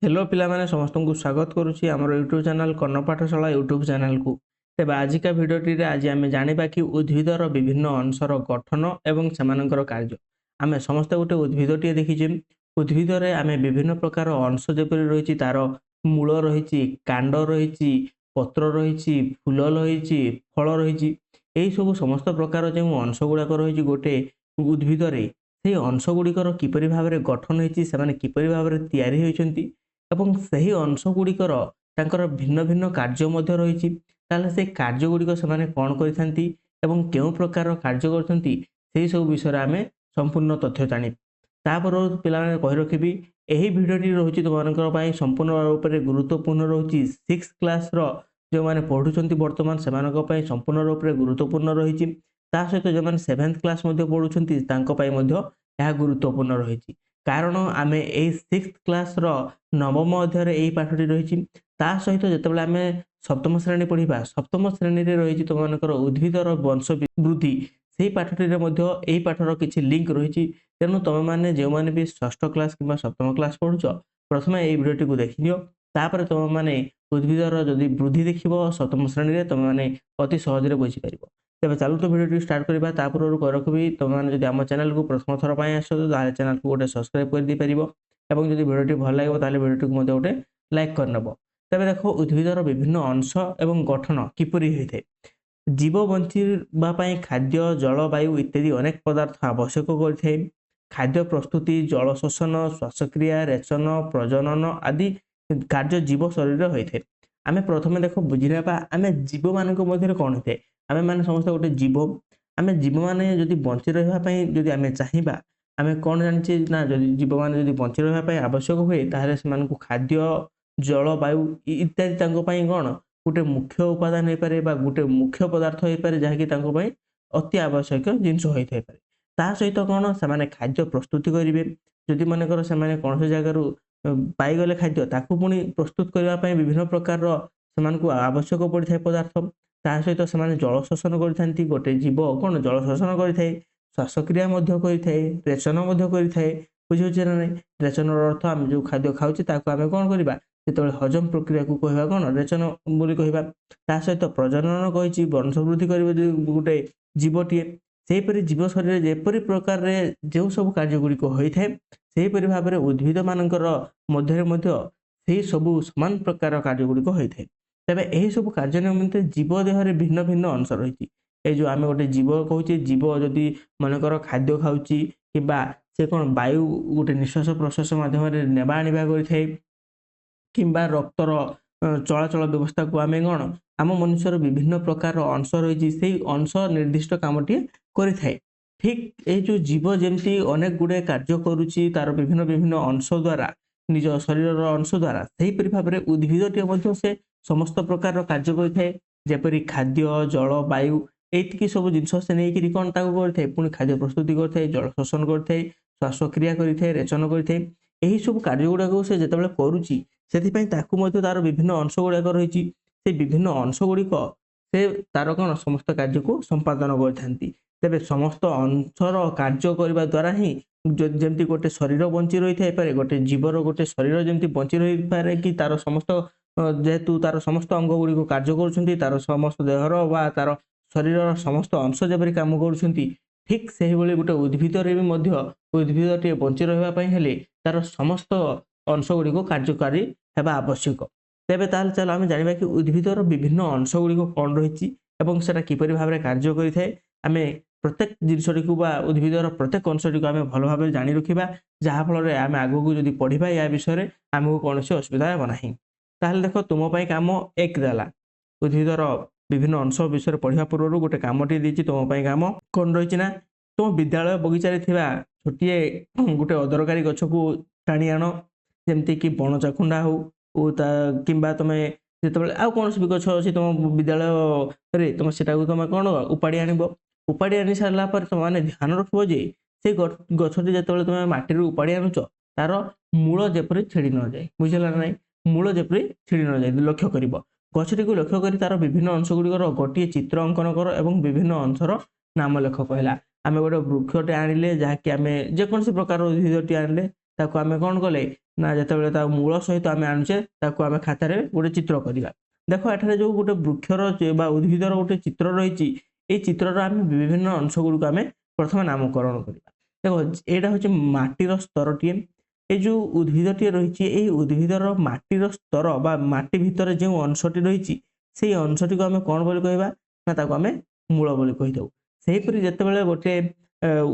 Hello पिलामाने समस्तଙ୍କୁ ସ୍ୱାଗତ କରୁଛି ଆମର ୟୁଟ୍ୟୁବ ଚ୍ୟାନେଲ କର୍ଣ୍ଣ ପାଠଶାଳା ୟୁଟ୍ୟୁବ ଚ୍ୟାନେଲକୁ। ତେବେ ଆଜିକା ଭିଡ଼ିଓଟିରେ ଆଜି ଆମେ ଜାଣିବା କି ଉଦ୍ଭିଦର ବିଭିନ୍ନ ଅଂଶର ଗଠନ ଏବଂ ସେମାନଙ୍କର କାର୍ଯ୍ୟ। ଆମେ ସମସ୍ତେ ଗୋଟେ ଉଦ୍ଭିଦଟିଏ ଦେଖିଛେ। ଉଦ୍ଭିଦରେ ଆମେ ବିଭିନ୍ନ ପ୍ରକାର ଅଂଶ ଯେପରି ରହିଛି, ତାର ମୂଳ ରହିଛି, କାଣ୍ଡ ରହିଛି, ପତ୍ର ରହିଛି, ଫୁଲ ରହିଛି, ଫଳ ରହିଛି। ଏହି ସବୁ ସମସ୍ତ ପ୍ରକାର ଯେଉଁ ଅଂଶ ଗୁଡ଼ାକ ରହିଛି ଗୋଟେ ଉଦ୍ଭିଦରେ, ସେହି ଅଂଶ ଗୁଡ଼ିକର କିପରି ଭାବରେ ଗଠନ ହୋଇଛି, ସେମାନେ କିପରି ଭାବରେ ତିଆରି ହୋଇଛନ୍ତି ଏବଂ ସେହି ଅଂଶଗୁଡ଼ିକର ତାଙ୍କର ଭିନ୍ନ ଭିନ୍ନ କାର୍ଯ୍ୟ ମଧ୍ୟ ରହିଛି। ତାହେଲେ ସେ କାର୍ଯ୍ୟଗୁଡ଼ିକ ସେମାନେ କ'ଣ କରିଥାନ୍ତି ଏବଂ କେଉଁ ପ୍ରକାର କାର୍ଯ୍ୟ କରୁଛନ୍ତି, ସେହି ସବୁ ବିଷୟରେ ଆମେ ସମ୍ପୂର୍ଣ୍ଣ ତଥ୍ୟ ଜାଣିବା। ତାପରେ ପିଲାମାନେ କହି ରଖିବି, ଏହି ଭିଡ଼ିଓଟି ରହୁଛି ତୁମମାନଙ୍କ ପାଇଁ ସମ୍ପୂର୍ଣ୍ଣ ରୂପରେ ଗୁରୁତ୍ୱପୂର୍ଣ୍ଣ ରହୁଛି। 6th କ୍ଲାସ୍ର ଯେଉଁମାନେ ପଢ଼ୁଛନ୍ତି ବର୍ତ୍ତମାନ ସେମାନଙ୍କ ପାଇଁ ସମ୍ପୂର୍ଣ୍ଣ ରୂପରେ ଗୁରୁତ୍ୱପୂର୍ଣ୍ଣ ରହିଛି। ତା ସହିତ ଯେଉଁମାନେ 7th କ୍ଲାସ୍ ମଧ୍ୟ ପଢ଼ୁଛନ୍ତି ତାଙ୍କ ପାଇଁ ମଧ୍ୟ ଏହା ଗୁରୁତ୍ୱପୂର୍ଣ୍ଣ ରହିଛି। କାରଣ ଆମେ ଏହି 6th କ୍ଲାସ୍ର ନବମ ଅଧ୍ୟାୟରେ ଏହି ପାଠଟି ରହିଛି। ତା ସହିତ ଯେତେବେଳେ ଆମେ ସପ୍ତମ ଶ୍ରେଣୀ ପଢ଼ିବା, ସପ୍ତମ ଶ୍ରେଣୀରେ ରହିଛି ତୁମମାନଙ୍କର ଉଦ୍ଭିଦର ବଂଶ ବୃଦ୍ଧି, ସେହି ପାଠଟିରେ ମଧ୍ୟ ଏହି ପାଠର କିଛି ଲିଙ୍କ ରହିଛି। ତେଣୁ ତୁମେମାନେ ଯେଉଁମାନେ ବି ଷଷ୍ଠ କ୍ଲାସ୍ କିମ୍ବା ସପ୍ତମ କ୍ଲାସ୍ ପଢ଼ୁଛ, ପ୍ରଥମେ ଏହି ଭିଡ଼ିଓଟିକୁ ଦେଖିନିଅ। ତାପରେ ତୁମେମାନେ ଉଦ୍ଭିଦର ଯଦି ବୃଦ୍ଧି ଦେଖିବ ସପ୍ତମ ଶ୍ରେଣୀରେ, ତୁମେମାନେ ଅତି ସହଜରେ ବୁଝିପାରିବ। ତେବେ ଚାଲନ୍ତୁ ଭିଡ଼ିଓଟି ଷ୍ଟାର୍ଟ କରିବା। ତା ପୂର୍ବରୁ କହି ରଖିବି, ତୁମେମାନେ ଯଦି ଆମ ଚ୍ୟାନେଲକୁ ପ୍ରଥମ ଥର ପାଇଁ ଆସୁଛ ତାହେଲେ ଚ୍ୟାନେଲକୁ ଗୋଟେ ସବସ୍କ୍ରାଇବ୍ କରିଦେଇପାରିବ এবং যদি ভিডিওটি ভালো লাগবে তাহলে ভিডিওটিকে মধ্যে গোটে লাইক କରିନେବ। ତେବେ ଦେଖ ଉଦ୍ଭିଦର ବିଭିନ୍ନ ଅଂଶ ଏବଂ ଗଠନ କିପରି ହୋଇଥାଏ। ଜୀବ ବଞ୍ଚିବା ପାଇଁ ଖାଦ୍ୟ, ଜଳବାୟୁ ଇତ୍ୟାଦି ଅନେକ ପଦାର୍ଥ ଆବଶ୍ୟକ କରିଥାଏ। ଖାଦ୍ୟ ପ୍ରସ୍ତୁତି, ଜଳ ଶୋଷଣ, ଶ୍ୱାସକ୍ରିୟା, ରେଚନ, ପ୍ରଜନନ ଆଦି କାର୍ଯ୍ୟ ଜୀବ ଶରୀରରେ ହୋଇଥାଏ। ଆମେ ପ୍ରଥମେ ଦେଖ ବୁଝିନେବା ଆମେ ଜୀବମାନଙ୍କ ମଧ୍ୟରେ କ'ଣ ହୋଇଥାଏ। ଆମେମାନେ ସମସ୍ତେ ଗୋଟେ ଜୀବ। ଆମେ ଜୀବମାନେ ଯଦି ବଞ୍ଚି ରହିବା ପାଇଁ ଯଦି ଆମେ ଚାହିଁବା, ଆମେ କ'ଣ ଜାଣିଛେ ନା ଯଦି ଜୀବମାନେ ଯଦି ବଞ୍ଚି ରହିବା ପାଇଁ ଆବଶ୍ୟକ ହୁଏ ତାହେଲେ ସେମାନଙ୍କୁ ଖାଦ୍ୟ, ଜଳବାୟୁ ଇତ୍ୟାଦି ତାଙ୍କ ପାଇଁ କ'ଣ ଗୋଟେ ମୁଖ୍ୟ ଉପାଦାନ ହୋଇପାରେ ବା ଗୋଟେ ମୁଖ୍ୟ ପଦାର୍ଥ ହୋଇପାରେ, ଯାହାକି ତାଙ୍କ ପାଇଁ ଅତି ଆବଶ୍ୟକୀୟ ଜିନିଷ ହୋଇଥାଇପାରେ। ତା ସହିତ କ'ଣ ସେମାନେ ଖାଦ୍ୟ ପ୍ରସ୍ତୁତି କରିବେ। ଯଦି ମନେକର ସେମାନେ କୌଣସି ଜାଗାରୁ ପାଇଗଲେ ଖାଦ୍ୟ, ତାକୁ ପୁଣି ପ୍ରସ୍ତୁତ କରିବା ପାଇଁ ବିଭିନ୍ନ ପ୍ରକାରର ସେମାନଙ୍କୁ ଆବଶ୍ୟକ ପଡ଼ିଥାଏ ପଦାର୍ଥ। ତା ସହିତ ସେମାନେ ଜଳ ଶୋଷଣ କରିଥାନ୍ତି। ଗୋଟେ ଜୀବ କ'ଣ ଜଳ ଶୋଷଣ କରିଥାଏ, ଶ୍ୱାସକ୍ରିୟା ମଧ୍ୟ କରିଥାଏ, ରେଚନ ମଧ୍ୟ କରିଥାଏ। ବୁଝିହେଉଛି ନା ନାହିଁ। ରେଚନର ଅର୍ଥ ଆମେ ଯେଉଁ ଖାଦ୍ୟ ଖାଉଛେ ତାକୁ ଆମେ କ'ଣ କରିବା, ଯେତେବେଳେ ହଜମ ପ୍ରକ୍ରିୟାକୁ କହିବା କ'ଣ ରେଚନ ବୋଲି କହିବା। ତା ସହିତ ପ୍ରଜନନ କହିଛି, ବଂଶବୃଦ୍ଧି କରିବ ଯଦି ଗୋଟେ ଜୀବଟିଏ। ସେହିପରି ଜୀବ ଶରୀରରେ ଯେପରି ପ୍ରକାରରେ ଯେଉଁ ସବୁ କାର୍ଯ୍ୟଗୁଡ଼ିକ ହୋଇଥାଏ, ସେହିପରି ଭାବରେ ଉଦ୍ଭିଦମାନଙ୍କର ମଧ୍ୟରେ ମଧ୍ୟ ସେହି ସବୁ ସମାନ ପ୍ରକାର କାର୍ଯ୍ୟଗୁଡ଼ିକ ହୋଇଥାଏ। ତେବେ ଏହିସବୁ କାର୍ଯ୍ୟ ନିମନ୍ତେ ଜୀବ ଦେହରେ ଭିନ୍ନ ଭିନ୍ନ ଅଂଶ ରହିଛି। এই ଯେଉଁ ଆମେ ଗୋଟେ ଜୀବ କହୁଛେ, ଜୀବ ଯଦି ମନେକର ଖାଦ୍ୟ ଖାଉଛି କିମ୍ବା ସେ କ'ଣ ବାୟୁ ଗୋଟେ ନିଶ୍ୱାସ ପ୍ରଶ୍ୱାସ ମାଧ୍ୟମରେ ନେବା ଆଣିବା କରିଥାଏ କିମ୍ବା ରକ୍ତର ଚଳାଚଳ ବ୍ୟବସ୍ଥାକୁ ଆମେ କ'ଣ ଆମ ମନୁଷ୍ୟର ବିଭିନ୍ନ ପ୍ରକାର ଅଂଶ ରହିଛି, ସେହି ଅଂଶ ନିର୍ଦ୍ଦିଷ୍ଟ କାମଟିଏ କରିଥାଏ। ଠିକ୍ ଏହି ଯେଉଁ ଜୀବ ଯେମିତି ଅନେକ ଗୁଡ଼ିଏ କାର୍ଯ୍ୟ କରୁଛି ତାର ବିଭିନ୍ନ ବିଭିନ୍ନ ଅଂଶ ଦ୍ୱାରା, ନିଜ ଶରୀରର ଅଂଶ ଦ୍ୱାରା, ସେହିପରି ଭାବରେ ଉଦ୍ଭିଦଟିଏ ମଧ୍ୟ ସେ ସମସ୍ତ ପ୍ରକାରର କାର୍ଯ୍ୟ କରିଥାଏ। ଯେପରି ଖାଦ୍ୟ, ଜଳ, ବାୟୁ ଏତିକି ସବୁ ଜିନିଷ ସେ ନେଇକିରି କ'ଣ ତାକୁ କରିଥାଏ, ପୁଣି ଖାଦ୍ୟ ପ୍ରସ୍ତୁତି କରିଥାଏ, ଜଳ ଶୋଷଣ କରିଥାଏ, ଶ୍ୱାସକ୍ରିୟା କରିଥାଏ, ରେଚନ କରିଥାଏ। ଏହିସବୁ କାର୍ଯ୍ୟଗୁଡ଼ାକୁ ସେ ଯେତେବେଳେ କରୁଛି, ସେଥିପାଇଁ ତାକୁ ମଧ୍ୟ ତାର ବିଭିନ୍ନ ଅଂଶ ଗୁଡ଼ାକ ରହିଛି। ସେ ବିଭିନ୍ନ ଅଂଶ ଗୁଡ଼ିକ ସେ ତାର କ'ଣ ସମସ୍ତ କାର୍ଯ୍ୟକୁ ସମ୍ପାଦନ କରିଥାନ୍ତି। ତେବେ ସମସ୍ତ ଅଂଶର କାର୍ଯ୍ୟ କରିବା ଦ୍ୱାରା ହିଁ ଯେମିତି ଗୋଟେ ଶରୀର ବଞ୍ଚି ରହିଥାଇପାରେ, ଗୋଟେ ଜୀବର ଗୋଟେ ଶରୀର ଯେମିତି ବଞ୍ଚି ରହିପାରେ କି ତାର ସମସ୍ତ ଯେହେତୁ ତାର ସମସ୍ତ ଅଙ୍ଗ ଗୁଡ଼ିକ କାର୍ଯ୍ୟ କରୁଛନ୍ତି, ତାର ସମସ୍ତ ଦେହର ବା ତାର ଶରୀରର ସମସ୍ତ ଅଂଶ ଯେପରି କାମ କରୁଛନ୍ତି, ଠିକ୍ ସେହିଭଳି ଗୋଟେ ଉଦ୍ଭିଦରେ ବି ମଧ୍ୟ ଉଦ୍ଭିଦଟିଏ ବଞ୍ଚି ରହିବା ପାଇଁ ହେଲେ ତାର ସମସ୍ତ ଅଂଶ ଗୁଡ଼ିକୁ କାର୍ଯ୍ୟକାରୀ ହେବା ଆବଶ୍ୟକ। ତେବେ ତାହେଲେ ଚାଲ ଆମେ ଜାଣିବା କି ଉଦ୍ଭିଦର ବିଭିନ୍ନ ଅଂଶ ଗୁଡ଼ିକ କ'ଣ ରହିଛି ଏବଂ ସେଟା କିପରି ଭାବରେ କାର୍ଯ୍ୟ କରିଥାଏ। ଆମେ ପ୍ରତ୍ୟେକ ଜିନିଷଟିକୁ ବା ଉଦ୍ଭିଦର ପ୍ରତ୍ୟେକ ଅଂଶଟିକୁ ଆମେ ଭଲ ଭାବରେ ଜାଣି ରଖିବା, ଯାହାଫଳରେ ଆମେ ଆଗକୁ ଯଦି ପଢ଼ିବା ଏହା ବିଷୟରେ ଆମକୁ କୌଣସି ଅସୁବିଧା ହେବ ନାହିଁ। ତାହେଲେ ଦେଖ ତୁମ ପାଇଁ କାମ 1 ଦେଲା। ଉଦ୍ଭିଦର ବିଭିନ୍ନ ଅଂଶ ବିଷୟରେ ପଢ଼ିବା ପୂର୍ବରୁ ଗୋଟେ କାମଟିଏ ଦେଇଛି ତୁମ ପାଇଁ। କାମ କ'ଣ ରହିଛି ନା, ତୁମ ବିଦ୍ୟାଳୟ ବଗିଚାରେ ଥିବା ଛୋଟିଏ ଗୋଟେ ଅଦରକାରୀ ଗଛକୁ ଟାଣି ଆଣ, ଯେମିତିକି ବଣ ଚାଖୁଣ୍ଡା ହେଉ କିମ୍ବା ତୁମେ ଯେତେବେଳେ ଆଉ କୌଣସି ବି ଗଛ ଅଛି ତୁମ ବିଦ୍ୟାଳୟରେ, ତୁମେ ସେଟାକୁ ତୁମେ କ'ଣ ଉପାଡ଼ି ଆଣିବ। ଉପାଡ଼ି ଆଣି ସାରିଲା ପରେ ତୁମେ ଧ୍ୟାନ ରଖିବ ଯେ ସେ ଗଛଟି ଯେତେବେଳେ ତୁମେ ମାଟିରୁ ଉପାଡ଼ି ଆଣୁଛ, ତାର ମୂଳ ଯେପରି ଛିଡ଼ି ନଯାଏ। ବୁଝିଲା ନା ନାହିଁ। ମୂଳ ଯେପରି ଛିଡ଼ି ନଯାଏ ଲକ୍ଷ୍ୟ କରିବ। ଗଛଟିକୁ ଲକ୍ଷ୍ୟ କରି ତାର ବିଭିନ୍ନ ଅଂଶ ଗୁଡ଼ିକର ଗୋଟିଏ ଚିତ୍ର ଅଙ୍କନ କର ଏବଂ ବିଭିନ୍ନ ଅଂଶର ନାମ ଲେଖ। କହିଲା ଆମେ ଗୋଟେ ବୃକ୍ଷଟେ ଆଣିଲେ, ଯାହାକି ଆମେ ଯେକୌଣସି ପ୍ରକାର ଉଦ୍ଭିଦଟି ଆଣିଲେ ତାକୁ ଆମେ କ'ଣ କଲେ ନା ଯେତେବେଳେ ତା ମୂଳ ସହିତ ଆମେ ଆଣୁଛେ ତାକୁ ଆମେ ଖାତାରେ ଗୋଟେ ଚିତ୍ର କରିବା। ଦେଖ ଏଠାରେ ଯୋଉ ଗୋଟେ ବୃକ୍ଷର ବା ଉଦ୍ଭିଦର ଗୋଟେ ଚିତ୍ର ରହିଛି, এই ଚିତ୍ରର ଆମେ ବିଭିନ୍ନ ଅଂଶ ଗୁଡ଼ିକୁ ଆମେ ପ୍ରଥମେ ନାମକରଣ କରିବା। ଦେଖ ଏଇଟା ହଉଛି ମାଟିର ସ୍ତରଟିଏ। এই ଯୋଉ ଉଦ୍ଭିଦଟିଏ ରହିଛି, এই ଉଦ୍ଭିଦର ମାଟିର ସ୍ତର ବା ମାଟି ଭିତରେ ଯେଉଁ ଅଂଶଟି ରହିଛି ସେଇ ଅଂଶଟିକୁ ଆମେ କ'ଣ ବୋଲି କହିବା? ନା ତାକୁ ଆମେ ମୂଳ ବୋଲି କହିଥାଉ। ସେହିପରି ଯେତେବେଳେ ଗୋଟେ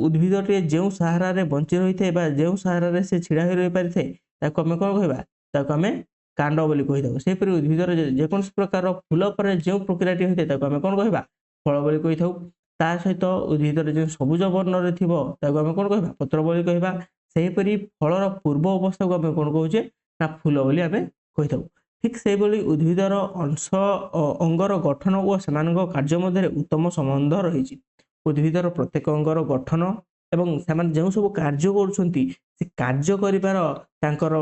ଉଦ୍ଭିଦଟିଏ ଯେଉଁ ସାହାରାରେ ବଞ୍ଚି ରହିଥାଏ ବା ଯେଉଁ ସାହାରାରେ ସେ ଛିଡ଼ା ହୋଇ ରହିପାରିଥାଏ ତାକୁ ଆମେ କ'ଣ କହିବା? ତାକୁ ଆମେ କାଣ୍ଡ ବୋଲି କହିଥାଉ। ସେହିପରି ଉଦ୍ଭିଦର ଯେକୌଣସି ପ୍ରକାର ଫୁଲ ପରେ ଯେଉଁ ପ୍ରକ୍ରିୟାଟି ହୋଇଥାଏ ତାକୁ ଆମେ କ'ଣ କହିବା? ଫଳ ବୋଲି କହିଥାଉ। ତା ସହିତ ଉଦ୍ଭିଦରେ ଯେଉଁ ସବୁଜ ବର୍ଣ୍ଣରେ ଥିବ ତାକୁ ଆମେ କ'ଣ କହିବା? ପତ୍ର ବୋଲି କହିବା। ସେହିପରି ଫଳର ପୂର୍ବ ଅବସ୍ଥାକୁ ଆମେ କ'ଣ କହୁଛେ? ନା ଫୁଲ ବୋଲି ଆମେ କହିଥାଉ। ଠିକ୍ ସେହିଭଳି ଉଦ୍ଭିଦର ଅଂଶ ଅଙ୍ଗର ଗଠନ ଓ ସେମାନଙ୍କ କାର୍ଯ୍ୟ ମଧ୍ୟରେ ଉତ୍ତମ ସମ୍ବନ୍ଧ ରହିଛି। ଉଦ୍ଭିଦର ପ୍ରତ୍ୟେକ ଅଙ୍ଗର ଗଠନ ଏବଂ ସେମାନେ ଯେଉଁ ସବୁ କାର୍ଯ୍ୟ କରୁଛନ୍ତି ସେ କାର୍ଯ୍ୟ କରିବାର ତାଙ୍କର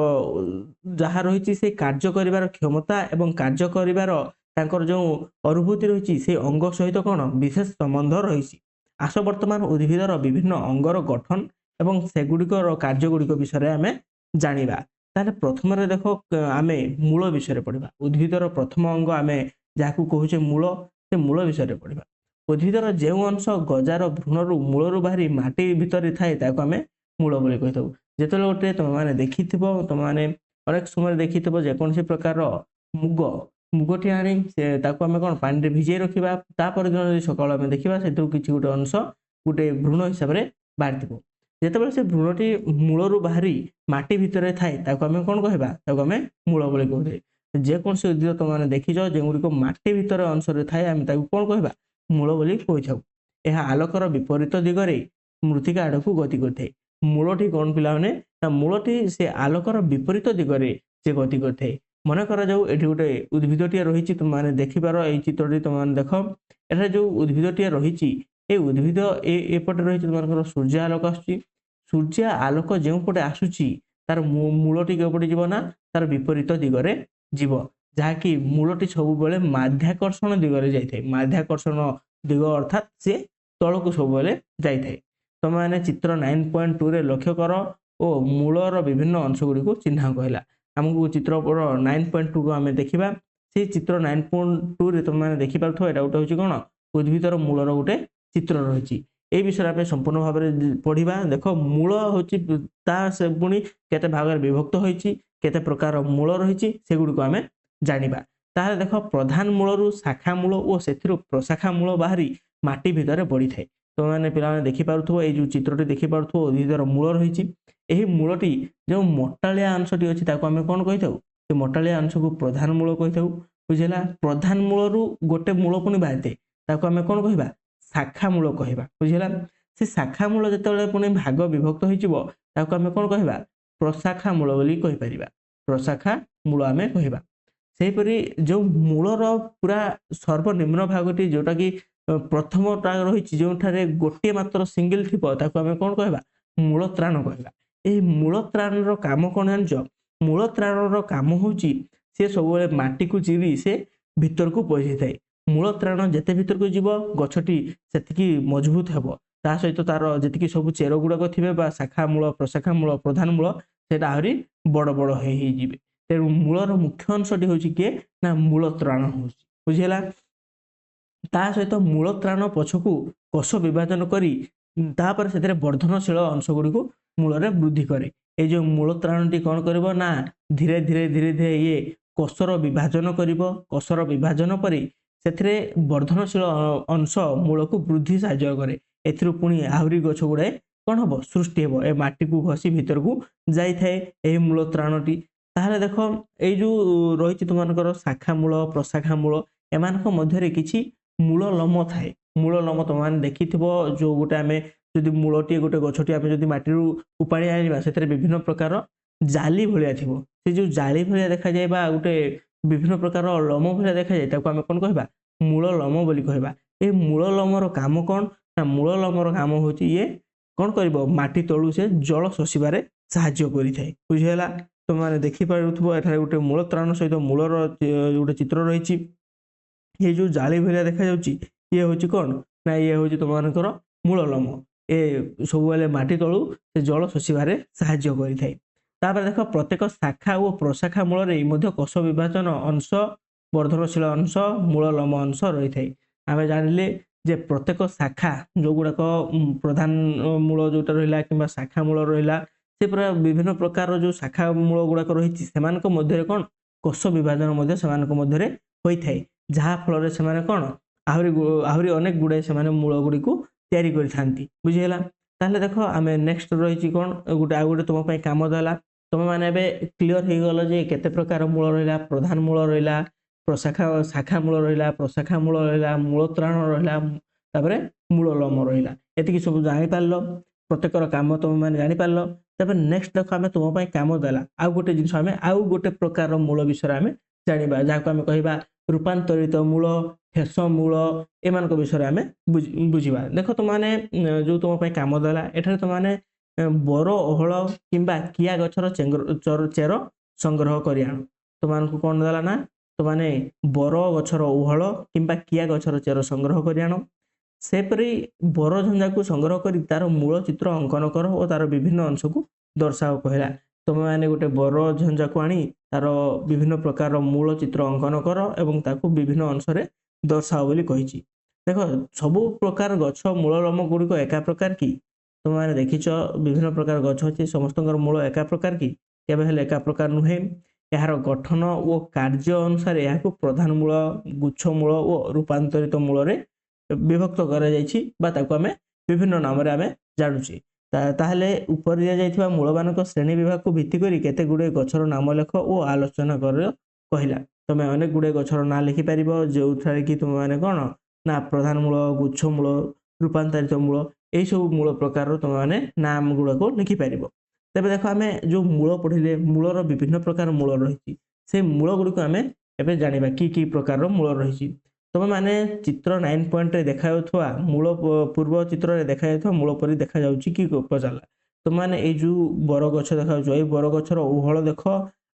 ଯାହା ରହିଛି ସେ କାର୍ଯ୍ୟ କରିବାର କ୍ଷମତା ଏବଂ କାର୍ଯ୍ୟ କରିବାର ତାଙ୍କର ଯେଉଁ ଅନୁଭୂତି ରହିଛି ସେ ଅଙ୍ଗ ସହିତ କ'ଣ ବିଶେଷ ସମ୍ବନ୍ଧ ରହିଛି। ଆସ ବର୍ତ୍ତମାନ ଉଦ୍ଭିଦର ବିଭିନ୍ନ ଅଙ୍ଗର ଗଠନ ଏବଂ ସେଗୁଡ଼ିକର କାର୍ଯ୍ୟଗୁଡ଼ିକ ବିଷୟରେ ଆମେ ଜାଣିବା। ତାହେଲେ ପ୍ରଥମରେ ଦେଖ ଆମେ ମୂଳ ବିଷୟରେ ପଢ଼ିବା। ଉଦ୍ଭିଦର ପ୍ରଥମ ଅଙ୍ଗ ଆମେ ଯାହାକୁ କହୁଛେ ମୂଳ, ସେ ମୂଳ ବିଷୟରେ ପଢ଼ିବା। ଉଦ୍ଭିଦର ଯେଉଁ ଅଂଶ ଗଜାର ଭ୍ରୂଣରୁ ମୂଳରୁ ବାହାରି ମାଟି ଭିତରେ ଥାଏ ତାକୁ ଆମେ ମୂଳ ବୋଲି କହିଥାଉ। ଯେତେବେଳେ ଗୋଟେ ତୁମେମାନେ ଦେଖିଥିବ, ତୁମେମାନେ ଅନେକ ସମୟରେ ଦେଖିଥିବ ଯେକୌଣସି ପ୍ରକାର ମୁଗଟି ଆଣି ତାକୁ ଆମେ କ'ଣ ପାଣିରେ ଭିଜେଇ ରଖିବା, ତାପରେ ଯଦି ସକାଳୁ ଆମେ ଦେଖିବା ସେଥିରୁ କିଛି ଗୋଟେ ଅଂଶ ଗୋଟେ ଭ୍ରୂଣ ହିସାବରେ ବାହାରିଥିବ। ଯେତେବେଳେ ସେ ଭ୍ରୂଣଟି ମୂଳରୁ ବାହାରି ମାଟି ଭିତରେ ଥାଏ ତାକୁ ଆମେ କ'ଣ କହିବା? ତାକୁ ଆମେ ମୂଳ ବୋଲି କହୁଛେ। ଯେକୌଣସି ଉଦ୍ଭିଦ ତୁମେମାନେ ଦେଖିଛ ଯେଉଁଗୁଡ଼ିକ ମାଟି ଭିତରେ ଅଂଶରେ ଥାଏ ଆମେ ତାକୁ କ'ଣ କହିବା? ମୂଳ ବୋଲି କହିଥାଉ। ଏହା ଆଲୋକର ବିପରୀତ ଦିଗରେ ମୃତ୍ତିକା ଆଡ଼କୁ ଗତି କରିଥାଏ। ମୂଳଟି କ'ଣ ପିଲାମାନେ? ନା ମୂଳଟି ସେ ଆଲୋକର ବିପରୀତ ଦିଗରେ ସେ ଗତି କରିଥାଏ। ମନେ କରାଯାଉ ଏଠି ଗୋଟେ ଉଦ୍ଭିଦଟିଏ ରହିଛି, ତୁମେମାନେ ଦେଖିପାର ଏଇ ଚିତ୍ରଟି ତୁମେମାନେ ଦେଖ। ଏଠାରେ ଯେଉଁ ଉଦ୍ଭିଦଟିଏ ରହିଛି ଏ ଉଦ୍ଭିଦ ଏପଟେ ରହିଛି ତୁମମାନଙ୍କର ସୂର୍ଯ୍ୟ ଆଲୋକ ଆସୁଛି। ସୂର୍ଯ୍ୟ ଆଲୋକ ଯେଉଁପଟେ ଆସୁଛି ତାର ମୂଳଟି କେଉଁପଟେ ଯିବ? ନା ତାର ବିପରୀତ ଦିଗରେ ଯିବ, ଯାହାକି ମୂଳଟି ସବୁବେଳେ ମାଧ୍ୟାକର୍ଷଣ ଦିଗରେ ଯାଇଥାଏ। ମାଧ୍ୟାକର୍ଷଣ ଦିଗ ଅର୍ଥାତ୍ ସେ ତଳକୁ ସବୁବେଳେ ଯାଇଥାଏ। ତୁମେମାନେ ଚିତ୍ର 9.2ରେ ଲକ୍ଷ୍ୟ କର ଓ ମୂଳର ବିଭିନ୍ନ ଅଂଶ ଗୁଡ଼ିକୁ ଚିହ୍ନାଙ୍କ ହେଲା। ଆମକୁ ଚିତ୍ର 9.2କୁ ଆମେ ଦେଖିବା। ସେଇ ଚିତ୍ର 9.2ରେ ତୁମେମାନେ ଦେଖିପାରୁଥିବ ଏଇଟା ଗୋଟେ ହେଉଛି କ'ଣ? ଉଦ୍ଭିଦର ମୂଳର ଗୋଟେ ଚିତ୍ର ରହିଛି। এই বিষয়ে ଆମେ ସମ୍ପୂର୍ଣ୍ଣ ଭାବରେ ପଢ଼ିବା। ଦେଖ ମୂଳ ହେଉଛି ତା ସେ ପୁଣି କେତେ ଭାଗରେ ବିଭକ୍ତ ହୋଇଛି, କେତେ ପ୍ରକାର ମୂଳ ରହିଛି ସେଗୁଡ଼ିକୁ ଆମେ ଜାଣିବା। ତାହେଲେ ଦେଖ ପ୍ରଧାନ ମୂଳରୁ ଶାଖା ମୂଳ ଓ ସେଥିରୁ ପ୍ରଶାଖା ମୂଳ ବାହାରି ମାଟି ଭିତରେ ବଢ଼ିଥାଏ। ତୁମେମାନେ ପିଲାମାନେ ଦେଖିପାରୁଥିବ ଏଇ ଯେଉଁ ଚିତ୍ରଟି ଦେଖିପାରୁଥିବ ଉଦ୍ଭିଦର ମୂଳ ରହିଛି। ଏହି ମୂଳଟି ଯେଉଁ ମୋଟାଳିଆ ଅଂଶଟି ଅଛି ତାକୁ ଆମେ କ'ଣ କହିଥାଉ? ସେ ମୋଟାଳିଆ ଅଂଶକୁ ପ୍ରଧାନ ମୂଳ କହିଥାଉ। ବୁଝିଲା? ପ୍ରଧାନ ମୂଳରୁ ଗୋଟେ ମୂଳ ପୁଣି ବାହାରିଥାଏ ତାକୁ ଆମେ କ'ଣ କହିବା? ଶାଖା ମୂଳ କହିବା। ବୁଝିଲା? ସେ ଶାଖା ମୂଳ ଯେତେବେଳେ ପୁଣି ଭାଗ ବିଭକ୍ତ ହୋଇଯିବ ତାକୁ ଆମେ କ'ଣ କହିବା? ପ୍ରଶାଖା ମୂଳ ବୋଲି କହିପାରିବା। ପ୍ରଶାଖା ମୂଳ ଆମେ କହିବା। ସେହିପରି ଯେଉଁ ମୂଳର ପୁରା ସର୍ବନିମ୍ନ ଭାଗଟି ଯେଉଁଟାକି ପ୍ରଥମଟା ରହିଛି ଯେଉଁଠାରେ ଗୋଟିଏ ମାତ୍ର ସିଙ୍ଗଲ ଥିବ ତାକୁ ଆମେ କ'ଣ କହିବା? ମୂଳତ୍ରାଣ କହିବା। ଏହି ମୂଳତ୍ରାଣର କାମ କ'ଣ ଜାଣିଛ? ମୂଳତ୍ରାଣର କାମ ହେଉଛି ସେ ସବୁବେଳେ ମାଟିକୁ ଚିରି ସେ ଭିତରକୁ ପଶିଥାଏ। ମୂଳତ୍ରାଣ ଯେତେ ଭିତରକୁ ଯିବ ଗଛଟି ସେତିକି ମଜବୁତ ହେବ। ତା ସହିତ ତାର ଯେତିକି ସବୁ ଚେର ଗୁଡ଼ାକ ଥିବେ ବା ଶାଖା ମୂଳ, ପ୍ରଶାଖା ମୂଳ, ପ୍ରଧାନ ମୂଳ ସେଇଟା ଆହୁରି ବଡ଼ ବଡ଼ ହେଇଯିବେ। ତେଣୁ ମୂଳର ମୁଖ୍ୟ ଅଂଶଟି ହେଉଛି କିଏ? ନା ମୂଳତ୍ରାଣ ହେଉଛି। ବୁଝିହେଲା? ତା ସହିତ ମୂଳତ୍ରାଣ ପଛକୁ କୋଷ ବିଭାଜନ କରି ତାପରେ ସେଥିରେ ବର୍ଦ୍ଧନଶୀଳ ଅଂଶ ଗୁଡ଼ିକୁ ମୂଳରେ ବୃଦ୍ଧି କରେ। এই ଯେଉଁ ମୂଳତ୍ରାଣଟି କ'ଣ କରିବ? ନା ଧୀରେ ଧୀରେ ଇଏ କୋଷର ବିଭାଜନ କରିବ। କୋଷର ବିଭାଜନ ପରେ ସେଥିରେ ବର୍ଦ୍ଧନଶୀଳ ଅଂଶ ମୂଳକୁ ବୃଦ୍ଧି ସାହାଯ୍ୟ କରେ। ଏଥିରୁ ପୁଣି ଆହୁରି ଗଛ ଗୁଡ଼ାଏ କ'ଣ ହେବ? ସୃଷ୍ଟି ହେବ। ଏ ମାଟିକୁ ଘଷି ଭିତରକୁ ଯାଇଥାଏ ଏହି ମୂଳତ୍ରାଣଟି। ତାହେଲେ ଦେଖ ଏଇ ଯେଉଁ ରହିଛି ତୁମମାନଙ୍କର ଶାଖା ମୂଳ, ପ୍ରଶାଖା ମୂଳ ଏମାନଙ୍କ ମଧ୍ୟରେ କିଛି ମୂଳ ଲମ ଥାଏ। ମୂଳ ଲମ ତୁମମାନେ ଦେଖିଥିବ ଯେଉଁ ଗୋଟେ ଆମେ ଯଦି ମୂଳଟିଏ ଗୋଟେ ଗଛଟି ଆମେ ଯଦି ମାଟିରୁ ଉପାଡ଼ି ଆଣିବା ସେଥିରେ ବିଭିନ୍ନ ପ୍ରକାର ଜାଲି ଭଳିଆ ଥିବ। ସେ ଯେଉଁ ଜାଲି ଭଳିଆ ଦେଖାଯାଏ ବା ଗୋଟେ ବିଭିନ୍ନ ପ୍ରକାର ଲମ ଭଳିଆ ଦେଖାଯାଏ ତାକୁ ଆମେ କ'ଣ କହିବା? ମୂଳ ଲମ ବୋଲି କହିବା। ଏ ମୂଳ ଲମର କାମ କ'ଣ? ନା ମୂଳ ଲମର କାମ ହେଉଛି ଇଏ କ'ଣ କରିବ? ମାଟି ତଳୁ ସେ ଜଳ ଶୋଷିବାରେ ସାହାଯ୍ୟ କରିଥାଏ। ବୁଝିହେଲା? ତୁମମାନେ ଦେଖିପାରୁଥିବ ଏଠାରେ ଗୋଟେ ମୂଳତ୍ରାଣ ସହିତ ମୂଳର ଗୋଟେ ଚିତ୍ର ରହିଛି। ଏ ଯେଉଁ ଜାଳି ଭଳିଆ ଦେଖାଯାଉଛି ଇଏ ହେଉଛି କ'ଣ? ନା ଇଏ ହେଉଛି ତୁମମାନଙ୍କର ମୂଳ ଲମ। ଏ ସବୁବେଳେ ମାଟି ତଳୁ ସେ ଜଳ ଶୋଷିବାରେ ସାହାଯ୍ୟ କରିଥାଏ। ତାପରେ ଦେଖ ପ୍ରତ୍ୟେକ ଶାଖା ଓ ପ୍ରଶାଖା ମୂଳରେ ମଧ୍ୟ କୋଷ ବିଭାଜନ ଅଂଶ, ବର୍ଦ୍ଧନଶୀଳ ଅଂଶ, ମୂଳ ଲମ ଅଂଶ ରହିଥାଏ। ଆମେ ଜାଣିଲେ ଯେ ପ୍ରତ୍ୟେକ ଶାଖା ଯୋଉଗୁଡାକ ପ୍ରଧାନ ମୂଳ ଯୋଉଟା ରହିଲା କିମ୍ବା ଶାଖା ମୂଳ ରହିଲା, ସେ ପୁରା ବିଭିନ୍ନ ପ୍ରକାରର ଯୋଉ ଶାଖା ମୂଳ ଗୁଡାକ ରହିଛି ସେମାନଙ୍କ ମଧ୍ୟରେ କ'ଣ କୋଷ ବିଭାଜନ ମଧ୍ୟ ସେମାନଙ୍କ ମଧ୍ୟରେ ହୋଇଥାଏ, ଯାହା ଫଳରେ ସେମାନେ କ'ଣ ଆହୁରି ଅନେକ ଗୁଡ଼ାଏ ସେମାନେ ମୂଳ ଗୁଡ଼ିକୁ ତିଆରି କରିଥାନ୍ତି। ବୁଝିହେଲା? ତାହେଲେ ଦେଖ ଆମେ ନେକ୍ସଟ ରହିଛି କ'ଣ ଆଉ ଗୋଟେ ତୁମ ପାଇଁ କାମ ଦେଲା। ତୁମେ ମାନେ ଏବେ କ୍ଲିଅର ହେଇଗଲ ଯେ କେତେ ପ୍ରକାର ମୂଳ ରହିଲା, ପ୍ରଧାନ ମୂଳ ରହିଲା, ଶାଖା ମୂଳ ରହିଲା, ପ୍ରଶାଖା ମୂଳ ରହିଲା, ମୂଳତ୍ରାଣ ରହିଲା, ତାପରେ ମୂଳ ଲମ ରହିଲା। ଏତିକି ସବୁ ଜାଣିପାରିଲ, ପ୍ରତ୍ୟେକର କାମ ତୁମେ ମାନେ ଜାଣିପାରିଲ। ତାପରେ ନେକ୍ସଟ ଦେଖ ଆମେ ତୁମ ପାଇଁ କାମ ଦେଲା ଆଉ ଗୋଟେ ଜିନିଷ, ଆମେ ଆଉ ଗୋଟେ ପ୍ରକାରର ମୂଳ ବିଷୟରେ ଆମେ ଜାଣିବା, ଯାହାକୁ ଆମେ କହିବା ରୂପାନ୍ତରିତ ମୂଳ, ଠେସ ମୂଳ, ଏମାନଙ୍କ ବିଷୟରେ ଆମେ ବୁଝିବା। ଦେଖ ତୁମମାନେ ଯୋଉ ତୁମ ପାଇଁ କାମ ଦେଲା, ଏଠାରେ ତୁମମାନେ ବର ଓହଳ କିମ୍ବା କିଆ ଗଛର ଚେର ସଂଗ୍ରହ କରି ଆଣ। ତୁମମାନଙ୍କୁ କ'ଣ ଦେଲା ନା ତୁମମାନେ ବର ଗଛର ଓହଳ କିମ୍ବା କିଆ ଗଛର ଚେର ସଂଗ୍ରହ କରି ଆଣ। ସେପରି ବରଝଞ୍ଜାକୁ ସଂଗ୍ରହ କରି ତାର ମୂଳ ଚିତ୍ର ଅଙ୍କନ କର ଓ ତାର ବିଭିନ୍ନ ଅଂଶକୁ ଦର୍ଶାଅ କହିଲା। ତୁମେ ମାନେ ଗୋଟେ ବରଝଞ୍ଜାକୁ ଆଣି ତାର ବିଭିନ୍ନ ପ୍ରକାରର ମୂଳ ଚିତ୍ର ଅଙ୍କନ କର ଏବଂ ତାକୁ ବିଭିନ୍ନ ଅଂଶରେ ଦର୍ଶାଅ ବୋଲି କହିଛି। ଦେଖ ସବୁ ପ୍ରକାର ଗଛ ମୂଳ ଲମ ଗୁଡ଼ିକ ଏକା ପ୍ରକାର କି? ତୁମମାନେ ଦେଖିଛ ବିଭିନ୍ନ ପ୍ରକାର ଗଛ ଅଛି, ସମସ୍ତଙ୍କର ମୂଳ ଏକା ପ୍ରକାର କି? କେବେ ହେଲେ ଏକା ପ୍ରକାର ନୁହେଁ। ଏହାର ଗଠନ ଓ କାର୍ଯ୍ୟ ଅନୁସାରେ ଏହାକୁ ପ୍ରଧାନ ମୂଳ, ଗୁଚ୍ଛ ମୂଳ ଓ ରୂପାନ୍ତରିତ ମୂଳରେ ବିଭକ୍ତ କରାଯାଇଛି, ବା ତାକୁ ଆମେ ବିଭିନ୍ନ ନାମରେ ଆମେ ଜାଣୁଛେ। ତାହେଲେ ଉପରେ ଦିଆଯାଇଥିବା ମୂଳମାନଙ୍କ ଶ୍ରେଣୀ ବିଭାଗକୁ ଭିତ୍ତି କରି କେତେ ଗୁଡ଼ିଏ ଗଛର ନାମ ଲେଖ ଓ ଆଲୋଚନା କର କହିଲା। ତମେ ଅନେକ ଗୁଡ଼ିଏ ଗଛର ନାଁ ଲେଖିପାରିବ, ଯେଉଁଠାରେ କି ତୁମେ ମାନେ କ'ଣ ନା ପ୍ରଧାନ ମୂଳ, ଗୁଚ୍ଛ ମୂଳ, ରୂପାନ୍ତରିତ ମୂଳ, ଏଇସବୁ ମୂଳ ପ୍ରକାରର ତୁମେ ମାନେ ନାମ ଗୁଡ଼ାକୁ ଲେଖିପାରିବ। ତେବେ ଦେଖ ଆମେ ଯୋଉ ମୂଳ ପଢ଼ିଲେ, ମୂଳର ବିଭିନ୍ନ ପ୍ରକାର ମୂଳ ରହିଛି, ସେଇ ମୂଳ ଗୁଡ଼ିକୁ ଆମେ ଏବେ ଜାଣିବା କି କି ପ୍ରକାରର ମୂଳ ରହିଛି। ତୁମେ ମାନେ ଚିତ୍ର 9.ରେ ଦେଖାଯାଉଥିବା ମୂଳ ପୂର୍ବ ଚିତ୍ରରେ ଦେଖାଯାଉଥିବା ମୂଳ ପରି ଦେଖାଯାଉଛି କି ପଚାରିଲା। ତୁମମାନେ ଏଇ ଯୋଉ ବରଗଛ ଦେଖାଯାଉଛି, ଏଇ ବରଗଛର ଓହଳ ଦେଖ,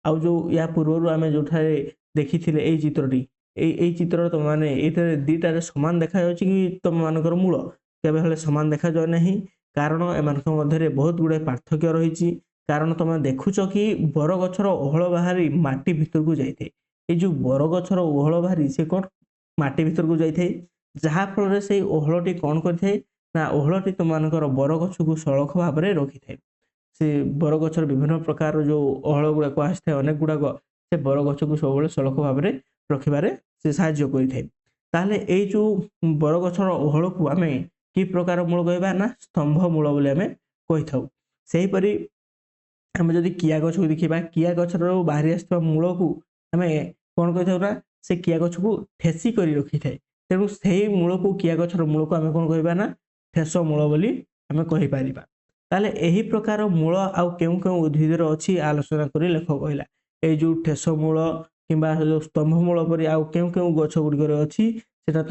ଆଉ ଯୋଉ ୟା ପୂର୍ବରୁ ଆମେ ଯୋଉଠାରେ ଦେଖିଥିଲେ ଏଇ ଚିତ୍ରଟି, ଏଇ ଚିତ୍ରରେ ତୁମମାନେ ଏଇଠାରେ ଦିଟାରେ ସମାନ ଦେଖାଯାଉଛି କି ତୁମମାନଙ୍କର ମୂଳ? କେବେ ହେଲେ ସମାନ ଦେଖାଯାଉ ନାହିଁ, କାରଣ ଏମାନଙ୍କ ମଧ୍ୟରେ ବହୁତ ଗୁଡ଼ାଏ ପାର୍ଥକ୍ୟ ରହିଛି। କାରଣ ତମେ ଦେଖୁଛ କି ବରଗଛର ଓହଳ ବାହାରି ମାଟି ଭିତରକୁ ଯାଇଥାଏ। ଏଇ ଯୋଉ ବରଗଛର ଓହଳ ବାହାରି ସେ କ'ଣ ମାଟି ଭିତରକୁ ଯାଇଥାଏ, ଯାହା ଫଳରେ ସେଇ ଓହଳଟି କ'ଣ କରିଥାଏ ନା ଓହଳଟି ତୁମମାନଙ୍କର ବରଗଛକୁ ସଳଖ ଭାବରେ ରଖିଥାଏ। ସେ ବରଗଛର ବିଭିନ୍ନ ପ୍ରକାର ଯୋଉ ଓହଳ ଗୁଡ଼ାକ ଆସିଥାଏ, ଅନେକ ଗୁଡ଼ାକ, ସେ ବରଗଛକୁ ସବୁବେଳେ ସଳଖ ଭାବରେ ରଖିବାରେ ସେ ସାହାଯ୍ୟ କରିଥାଏ। ତାହେଲେ ଏଇ ଯୋଉ ବରଗଛର ଓହଳକୁ ଆମେ କି ପ୍ରକାର ମୂଳ କହିବା ନା ସ୍ତମ୍ଭ ମୂଳ ବୋଲି ଆମେ କହିଥାଉ। ସେହିପରି ଆମେ ଯଦି କିଆ ଗଛକୁ ଦେଖିବା, କିଆ ଗଛର ବାହାରି ଆସିଥିବା ମୂଳକୁ ଆମେ କ'ଣ କହିଥାଉ ନା ସେ କିଆ ଗଛକୁ ଠେସି କରି ରଖିଥାଏ। ତେଣୁ ସେଇ ମୂଳକୁ, କିଆ ଗଛର ମୂଳକୁ ଆମେ କ'ଣ କହିବା ନା ଠେସ ମୂଳ ବୋଲି ଆମେ କହିପାରିବା। ତାହେଲେ ଏହି ପ୍ରକାର ମୂଳ ଆଉ କେଉଁ କେଉଁ ଉଦ୍ଭିଦରେ ଅଛି ଆଲୋଚନା କରି ଲେଖ କହିଲା। ଏଇ ଯୋଉ ଠେସ ମୂଳ କିମ୍ବା ଯୋଉ ସ୍ତମ୍ଭ ମୂଳ ପରି ଆଉ କେଉଁ କେଉଁ ଗଛ ଗୁଡ଼ିକରେ ଅଛି ସେଟା ତ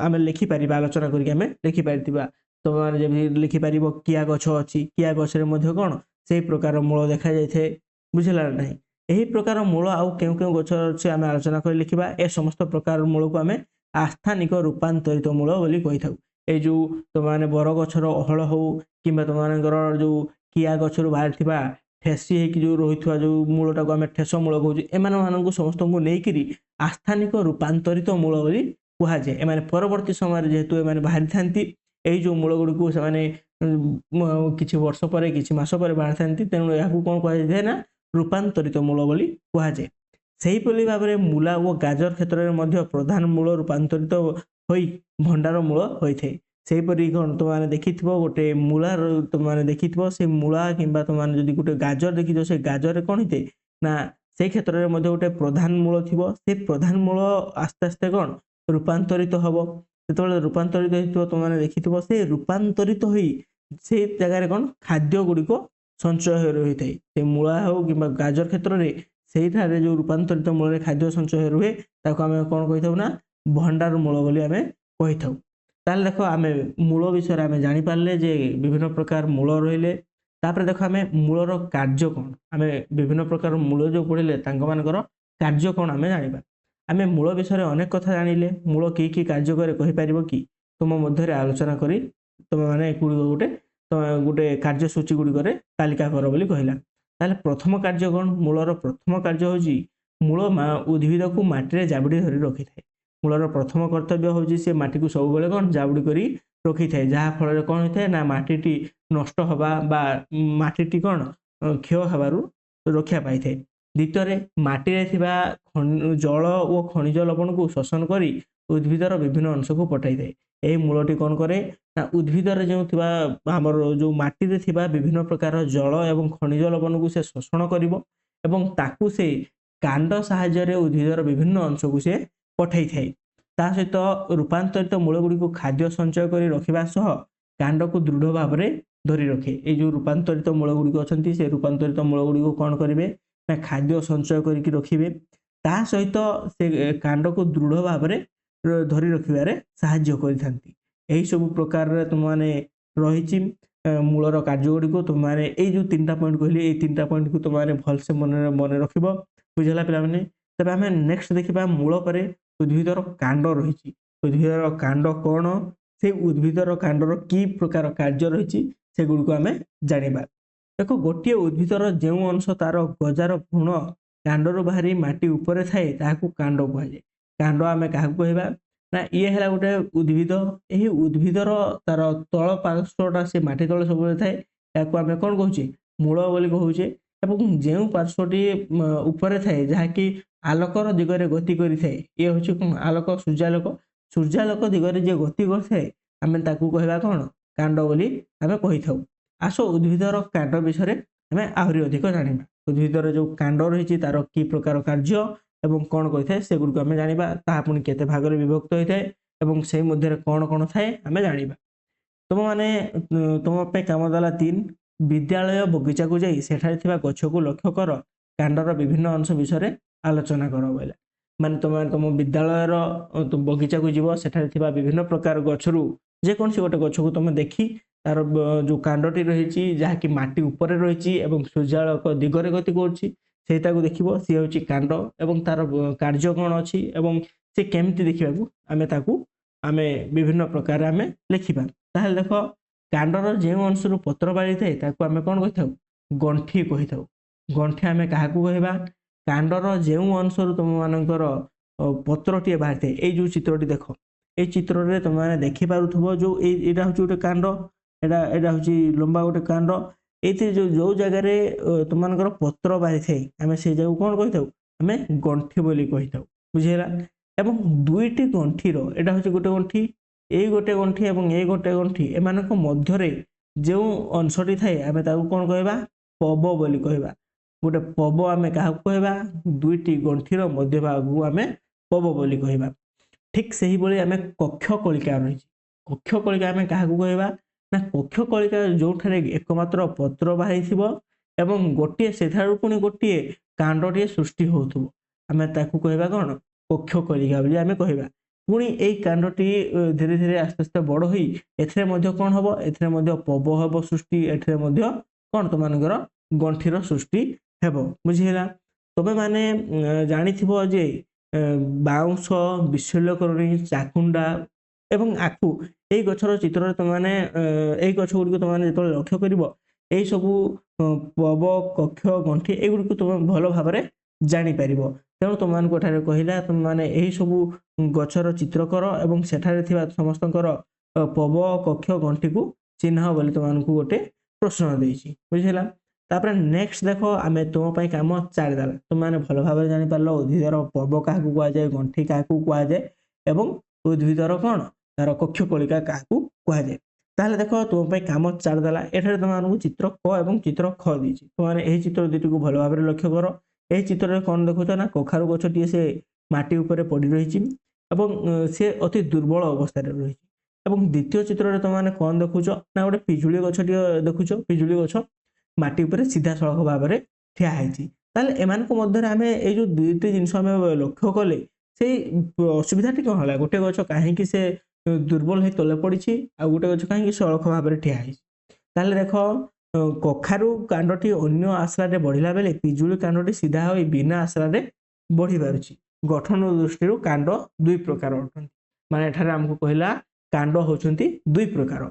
ଆମେ ଲେଖିପାରିବା, ଆଲୋଚନା କରିକି ଆମେ ଲେଖିପାରିଥିବା। ତୁମମାନେ ଯେମିତି ଲେଖିପାରିବ କିଆ ଗଛ ଅଛି, କିଆ ଗଛରେ ମଧ୍ୟ କ'ଣ ସେଇ ପ୍ରକାର ମୂଳ ଦେଖାଯାଇଥାଏ। ବୁଝିଲା ନା ନାହିଁ? ଏହି ପ୍ରକାର ମୂଳ ଆଉ କେଉଁ କେଉଁ ଗଛ ଅଛି ଆମେ ଆଲୋଚନା କରି ଲେଖିବା। ଏ ସମସ୍ତ ପ୍ରକାର ମୂଳକୁ ଆମେ ଆସ୍ଥାନିକ ରୂପାନ୍ତରିତ ମୂଳ ବୋଲି କହିଥାଉ। ଏଇ ଯୋଉ ତୁମମାନେ ବରଗଛର ଓହଳ ହଉ କିମ୍ବା ତୁମମାନଙ୍କର ଯୋଉ କିଆ ଗଛରୁ ବାହାରିଥିବା ଠେସି ହେଇକି ଯୋଉ ରହିଥିବା ଯୋଉ ମୂଳଟାକୁ ଆମେ ଠେସ ମୂଳ କହୁଛୁ, ଏମାନଙ୍କୁ ସମସ୍ତଙ୍କୁ ନେଇକିରି ଆସ୍ଥାନିକ ରୂପାନ୍ତରିତ ମୂଳ ବୋଲି କୁହାଯାଏ। ଏମାନେ ପରବର୍ତ୍ତୀ ସମୟରେ ଯେହେତୁ ଏମାନେ ବାହାରିଥାନ୍ତି, ଏଇ ଯୋଉ ମୂଳ ଗୁଡ଼ିକୁ ସେମାନେ କିଛି ବର୍ଷ ପରେ, କିଛି ମାସ ପରେ ବାହାରିଥାନ୍ତି, ତେଣୁ ଏହାକୁ କ'ଣ କୁହାଯାଇଥାଏ ନା ରୂପାନ୍ତରିତ ମୂଳ ବୋଲି କୁହାଯାଏ। ସେହିପରି ଭାବରେ ମୂଲା ଓ ଗାଜର କ୍ଷେତ୍ରରେ ମଧ୍ୟ ପ୍ରଧାନ ମୂଳ ରୂପାନ୍ତରିତ ହୋଇ ଭଣ୍ଡାର ମୂଳ ହୋଇଥାଏ। ସେହିପରି କ'ଣ ତୁମମାନେ ଦେଖିଥିବ ଗୋଟେ ମୂଳାର, ତୁମମାନେ ଦେଖିଥିବ ସେ ମୂଳା କିମ୍ବା ତୁମମାନେ ଯଦି ଗୋଟେ ଗାଜର ଦେଖିଥିବ, ସେ ଗାଜରରେ କ'ଣ ହେଇଥାଏ ନା ସେଇ କ୍ଷେତ୍ରରେ ମଧ୍ୟ ଗୋଟେ ପ୍ରଧାନ ମୂଳ ଥିବ। ସେ ପ୍ରଧାନ ମୂଳ ଆସ୍ତେ ଆସ୍ତେ କ'ଣ ରୂପାନ୍ତରିତ ହବ। ଯେତେବେଳେ ରୂପାନ୍ତରିତ ହେଇଥିବ ତୁମମାନେ ଦେଖିଥିବ, ସେ ରୂପାନ୍ତରିତ ହୋଇ ସେଇ ଜାଗାରେ କ'ଣ ଖାଦ୍ୟ ଗୁଡ଼ିକ ସଞ୍ଚୟ ହୋଇ ରହିଥାଏ। ସେ ମୂଳା ହଉ କିମ୍ବା ଗାଜର କ୍ଷେତ୍ରରେ ସେଇଠାରେ ଯୋଉ ରୂପାନ୍ତରିତ ମୂଳରେ ଖାଦ୍ୟ ସଞ୍ଚୟ ରୁହେ, ତାକୁ ଆମେ କ'ଣ କହିଥାଉ ନା ଭଣ୍ଡାର ମୂଳ ବୋଲି ଆମେ କହିଥାଉ। ତାହେଲେ ଦେଖ ଆମେ ମୂଳ ବିଷୟରେ ଆମେ ଜାଣିପାରିଲେ ଯେ ବିଭିନ୍ନ ପ୍ରକାର ମୂଳ ରହିଲେ। ତାପରେ ଦେଖ ଆମେ ମୂଳର କାର୍ଯ୍ୟ କ'ଣ, ଆମେ ବିଭିନ୍ନ ପ୍ରକାର ମୂଳ ଯୋଉ ପଢ଼ିଲେ ତାଙ୍କମାନଙ୍କର କାର୍ଯ୍ୟ କ'ଣ ଆମେ ଜାଣିବା। ଆମେ ମୂଳ ବିଷୟରେ ଅନେକ କଥା ଜାଣିଲେ। ମୂଳ କି କି କାର୍ଯ୍ୟ କରେ କହିପାରିବ କି? ତୁମ ମଧ୍ୟରେ ଆଲୋଚନା କରି ତୁମେ ମାନେ ଗୋଟେ କାର୍ଯ୍ୟସୂଚୀ ଗୁଡ଼ିକରେ ତାଲିକା କର ବୋଲି କହିଲା। ତାହେଲେ ପ୍ରଥମ କାର୍ଯ୍ୟ କ'ଣ? ମୂଳର ପ୍ରଥମ କାର୍ଯ୍ୟ ହେଉଛି ମୂଳ ଉଦ୍ଭିଦକୁ ମାଟିରେ ଜାବୁଡ଼ି ଧରି ରଖିଥାଏ। ମୂଳର ପ୍ରଥମ କର୍ତ୍ତବ୍ୟ ହେଉଛି ସେ ମାଟିକୁ ସବୁବେଳେ କ'ଣ ଜାବୁଡ଼ି କରି ରଖିଥାଏ, ଯାହାଫଳରେ କ'ଣ ହୋଇଥାଏ ନା ମାଟିଟି ନଷ୍ଟ ହେବା ବା ମାଟିଟି କ'ଣ କ୍ଷୟ ହେବାରୁ ରକ୍ଷା ପାଇଥାଏ। ଦ୍ୱିତୀୟରେ ମାଟିରେ ଥିବା ଜଳ ଓ ଖଣିଜ ଲବଣକୁ ଶୋଷଣ କରି ଉଦ୍ଭିଦର ବିଭିନ୍ନ ଅଂଶକୁ ପଠାଇଥାଏ। ଏହି ମୂଳଟି କ'ଣ କରେ ନା ଉଦ୍ଭିଦରେ ଯେଉଁ ଥିବା ଆମର ଯେଉଁ ମାଟିରେ ଥିବା ବିଭିନ୍ନ ପ୍ରକାର ଜଳ ଏବଂ ଖଣିଜ ଲବଣକୁ ସେ ଶୋଷଣ କରିବ ଏବଂ ତାକୁ ସେ କାଣ୍ଡ ସାହାଯ୍ୟରେ ଉଦ୍ଭିଦର ବିଭିନ୍ନ ଅଂଶକୁ ସେ ପଠାଇଥାଏ। ତା ସହିତ ରୂପାନ୍ତରିତ ମୂଳଗୁଡ଼ିକୁ ଖାଦ୍ୟ ସଞ୍ଚୟ କରି ରଖିବା ସହ କାଣ୍ଡକୁ ଦୃଢ଼ ଭାବରେ ଧରି ରଖେ। ଏଇ ଯେଉଁ ରୂପାନ୍ତରିତ ମୂଳଗୁଡ଼ିକ ଅଛନ୍ତି ସେ ରୂପାନ୍ତରିତ ମୂଳଗୁଡ଼ିକୁ କ'ଣ କରିବେ ନା ଖାଦ୍ୟ ସଞ୍ଚୟ କରିକି ରଖିବେ। ତା ସହିତ ସେ କାଣ୍ଡକୁ ଦୃଢ଼ ଭାବରେ ଧରି ରଖିବାରେ ସାହାଯ୍ୟ କରିଥାନ୍ତି। ଏହି ସବୁ ପ୍ରକାରରେ ତୁମମାନେ ରହିଛି ମୂଳର କାର୍ଯ୍ୟଗୁଡ଼ିକୁ ତୁମମାନେ ଏଇ ଯେଉଁ 3ଟା ପଏଣ୍ଟ କହିଲି ଏଇ 3ଟା ପଏଣ୍ଟକୁ ତୁମମାନେ ଭଲସେ ମନେ ରଖିବ। ବୁଝିଲା ପିଲାମାନେ? ତେବେ ଆମେ ନେକ୍ସଟ ଦେଖିବା ମୂଳ ପରେ ଉଦ୍ଭିଦର କାଣ୍ଡ ରହିଛି। ଉଦ୍ଭିଦର କାଣ୍ଡ କ'ଣ? ସେ ଉଦ୍ଭିଦର କାଣ୍ଡର କି ପ୍ରକାର କାର୍ଯ୍ୟ ରହିଛି ସେଗୁଡ଼ିକୁ ଆମେ ଜାଣିବା। ଦେଖ, ଗୋଟିଏ ଉଦ୍ଭିଦର ଯେଉଁ ଅଂଶ ତାର ଗଜାର ଭ୍ରୂଣ କାଣ୍ଡରୁ ବାହାରି ମାଟି ଉପରେ ଥାଏ ତାହାକୁ କାଣ୍ଡ କୁହାଯାଏ। କାଣ୍ଡ ଆମେ କାହାକୁ କହିବା ନା ଇଏ ହେଲା ଗୋଟେ ଉଦ୍ଭିଦ। ଏହି ଉଦ୍ଭିଦର ତାର ତଳ ପାର୍ଶ୍ୱଟା ସେ ମାଟି ତଳେ ସବୁବେଳେ ଥାଏ, ଏହାକୁ ଆମେ କ'ଣ କହୁଛେ? ମୂଳ ବୋଲି କହୁଛେ। ଏବଂ ଯେଉଁ ପାର୍ଶ୍ୱଟି ଉପରେ ଥାଏ ଯାହାକି ଆଲୋକର ଦିଗରେ ଗତି କରିଥାଏ, ଇଏ ହେଉଛି ଆଲୋକ, ସୂର୍ଯ୍ୟାଲୋକ। ସୂର୍ଯ୍ୟାଲୋକ ଦିଗରେ ଯିଏ ଗତି କରିଥାଏ ଆମେ ତାକୁ କହିବା କ'ଣ? କାଣ୍ଡ ବୋଲି ଆମେ କହିଥାଉ। ଆସ ଉଦ୍ଭିଦର କାଣ୍ଡ ବିଷୟରେ ଆମେ ଆହୁରି ଅଧିକ ଜାଣିବା। ଉଦ୍ଭିଦର ଯେଉଁ କାଣ୍ଡ ରହିଛି ତାର କି ପ୍ରକାର କାର୍ଯ୍ୟ ଏବଂ କ'ଣ କରିଥାଏ ସେଗୁଡ଼ିକୁ ଆମେ ଜାଣିବା। ତାହା ପୁଣି କେତେ ଭାଗରେ ବିଭକ୍ତ ହୋଇଥାଏ ଏବଂ ସେଇ ମଧ୍ୟରେ କ'ଣ କ'ଣ ଥାଏ ଆମେ ଜାଣିବା। ତୁମମାନେ ତୁମ ପାଇଁ କାମ ଦେଲା 3, ବିଦ୍ୟାଳୟ ବଗିଚାକୁ ଯାଇ ସେଠାରେ ଥିବା ଗଛକୁ ଲକ୍ଷ୍ୟ କର, କାଣ୍ଡର ବିଭିନ୍ନ ଅଂଶ ବିଷୟରେ ଆଲୋଚନା କର ବୋଇଲା। ମାନେ ତୁମେ ତୁମ ବିଦ୍ୟାଳୟର ବଗିଚାକୁ ଯିବ, ସେଠାରେ ଥିବା ବିଭିନ୍ନ ପ୍ରକାର ଗଛରୁ ଯେକୌଣସି ଗୋଟେ ଗଛକୁ ତୁମେ ଦେଖି ତାର ଯେଉଁ କାଣ୍ଡଟି ରହିଛି ଯାହାକି ମାଟି ଉପରେ ରହିଛି ଏବଂ ସୂର୍ଯ୍ୟାଲୋକ ଦିଗରେ ଗତି କରୁଛି ସେଇଟାକୁ ଦେଖିବ। ସିଏ ହେଉଛି କାଣ୍ଡ ଏବଂ ତାର କାର୍ଯ୍ୟ କ'ଣ ଅଛି ଏବଂ ସେ କେମିତି ଦେଖିବାକୁ ତାକୁ ବିଭିନ୍ନ ପ୍ରକାର ଆମେ ଲେଖିବା। ତାହେଲେ ଦେଖ, କାଣ୍ଡର ଯେଉଁ ଅଂଶରୁ ପତ୍ର ବାହାରିଥାଏ ତାକୁ ଆମେ କ'ଣ କହିଥାଉ? ଗଣ୍ଠି କହିଥାଉ। ଗଣ୍ଠି ଆମେ କାହାକୁ କହିବା? କାଣ୍ଡର ଯେଉଁ ଅଂଶରୁ ତୁମମାନଙ୍କର ପତ୍ରଟିଏ ବାହାରିଥାଏ। ଏଇ ଯେଉଁ ଚିତ୍ରଟି ଦେଖ, এই ଚିତ୍ରରେ ତୁମେମାନେ ଦେଖିପାରୁଥିବ ଯେଉଁ ଏଇଟା ହେଉଛି ଗୋଟେ କାଣ୍ଡ, ଏଇଟା ହେଉଛି ଲମ୍ବା ଗୋଟେ କାଣ୍ଡ। ଏଇଥିରେ ଯେଉଁ ଜାଗାରେ ତୁମମାନଙ୍କର ପତ୍ର ବାହାରିଥାଏ ଆମେ ସେଇ ଜାଗାକୁ କ'ଣ କହିଥାଉ? ଆମେ ଗଣ୍ଠି ବୋଲି କହିଥାଉ। ବୁଝିହେଲା? ଏବଂ ଦୁଇଟି ଗଣ୍ଠିର, ଏଇଟା ହେଉଛି ଗୋଟେ ଗଣ୍ଠି, ଏଇ ଗୋଟେ ଗଣ୍ଠି ଏବଂ ଏଇ ଗୋଟେ ଗଣ୍ଠି, ଏମାନଙ୍କ ମଧ୍ୟରେ ଯେଉଁ ଅଂଶଟି ଥାଏ ଆମେ ତାକୁ କ'ଣ କହିବା? ପବ ବୋଲି କହିବା। ଗୋଟେ ପବ ଆମେ କାହାକୁ କହିବା? ଦୁଇଟି ଗଣ୍ଠିର ମଧ୍ୟଭାଗକୁ ଆମେ ପବ ବୋଲି କହିବା। ଠିକ୍ ସେହିଭଳି ଆମେ କକ୍ଷ କଳିକା ରହିଛି। କକ୍ଷ କଳିକା ଆମେ କାହାକୁ କହିବା? ନା କକ୍ଷ କଳିକା ଯେଉଁଠାରେ ଏକମାତ୍ର ପତ୍ର ବାହାରିଥିବ ଏବଂ ଗୋଟିଏ ସେଠାରୁ ପୁଣି ଗୋଟିଏ କାଣ୍ଡଟିଏ ସୃଷ୍ଟି ହେଉଥିବ ଆମେ ତାକୁ କହିବା କ'ଣ? କକ୍ଷ କଳିକା ବୋଲି ଆମେ କହିବା। ପୁଣି ଏଇ କାଣ୍ଡଟି ଧୀରେ ଧୀରେ ଆସ୍ତେ ଆସ୍ତେ ବଡ଼ ହୋଇ ଏଥିରେ ମଧ୍ୟ କ'ଣ ହେବ? ଏଥିରେ ମଧ୍ୟ ପବ ହେବ ସୃଷ୍ଟି, ଏଥିରେ ମଧ୍ୟ କ'ଣ ତୁମମାନଙ୍କର ଗଣ୍ଠିର ସୃଷ୍ଟି ହେବ। ବୁଝିହେଲା? ତୁମେମାନେ ଜାଣିଥିବ ଯେ ବାଉଁଶ, ବିଶଲ୍ୟକରଣୀ, ଚାକୁଣ୍ଡା ଏବଂ ଆଖୁ, ଏଇ ଗଛର ଚିତ୍ରରେ ତୁମମାନେ ଏଇ ଗଛ ଗୁଡ଼ିକୁ ତୁମମାନେ ଯେତେବେଳେ ଲକ୍ଷ୍ୟ କରିବ ଏଇ ସବୁ ପବ, କକ୍ଷ, ଗଣ୍ଠି ଏଗୁଡ଼ିକୁ ତୁମେ ଭଲ ଭାବରେ ଜାଣିପାରିବ। ତେଣୁ ତୁମମାନଙ୍କୁ ଏଠାରେ କହିଲା ତୁମମାନେ ଏହି ସବୁ ଗଛର ଚିତ୍ର କର ଏବଂ ସେଠାରେ ଥିବା ସମସ୍ତଙ୍କର ପବ, କକ୍ଷ, ଗଣ୍ଠିକୁ ଚିହ୍ନାଅ ବୋଲି ତୁମମାନଙ୍କୁ ଗୋଟେ ପ୍ରଶ୍ନ ଦେଇଛି। ବୁଝିହେଲା? ତାପରେ ନେକ୍ସଟ ଦେଖ, ଆମେ ତୁମ ପାଇଁ କାମ 4 ଦେଲା। ତୁମମାନେ ଭଲ ଭାବରେ ଜାଣିପାରିଲ ଉଦ୍ଭିଦର ପବ କାହାକୁ କୁହାଯାଏ, ଗଣ୍ଠି କାହାକୁ କୁହାଯାଏ ଏବଂ ଉଦ୍ଭିଦର କ'ଣ ତାର କକ୍ଷ କଳିକା କାହାକୁ କୁହାଯାଏ। ତାହେଲେ ଦେଖ, ତୁମ ପାଇଁ କାମ 4 ଦେଲା। ଏଠାରେ ତୁମମାନଙ୍କୁ ଚିତ୍ର କ ଏବଂ ଚିତ୍ର ଖ ଦେଇଛି। ତୁମମାନେ ଏହି ଚିତ୍ର ଦୁଇଟିକୁ ଭଲ ଭାବରେ ଲକ୍ଷ୍ୟ କର। ଏହି ଚିତ୍ରରେ କ'ଣ ଦେଖୁଛ ନା କଖାରୁ ଗଛଟିଏ ସେ ମାଟି ଉପରେ ପଡ଼ି ରହିଛି ଏବଂ ସେ ଅତି ଦୁର୍ବଳ ଅବସ୍ଥାରେ ରହିଛି। ଏବଂ ଦ୍ୱିତୀୟ ଚିତ୍ରରେ ତୁମମାନେ କ'ଣ ଦେଖୁଛ ନା ଗୋଟେ ପିଜୁଳି ଗଛଟିଏ ଦେଖୁଛ। ପିଜୁଳି ଗଛ ମାଟି ଉପରେ ସିଧାସଳଖ ଭାବରେ ଠିଆ ହେଇଛି। ତାହେଲେ ଏମାନଙ୍କ ମଧ୍ୟରେ ଆମେ ଏଇ ଯେଉଁ ଦୁଇଟି ଜିନିଷ ଆମେ ଲକ୍ଷ୍ୟ କଲେ ସେଇ ଅସୁବିଧାଟି କ'ଣ ହେଲା? ଗୋଟେ ଗଛ କାହିଁକି ସେ ଦୁର୍ବଳ ହେଇ ତଳେ ପଡ଼ିଛି ଆଉ ଗୋଟେ ଗଛ କାହିଁକି ସଳଖ ଭାବରେ ଠିଆ ହେଇଛି? ତାହେଲେ ଦେଖ, କଖାରୁ କାଣ୍ଡଟି ଅନ୍ୟ ଆଶ୍ରାରେ ବଢ଼ିଲା ବେଳେ ପିଜୁଳି କାଣ୍ଡଟି ସିଧା ହୋଇ ବିନା ଆଶ୍ରାରେ ବଢ଼ି ପାରୁଛି। ଗଠନ ଦୃଷ୍ଟିରୁ କାଣ୍ଡ 2 ପ୍ରକାର ଅଟନ୍ତି। ମାନେ ଏଠାରେ ଆମକୁ କହିଲା କାଣ୍ଡ ହେଉଛନ୍ତି 2 ପ୍ରକାର।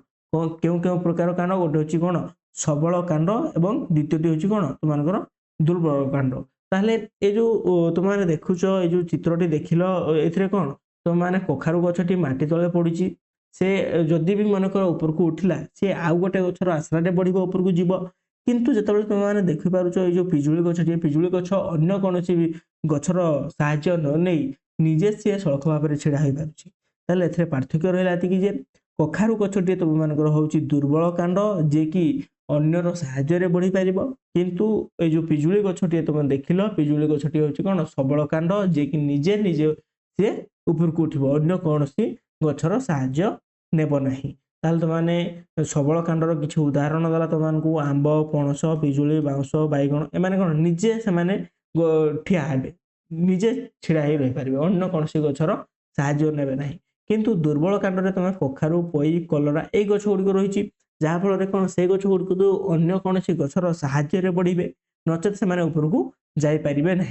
କେଉଁ କେଉଁ ପ୍ରକାର କାଣ୍ଡ? ଗୋଟେ ହେଉଛି କ'ଣ सबल कांड एवं द्वितीयटी हूँ कौन तुमर दुर्बल कांड। ताहले ए जो तुम देखुच ये जो चित्रटी देखिल ए कौन तुम मैंने कखारु गछटी माटी तले पड़ी से जदि भी मनकर ऊपर को उठिला सी आउ गोटे गछर आश्रय बढ़ ऊपर को जीव किंतु जिते तुम मैंने देखिपार ये पिजुली गछटी पिजुली गछ अन्य कौन गछर साहाय्य न नहीं निजे सी सड़क भाव में छिड़ा हो पारे ए पार्थक्य रहा कि कखारु गछटी तुम मानकर हूँ दुर्बल कांड जे कि अन्यर साहाय्य बढ़ी पार किंतु ये जो पिजुली गछटी तुम देखिल पिजुली गछटी हूँ कौन सबल कांड जे कि निजे निजे सी ऊपर को उठब अन्य कौन गछर साहाय्य नेब नहीं। ताहले तुमने सबल कांडर किसी उदाहरण देला तुमको आंब पणस पिजुली बाउंश बैगण एमाने कौन निजे से ठिया हे निजे छिड़ा ही रही पारे अन्य कौन गछर साहाय्य नेबे नहीं। किंतु दुर्बल कांड तुम कखारु पई कलरा ये गछ गुड़िक रही जहाँफल कौन से गछ गुड़िक तो अन्य कौन गछर साहाय्य बढ़े नचेत से ऊपर को जापारे ना।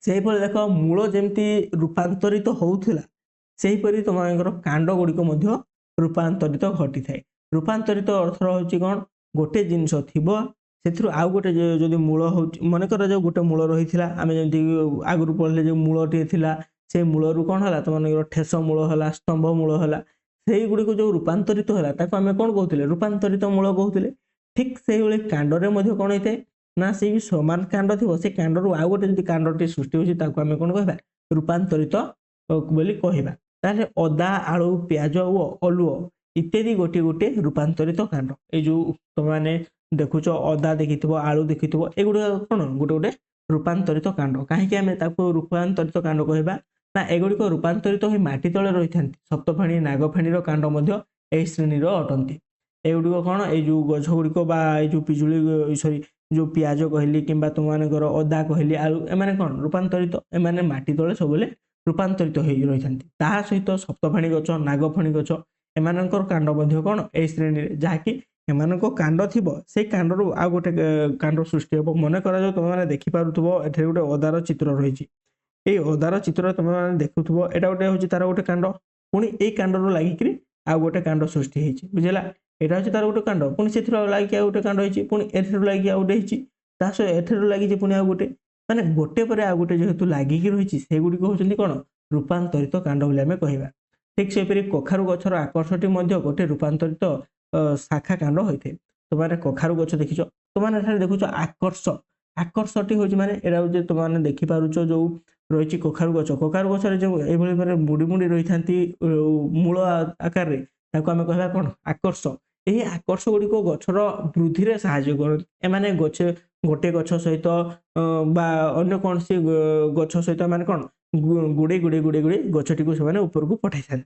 से देख मूल जमती रूपांतरित होउथिला सेहीपरि तुम कांड गुड़िक रूपांतरित घटी थाए। रूपांतरित अर्थ हूँ कौन गोटे जिनस थी आउ गोटे जदि मूल हो मनकर जो गोटे मूल रही है आम जमी आगु पढ़ले जो मूलटे थी से मूलरू कौन है तुम ठेस मूल है स्तंभ मूल है से गुड़िक जो रूपांतरित है आम कौन कहते रूपांतरित मूल कहते। ठीक से कांडरे कौन होता है ना से भी समान कांड थी से कांडरू आउ गोटे जो कांडटी सृष्टि होती आम कौन कह रूपांतरित बोली कहवा। ताहले अदा आलू प्याज और अलुओ इत्यादि गोटे गोटे रूपांतरित कांड ये जो तुमने देखुच अदा देखि आलू देखि एगुड़ा कौन गोटे गोटे रूपांतरित कांड कहीं रूपांतरित कांड कहवा ना एगुड़िक रूपांतरित हो माटी तले रही था सप्तफेणी नागफेणी कांड श्रेणी अटंती। एगुड़िक कौन यो गछ गुड़िक जो पिजुली सॉरी जो प्याज कहली कि तुम अदा कहली आलू एम कौन रूपांतरित एम माटी तले सब रूपांतरित हो रही था सहित सप्तफेणी गच नागफेणी गच एमानकर कांड कौन ए श्रेणी जहाँकि एमान कांड थी से कांडरू आ गोटे कांड सृष्टि हम मन कर तुम देखिपुव ए गोटे अदार चित्र रही ये अदार चित्र तुम मैंने देखुव एटा गोटे हूँ तार गोटे कांड पुणी ये कांडरू लगिक आउ गोटे कांड सृष्टि होती बुझेगा यहाँ हूँ तार गोटे कांड पुणी से लगे आ गोटे कांड होती पुणी एठू लगे आ गोटे होती एठू लगी पुणी आ गोटे माने गोटे पर आ गोटे जेहेतु लगिक रही से गुड़िक हूँ कौन रूपांतरित कांड बोली आम कहवा। ठीक से कखारु गछर आकर्षटी गोटे रूपांतरित शाखा कांड होते तुमने कखारु गछ देखिच तुमने देखुच आकर्ष आकर्षटी हूँ माने एरा हूँ तुमने देखिपारुच जो रही कखारु गछर जो ये मुड़ी मुड़ी रही था मूल आकार आम कहवा कौन आकर्ष। यही आकर्ष गुड़िक गछर वृद्धि में साहाय्य कर गछे गोटे गछ सहित अन्य कौन सी गछ सहित मैंने कौन गुड़े गुड़े गुड़े गुड़े गछटी को से ऊपर को पठाई था।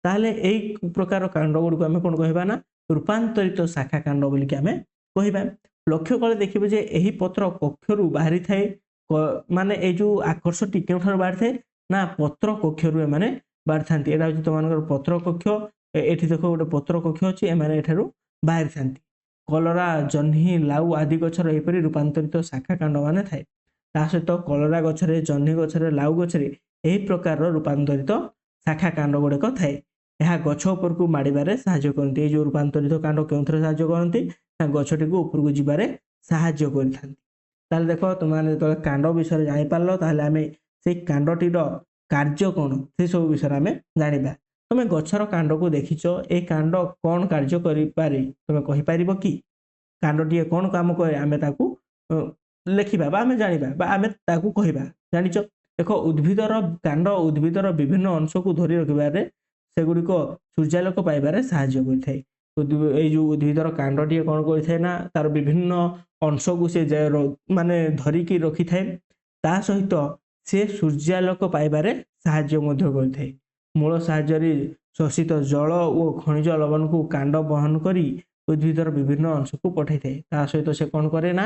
ताहले यही प्रकार कांड गुड़िक आम कौन कहवा ना रूपांतरित शाखा कांड बोलिक आम कहवा। लक्ष्य कले देखिए जे यही पत्र कक्षरू बाहरी थाए माने ये जो आकर्षटी क्यों बाहरी थाए ना पत्र कक्षरू एमाने बाहरी था। यहाँ हूँ तुम पत्र कक्ष ये देख गोटे पत्र कक्ष अच्छी एम बाहरी था। कलरा जह्नी लाउ आदि गछर एपरी रूपांतरित शाखा कांड मान थाए सहित कलरा गछरे जह्नी गछरे लाउ गछरे यही प्रकार रूपांतरित शाखा कांड गुड़िक थाए यह गछ उपर को माड़े साहाय्य करती। जो रूपांतरित कांड क्यों साहाय्य करती ना गछटी को ऊपर को जीवारे साहाय्य कर। देख तुमने जो कांड विषय जापार ताहले आम से कांडटीर कार्य कौन से सब विषय आम जाना। तुम गछर कांड को देखिच ए कांड कौन कार्य करें तुम कहीपर कि कांडटी कौन काम करे आम लिखा आम जाना आम कहवा जाच। देख उद्भिदर कांड उद्भिदर विभिन्न अंश को धरी रखिबारे सेगुड़िक सूर्यालोक पाइबारे साहाय्य करें। ये जो उद्भिदर कांडटी कौन करें ना तार विभिन्न अंश को से माने धरिकी रखी थाए सहित से सूर्यालोक पाइबारे साहाय्य करें। मूल साहाय्य शोषित जल और खनिज लवण को कांड बहन करी उद्भिदर विभिन्न अंश को पठाई थाए सहित से कौन करे ना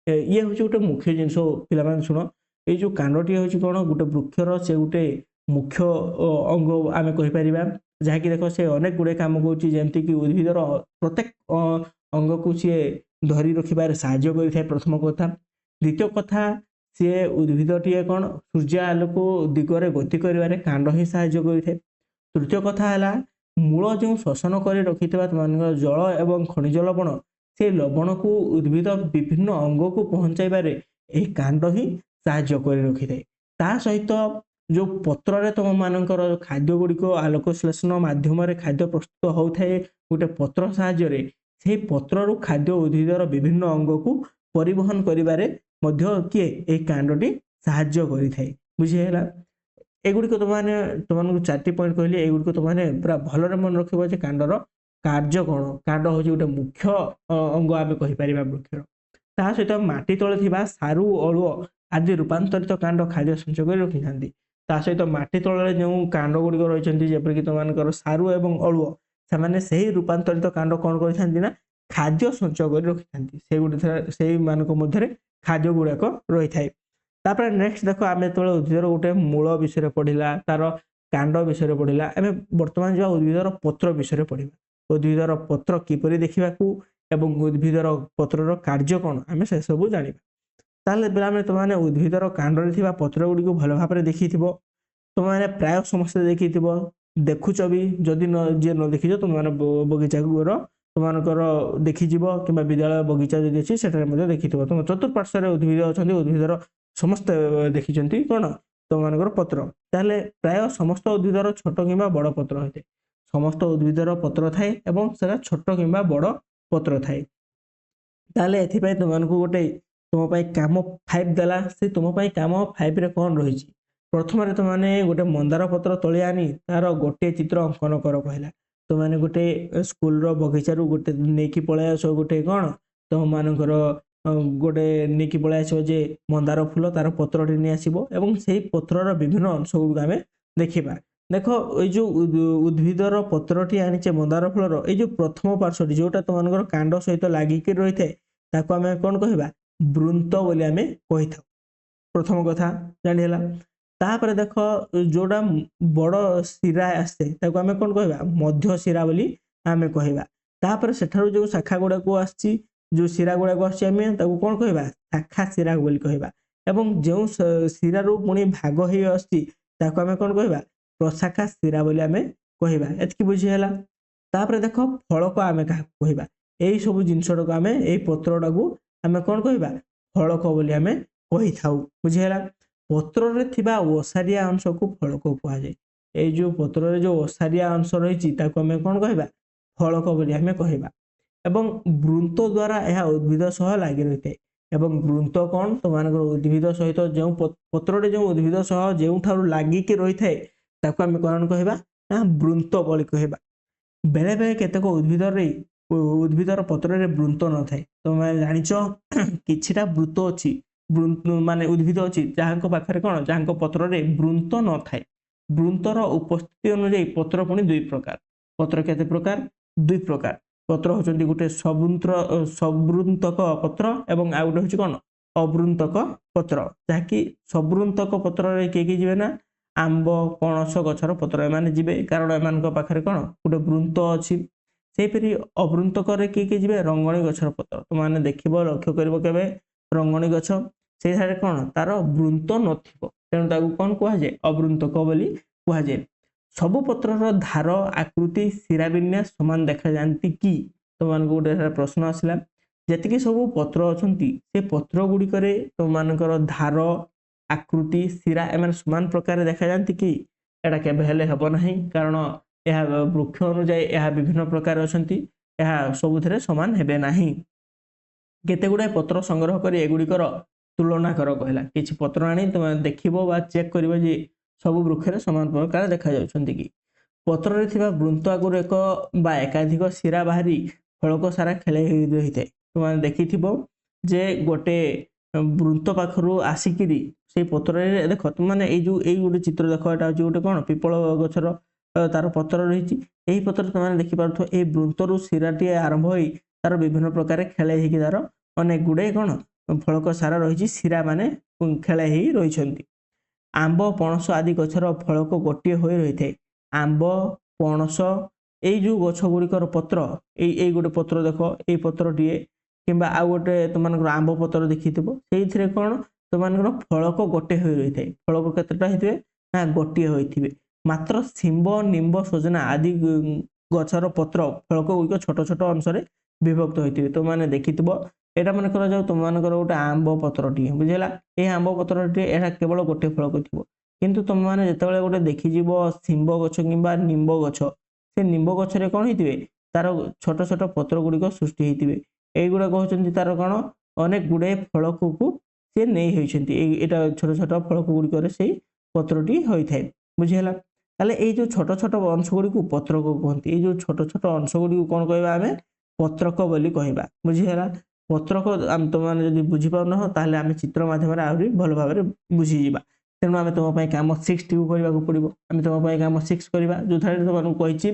ये हूँ गोटे मुख्य जिनस पे शुण ये जो कांडटी हूँ कौन गोटे वृक्षर से गोटे मुख्य अंग आम कहीपर जहाँकि देख से अनेक गुड़े कम करमती कि उद्भिदर प्रत्येक अंग को सी धरी रखिबार साहाय्य करें प्रथम कथा। द्वितीय कथा सी उद्भिदटी कौन सूर्य आलोक दिगरे गति कर कांड ही साहाय्य करें। तृतीय कथा है मूल जो शोषण कर रखि तुम जल एवं खनिज लवण से लवण को उद्भिद विभिन्न अंग को पहुंचाइबारे एही कांड ही साहाय्य कर रखी थाए। ता सहित जो पत्र तुम मानकर खाद्य गुड़िक आलोक श्लेषण माध्यम खाद्य प्रस्तुत होता है गोटे पत्र साहाय्य से पत्रु खाद्य उद्भिदर विभिन्न अंग को परिवहन करिबारे मध्य किए ए कांडटी साहाय्य करिथाए। बुझीगला। एगुड़िक तुमको 4टी पॉइंट कहली, एगुड़िक तुमने पूरा भलरे मन रखिबो जे कांडर कार्य कौन। कांड हूँ गोटे मुख्य अंग आम कहीपर वृक्षर। ता सहित माटी तले थिबा सारू अळुओ आदि रूपांतरित कांड खाद्य संचय कर रखी था। ता सहित माटी तले जो कांड गुड़िक रही जेपरिक तुम सारू एवं अळुओ से रूपांतरित कांड कौन कर खाद्य संचय कर रखी से मध्य खाद्य गुड़ाक रही थाए। तापर नेक्स्ट देख आम जो उद्भिदर गोटे मूल विषय पढ़ला, तार कांड विषय पढ़ला, आम बर्तमान जो उद्भिदर पत्र विषय पढ़ा। उद्भिदर पत्र किपरि देखा एवं उद्भिदर पत्रर कार्य कौन आम से सब जाना। ताले पे तुमने उद्भिदर कांडरे थिबा पत्र गुड़ी को भल भाव देखी तुमने प्राय समस्त देखी देखुच भी जदि जी न देखी तुमने बगीचा तुमकर देखीज कि विद्यालय बगीचा जब अच्छी से देखी तुम चतुर्पार्श्व उद्भिद अच्छा उद्भिदर समस्त देखी कौन तुम पत्र। ताले प्राय समस्त उद्भिदर छोट कि बड़ पत्र होते, समस्त उद्भिदर पत्र थाए एवं सेटा छोट कि बड़ पत्र थाए। ताले एथिपाई तुमको गोटे तुम काम 5 देला, से तुम काम 5 रे कौन रही। प्रथम तुमने गोटे मंदार पत्र तले आनी तार गोटे चित्र अंकन कर कहला। तुमने गोटे स्कूल बगीचा गोटे नहीं पलि आस गोटे कौन तुम मानकर गोटे नहीं पलि आस जे मंदार फूल तार पत्रटी नहीं आसो एवं से पत्रर विभिन्न अंश गुड़ आम देखा। देख ये जो उद्भिदर पत्रटी आनीचे मंदार फूलर ये प्रथम पार्श्वटी जोटा तुम कांड सहित लगिक रही है आम कौन कह वृंत बोली आम कही था। प्रथम कथा जानीला। तापर देख जोड़ा बड़ शिरा आसे आम कौन कह मध्य शिरा बोली आम कह। तापर सेठारु जो शाखा गुड़ा को आसी जो शिरा गुड़ा को आम कौन कह शाखा शिरा बोली कह। एवं जो शिरारु पुणी भाग हो आम कौन कह प्रशाखा शिरा बोली आम कह। एतकी बुझीगला। तापर देख फल को आम क्या कह यही सब जिनसटा को आम यही पत्रटा को आम कौन कह फलक बोली आम कही था। बुझीगला। पत्र थिबा ओसारिया अंश को फलक कहुए। ये जो पत्र जो ओसारिया अंश रही आम कौन कह फलक बोली आम कह। एवं वृंत द्वारा यह उद्भिद सह लगी रही है। एवं वृंत कौन तुम उद्भिद सहित जो पत्र जो उद्भिद सह जो लगिक रही है आम कौन कह वृंत बोली कह। बेले बेले केतक उद्भिदर पत्र रे वृंत न थाए। तुम जानिच किछिटा वृत्त अच्छी माने उद्भिद अच्छी जहाँ पाखे कौन जहाँ पत्र रे वृंत न थाए। वृंतर उपस्थिति अनुଯାयी पत्र पुणी 2 प्रकार। पत्र केते प्रकार 2 प्रकार। पत्र होचंती गोटे सवृंतक पत्र एवं आ गोटे कौन अवृंतक पत्र। जहाँकि सवृंतक पत्र रे किए जीवे ना आंब पणस गछर पत्र एमाने जीवे कारण एमान पाखे कौन गोटे वृंत अच्छी। सेपरी अवृंतक किए जीवे रंगणी गछर पत्र। तुमने देख लक्ष्य कर रंगणी गछ से कौन तार वृंत नथिबो तेणु ताकू कौन कहुए अवृंतक बोली कहुए। सबु पत्रर धार आकृति शिरा विन्यास समान देखा जाती कि तुम गोटे प्रश्न आसला जी सब पत्र अच्छा से पत्र गुड़िक तुमर धार आकृति शिरा एम समान प्रकार देखा जाती कि एटा केबे हेले हेबो नहीं कारण यह वृक्ष अनुଯାୟୀ यह विभिन्न प्रकार अच्छा सबुथ समान हेबे नहीं। केते गुड़ाए पत्र संग्रह कर एगुड़िकर तुलना कर कहला। किछि पत्र आनी तुम देखिबो बा चेक करिबो जे सब वृक्ष समान प्रकार देखा जाउछन्ति कि। पत्र रे थिबा वृंत आगुर एक बा एकाधिक शिरा बाहरी फलक सारा खेले रही है। तुम देखिथिबो जे गोटे वृंत पाखरु आसिकिरी से पत्र रे देख तुमने ए गोटे चित्र देख एटा होची गोटे कोन पिपल गछर तार पत्र रही। यही पत्र तुमने देखि पारथो ए वृंतरु शिराटी आरंभ होई तार विभिन्न प्रकार खेले ही तार अनेक गुड़े कौन फलक सारा रही शिरा माने खेले ही रही। आंब पणस आदि गछर फलक गोटे हो रही है। आंब पणस यही जो गछ गुड़िकर पत्र यही गोटे पत्र देख ये पत्रटीए कि आउ गोटे तुम आंब पत्र देखी से कौन तुम फलक गोटे हो रही है। फलक केतटा होते ना गोटे होते। मात्र शिंब निम्ब सजना आदि गछर पत्र फलक गुड़िक छोट छोट अंश ବିଭକ୍ତ ହୋଇଥିବେ। ତୁମମାନେ ଦେଖିଥିବ ଏଇଟା ମନେ କରାଯାଉ ତୁମମାନଙ୍କର ଗୋଟେ ଆମ୍ବ ପତ୍ରଟିଏ ବୁଝିଲା। ଏଇ ଆମ୍ବ ପତ୍ରଟିଏ ଏହା କେବଳ ଗୋଟେ ଫଳକ ଥିବ, କିନ୍ତୁ ତୁମମାନେ ଯେତେବେଳେ ଗୋଟେ ଦେଖିଯିବ ଶିମ୍ବ ଗଛ କିମ୍ବା ନିମ୍ବ ଗଛ, ସେ ନିମ୍ବ ଗଛରେ କ'ଣ ହେଇଥିବେ ତାର ଛୋଟ ଛୋଟ ପତ୍ର ଗୁଡ଼ିକ ସୃଷ୍ଟି ହେଇଥିବେ। এইগুড়াକ ହେଉଛନ୍ତି ତାର କ'ଣ ଅନେକ ଗୁଡ଼ାଏ ଫଳକକୁ ସେ ନେଇ ହୋଇଛନ୍ତି। ଏଇଟା ଛୋଟ ଛୋଟ ଫଳକ ଗୁଡ଼ିକରେ ସେଇ ପତ୍ରଟି ହୋଇଥାଏ ବୁଝିହେଲା। ତାହେଲେ ଏଇ ଯେଉଁ ଛୋଟ ଛୋଟ ଅଂଶ ଗୁଡ଼ିକୁ ପତ୍ରକ କୁହନ୍ତି। ଏଇ ଯେଉଁ ଛୋଟ ଛୋଟ ଅଂଶ ଗୁଡ଼ିକୁ କ'ଣ କହିବା ଆମେ ପତ୍ରକ ବୋଲି କହିବା ବୁଝିହେଲା। ପତ୍ରକ ତୁମମାନେ ଯଦି ବୁଝିପାରୁନାହ ତାହେଲେ ଆମେ ଚିତ୍ର ମାଧ୍ୟମରେ ଆହୁରି ଭଲ ଭାବରେ ବୁଝିଯିବା। ତେଣୁ ଆମେ ତୁମ ପାଇଁ କାମ 6ଟି କରିବାକୁ ପଡ଼ିବ। ଆମେ ତୁମ ପାଇଁ କାମ 6 କରିବା, ଯେଉଁଠାରେ ତୁମମାନଙ୍କୁ କହିଛି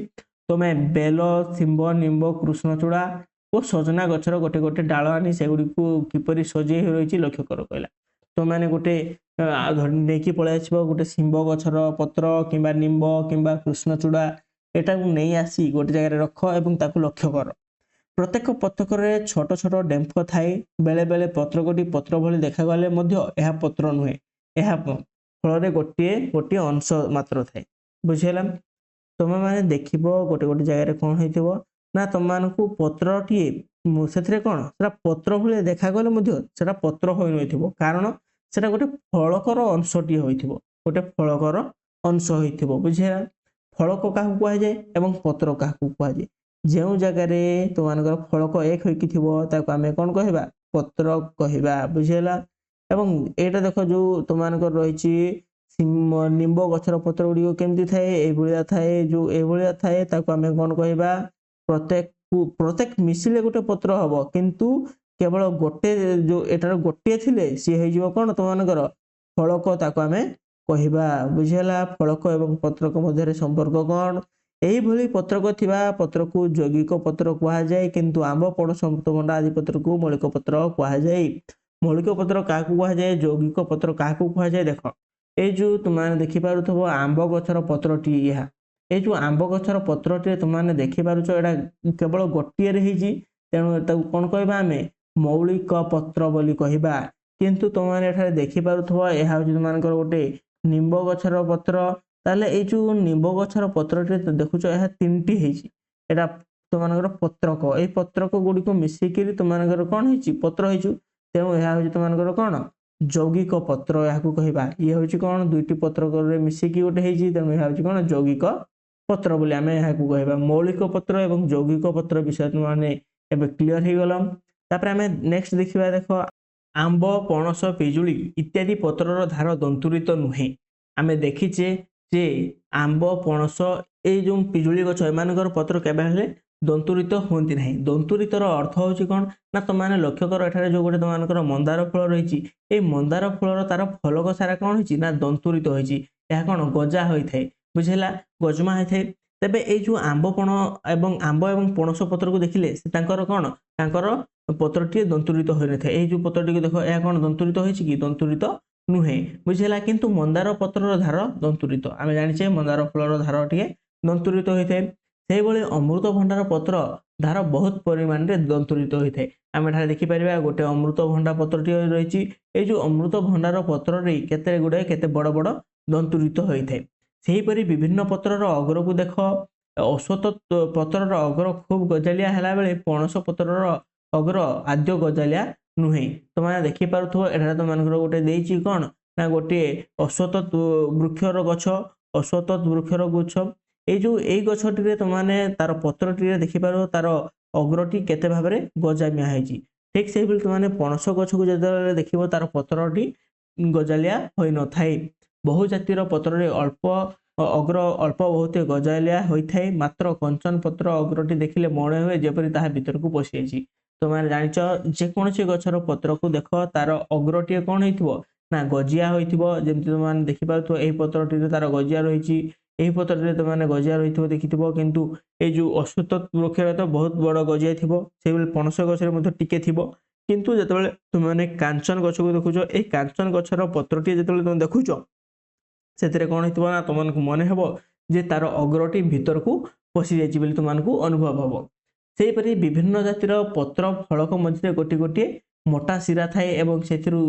ତୁମେ ବେଲ, ଶିମ୍ବ, ନିମ୍ବ, କୃଷ୍ଣଚୂଡ଼ା ଓ ସଜନା ଗଛର ଗୋଟେ ଗୋଟେ ଡାଳ ଆଣି ସେଗୁଡ଼ିକୁ କିପରି ସଜେଇ ରହିଛି ଲକ୍ଷ୍ୟ କର କହିଲା। ତୁମମାନେ ଗୋଟେ ନେଇକି ପଳେଇ ଆସିବ ଗୋଟେ ଶିମ୍ବ ଗଛର ପତ୍ର କିମ୍ବା ନିମ୍ବ କିମ୍ବା କୃଷ୍ଣଚୂଡ଼ା, ଏଟାକୁ ନେଇ ଆସି ଗୋଟେ ଜାଗାରେ ରଖ ଏବଂ ତାକୁ ଲକ୍ଷ୍ୟ କର। ପ୍ରତ୍ୟେକ ପତ୍ରକରେ ଛୋଟ ଛୋଟ ଡେମ୍ଫ ଥାଏ। ବେଳେ ବେଳେ ପତ୍ରକଟି ପତ୍ର ଭଳି ଦେଖାଗଲେ ମଧ୍ୟ ଏହା ପତ୍ର ନୁହେଁ, ଏହା ଫଳରେ ଗୋଟିଏ ଗୋଟିଏ ଅଂଶ ମାତ୍ର ଥାଏ ବୁଝିହେଲା। ତୁମେମାନେ ଦେଖିବ ଗୋଟେ ଗୋଟେ ଜାଗାରେ କ'ଣ ହେଇଥିବ ନା ତୁମମାନଙ୍କୁ ପତ୍ରଟିଏ ସେଥିରେ କ'ଣ ସେଟା ପତ୍ର ଭଳିଆ ଦେଖାଗଲେ ମଧ୍ୟ ସେଟା ପତ୍ର ହୋଇନଥିବ, କାରଣ ସେଟା ଗୋଟେ ଫଳକର ଅଂଶଟିଏ ହୋଇଥିବ, ଗୋଟେ ଫଳକର ଅଂଶ ହୋଇଥିବ ବୁଝିହେଲା। ଫଳକ କାହାକୁ କୁହାଯାଏ ଏବଂ ପତ୍ର କାହାକୁ କୁହାଯାଏ? ଯେଉଁ ଜାଗାରେ ତୁମମାନଙ୍କର ଫଳକ 1 ହୋଇକି ଥିବ ତାକୁ ଆମେ କ'ଣ କହିବା ପତ୍ର କହିବା ବୁଝିହେଲା। ଏବଂ ଏଇଟା ଦେଖ ଯେଉଁ ତୁମମାନଙ୍କର ରହିଛି ନିମ୍ବ ଗଛର ପତ୍ର ଗୁଡ଼ିକ କେମିତି ଥାଏ ଏଇଭଳିଆ ଥାଏ, ଯେଉଁ ଏଇଭଳିଆ ଥାଏ ତାକୁ ଆମେ କ'ଣ କହିବା ପ୍ରତ୍ୟେକ ମିଶିଲେ ଗୋଟେ ପତ୍ର ହବ, କିନ୍ତୁ କେବଳ ଗୋଟେ ଯେଉଁ ଏଟାର ଗୋଟିଏ ଥିଲେ ସିଏ ହେଇଯିବ କ'ଣ ତୁମମାନଙ୍କର ଫଳକ, ତାକୁ ଆମେ କହିବା ବୁଝିହେଲା। ଫଳକ ଏବଂ ପତ୍ରକ ମଧ୍ୟରେ ସମ୍ପର୍କ କ'ଣ? এইଭଳି ପତ୍ରକ ଥିବା ପତ୍ରକୁ ଯୌଗିକ ପତ୍ର କୁହାଯାଏ, କିନ୍ତୁ ଆମ୍ବ, ପଣସ, ଅମୃତଭଣ୍ଡା ଆଦି ପତ୍ରକୁ ମୌଳିକ ପତ୍ର କୁହାଯାଏ। ମୌଳିକ ପତ୍ର କାହାକୁ କୁହାଯାଏ, ଯୌଗିକ ପତ୍ର କାହାକୁ କୁହାଯାଏ? ଦେଖ ଏଇ ଯେଉଁ ତୁମମାନେ ଦେଖିପାରୁଥିବ ଆମ୍ବ ଗଛର ପତ୍ରଟି, ଏହା ଏଇ ଯେଉଁ ଆମ୍ବ ଗଛର ପତ୍ରଟିରେ ତୁମମାନେ ଦେଖିପାରୁଛ ଏଇଟା କେବଳ ଗୋଟିଏରେ ହେଇଛି, ତେଣୁ ତାକୁ କ'ଣ କହିବା ଆମେ ମୌଳିକ ପତ୍ର ବୋଲି କହିବା। କିନ୍ତୁ ତୁମମାନେ ଏଠାରେ ଦେଖିପାରୁଥିବ ଏହା ହେଉଛି ତୁମମାନଙ୍କର ଗୋଟେ ନିମ୍ବ ଗଛର ପତ୍ର। ତାହେଲେ ଏଇ ଯେଉଁ ନିମ୍ବ ଗଛର ପତ୍ରଟି ଦେଖୁଛ ଏହା 3ଟି ହେଇଛି, ଏଇଟା ତୁମମାନଙ୍କର ପତ୍ରକ। ଏଇ ପତ୍ରକ ଗୁଡ଼ିକୁ ମିଶିକିରି ତୁମମାନଙ୍କର କ'ଣ ହେଇଛି ପତ୍ର ହେଇଛୁ, ତେଣୁ ଏହା ହେଉଛି ତୁମମାନଙ୍କର କ'ଣ ଯୌଗିକ ପତ୍ର ଏହାକୁ କହିବା। ଇଏ ହେଉଛି କ'ଣ 2ଟି ପତ୍ରକରେ ମିଶିକି ଗୋଟେ ହେଇଛି, ତେଣୁ ଏହା ହେଉଛି କ'ଣ ଯୌଗିକ ପତ୍ର ବୋଲି ଆମେ ଏହାକୁ କହିବା। ମୌଳିକ ପତ୍ର ଏବଂ ଯୌଗିକ ପତ୍ର ବିଷୟ ତୁମମାନେ ଏବେ କ୍ଲିୟର ହେଇଗଲ। ତାପରେ ଆମେ ନେକ୍ସଟ ଦେଖିବା, ଦେଖ ଆମ୍ବ, ପଣସ, ପିଜୁଳି ଇତ୍ୟାଦି ପତ୍ରର ଧାର ଦନ୍ତୁରିତ ନୁହେଁ। ଆମେ ଦେଖିଛେ ଯେ ଆମ୍ବ, ପଣସ, ଏଇ ଯେଉଁ ପିଜୁଳି ଗଛ ଏମାନଙ୍କର ପତ୍ର କେବେ ହେଲେ ଦନ୍ତୁରିତ ହୁଅନ୍ତି ନାହିଁ। ଦନ୍ତୁରିତର ଅର୍ଥ ହେଉଛି କ'ଣ ନା ତୁମମାନେ ଲକ୍ଷ୍ୟ କର ଏଠାରେ ଯେଉଁ ଗୋଟେ ତୁମମାନଙ୍କର ମନ୍ଦାର ଫଳ ରହିଛି, ଏଇ ମନ୍ଦାର ଫଳର ତାର ଫଳକ ସାରା କ'ଣ ହେଇଛି ନା ଦନ୍ତୁରିତ ହୋଇଛି। ଏହା କ'ଣ ଗଜା ହୋଇଥାଏ ବୁଝିଲା, ଗଜମା ହୋଇଥାଏ। ତେବେ ଏଇ ଯେଉଁ ଆମ୍ବ ଏବଂ ପଣସ ପତ୍ରକୁ ଦେଖିଲେ ସେ ତାଙ୍କର କ'ଣ ତାଙ୍କର ପତ୍ରଟିଏ ଦନ୍ତୁରିତ ହୋଇନଥାଏ। ଏଇ ଯେଉଁ ପତ୍ରଟିକୁ ଦେଖ ଏହା କ'ଣ ଦନ୍ତୁରିତ ହୋଇଛି କି? ଦନ୍ତୁରିତ ନୁହେଁ ବୁଝିଲା। କିନ୍ତୁ ମନ୍ଦାର ପତ୍ରର ଧାର ଦନ୍ତୁରିତ, ଆମେ ଜାଣିଛେ ମନ୍ଦାର ଫଳର ଧାରଟିଏ ଦନ୍ତୁରିତ ହୋଇଥାଏ। ସେହିଭଳି ଅମୃତଭଣ୍ଡାର ପତ୍ର ଧାର ବହୁତ ପରିମାଣରେ ଦନ୍ତୁରିତ ହୋଇଥାଏ। ଆମେ ଏଠାରେ ଦେଖିପାରିବା ଗୋଟେ ଅମୃତଭଣ୍ଡା ପତ୍ରଟିଏ ରହିଛି। ଏଇ ଯେଉଁ ଅମୃତଭଣ୍ଡାର ପତ୍ରରେ କେତେ ବଡ଼ ବଡ଼ ଦନ୍ତୁରିତ ହୋଇଥାଏ। ସେହିପରି ବିଭିନ୍ନ ପତ୍ରର ଅଗ୍ରକୁ ଦେଖ, ଔଷଧ ପତ୍ରର ଅଗ୍ର ଖୁବ୍ ଗଜାଳିଆ ହେଲା ବେଳେ ପଣସ ପତ୍ରର ଅଗ୍ର ଆଦ୍ୟ ଗଜାଳିଆ ନୁହେଁ। ତୁମମାନେ ଦେଖିପାରୁଥିବ ଏଠାରେ ତୁମମାନଙ୍କର ଗୋଟେ ଦେଇଛି କ'ଣ ନା ଗୋଟିଏ ଅଶ୍ୱତଥ ବୃକ୍ଷର ଗଛ, ଅଶ୍ୱତଥ ବୃକ୍ଷର ଗୁଚ୍ଛ। ଏଇ ଗଛଟିରେ ତୁମମାନେ ତାର ପତ୍ରଟିରେ ଦେଖିପାରିବ ତାର ଅଗ୍ରଟି କେତେ ଭାବରେ ଗଜାମିଆ ହେଇଛି। ଠିକ୍ ସେଇଭଳି ତୁମମାନେ ପଣସ ଗଛକୁ ଯେତେବେଳେ ଦେଖିବ ତାର ପତ୍ରଟି ଗଜାଳିଆ ହୋଇନଥାଏ। ବହୁ ଜାତିର ପତ୍ରରେ ଅଳ୍ପ ବହୁତ ଗଜାଳିଆ ହୋଇଥାଏ, ମାତ୍ର କଞ୍ଚନ ପତ୍ର ଅଗ୍ରଟି ଦେଖିଲେ ମନେ ହୁଏ ଯେପରି ତାହା ଭିତରକୁ ପଶିଯାଇଛି। ତୁମମାନେ ଜାଣିଛ ଯେକୌଣସି ଗଛର ପତ୍ରକୁ ଦେଖ ତାର ଅଗ୍ରଟିଏ କ'ଣ ହେଇଥିବ ନା ଗଜିଆ ହୋଇଥିବ। ଯେମିତି ତୁମମାନେ ଦେଖିପାରୁଥିବ ଏହି ପତ୍ରଟିରେ ତାର ଗଜିଆ ରହିଛି, ଏହି ପତ୍ରରେ ତୁମମାନେ ଗଜିଆ ରହିଥିବ ଦେଖିଥିବ, କିନ୍ତୁ ଏଇ ଯେଉଁ ଅଶ୍ୱତଥ ବୃକ୍ଷରେ ତ ବହୁତ ବଡ଼ ଗଜିଆ ଥିବ, ସେଇଭଳି ପଣସ ଗଛରେ ମଧ୍ୟ ଟିକେ ଥିବ। କିନ୍ତୁ ଯେତେବେଳେ ତୁମମାନେ କାଞ୍ଚନ ଗଛକୁ ଦେଖୁଛ, এই କାଞ୍ଚନ ଗଛର ପତ୍ରଟିଏ ଯେତେବେଳେ ତୁମେ ଦେଖୁଛ ସେଥିରେ କ'ଣ ହେଇଥିବ ନା ତୁମମାନଙ୍କୁ ମନେ ହେବ ଯେ ତାର ଅଗ୍ରଟି ଭିତରକୁ ପଶିଯାଇଛି ବୋଲି ତୁମମାନଙ୍କୁ ଅନୁଭବ ହେବ। ସେହିପରି ବିଭିନ୍ନ ଜାତିର ପତ୍ର ଫଳକ ମଝିରେ ଗୋଟିଏ ମୋଟା ଶିରା ଥାଏ ଏବଂ ସେଥିରୁ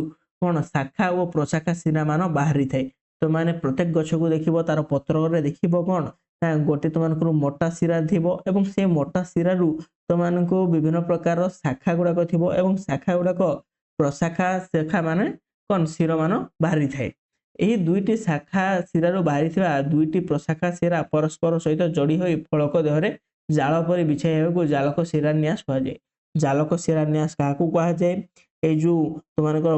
କ'ଣ ଶାଖା ଓ ପ୍ରଶାଖା ଶିରାମାନ ବାହାରିଥାଏ। ତୁମମାନେ ପ୍ରତ୍ୟେକ ଗଛକୁ ଦେଖିବ ତାର ପତ୍ରରେ ଦେଖିବ କ'ଣ ନା ଗୋଟେ ତୁମମାନଙ୍କର ମୋଟା ଶିରା ଥିବ ଏବଂ ସେ ମୋଟା ଶିରାରୁ ତୁମମାନଙ୍କୁ ବିଭିନ୍ନ ପ୍ରକାର ଶାଖା ଗୁଡ଼ାକ ଥିବ ଏବଂ ଶାଖା ଗୁଡ଼ାକ ପ୍ରଶାଖା ଶାଖା ମାନେ କ'ଣ ଶିରମାନ ବାହାରିଥାଏ। ଏହି ଦୁଇଟି ଶାଖା ଶିରାରୁ ବାହାରିଥିବା ଦୁଇଟି ପ୍ରଶାଖା ଶିରା ପରସ୍ପର ସହିତ ଯୋଡ଼ି ହୋଇ ଫଳକ ଦେହରେ ଜାଳ ପରି ବିଛାଇ ହେବାକୁ ଜାଲକ ଶିରାନ୍ୟାସ କୁହାଯାଏ। ଜାଲକ ଶିରାନ୍ୟାସ କାହାକୁ କୁହାଯାଏ? ଏଇ ଯୋଉ ତୁମମାନଙ୍କର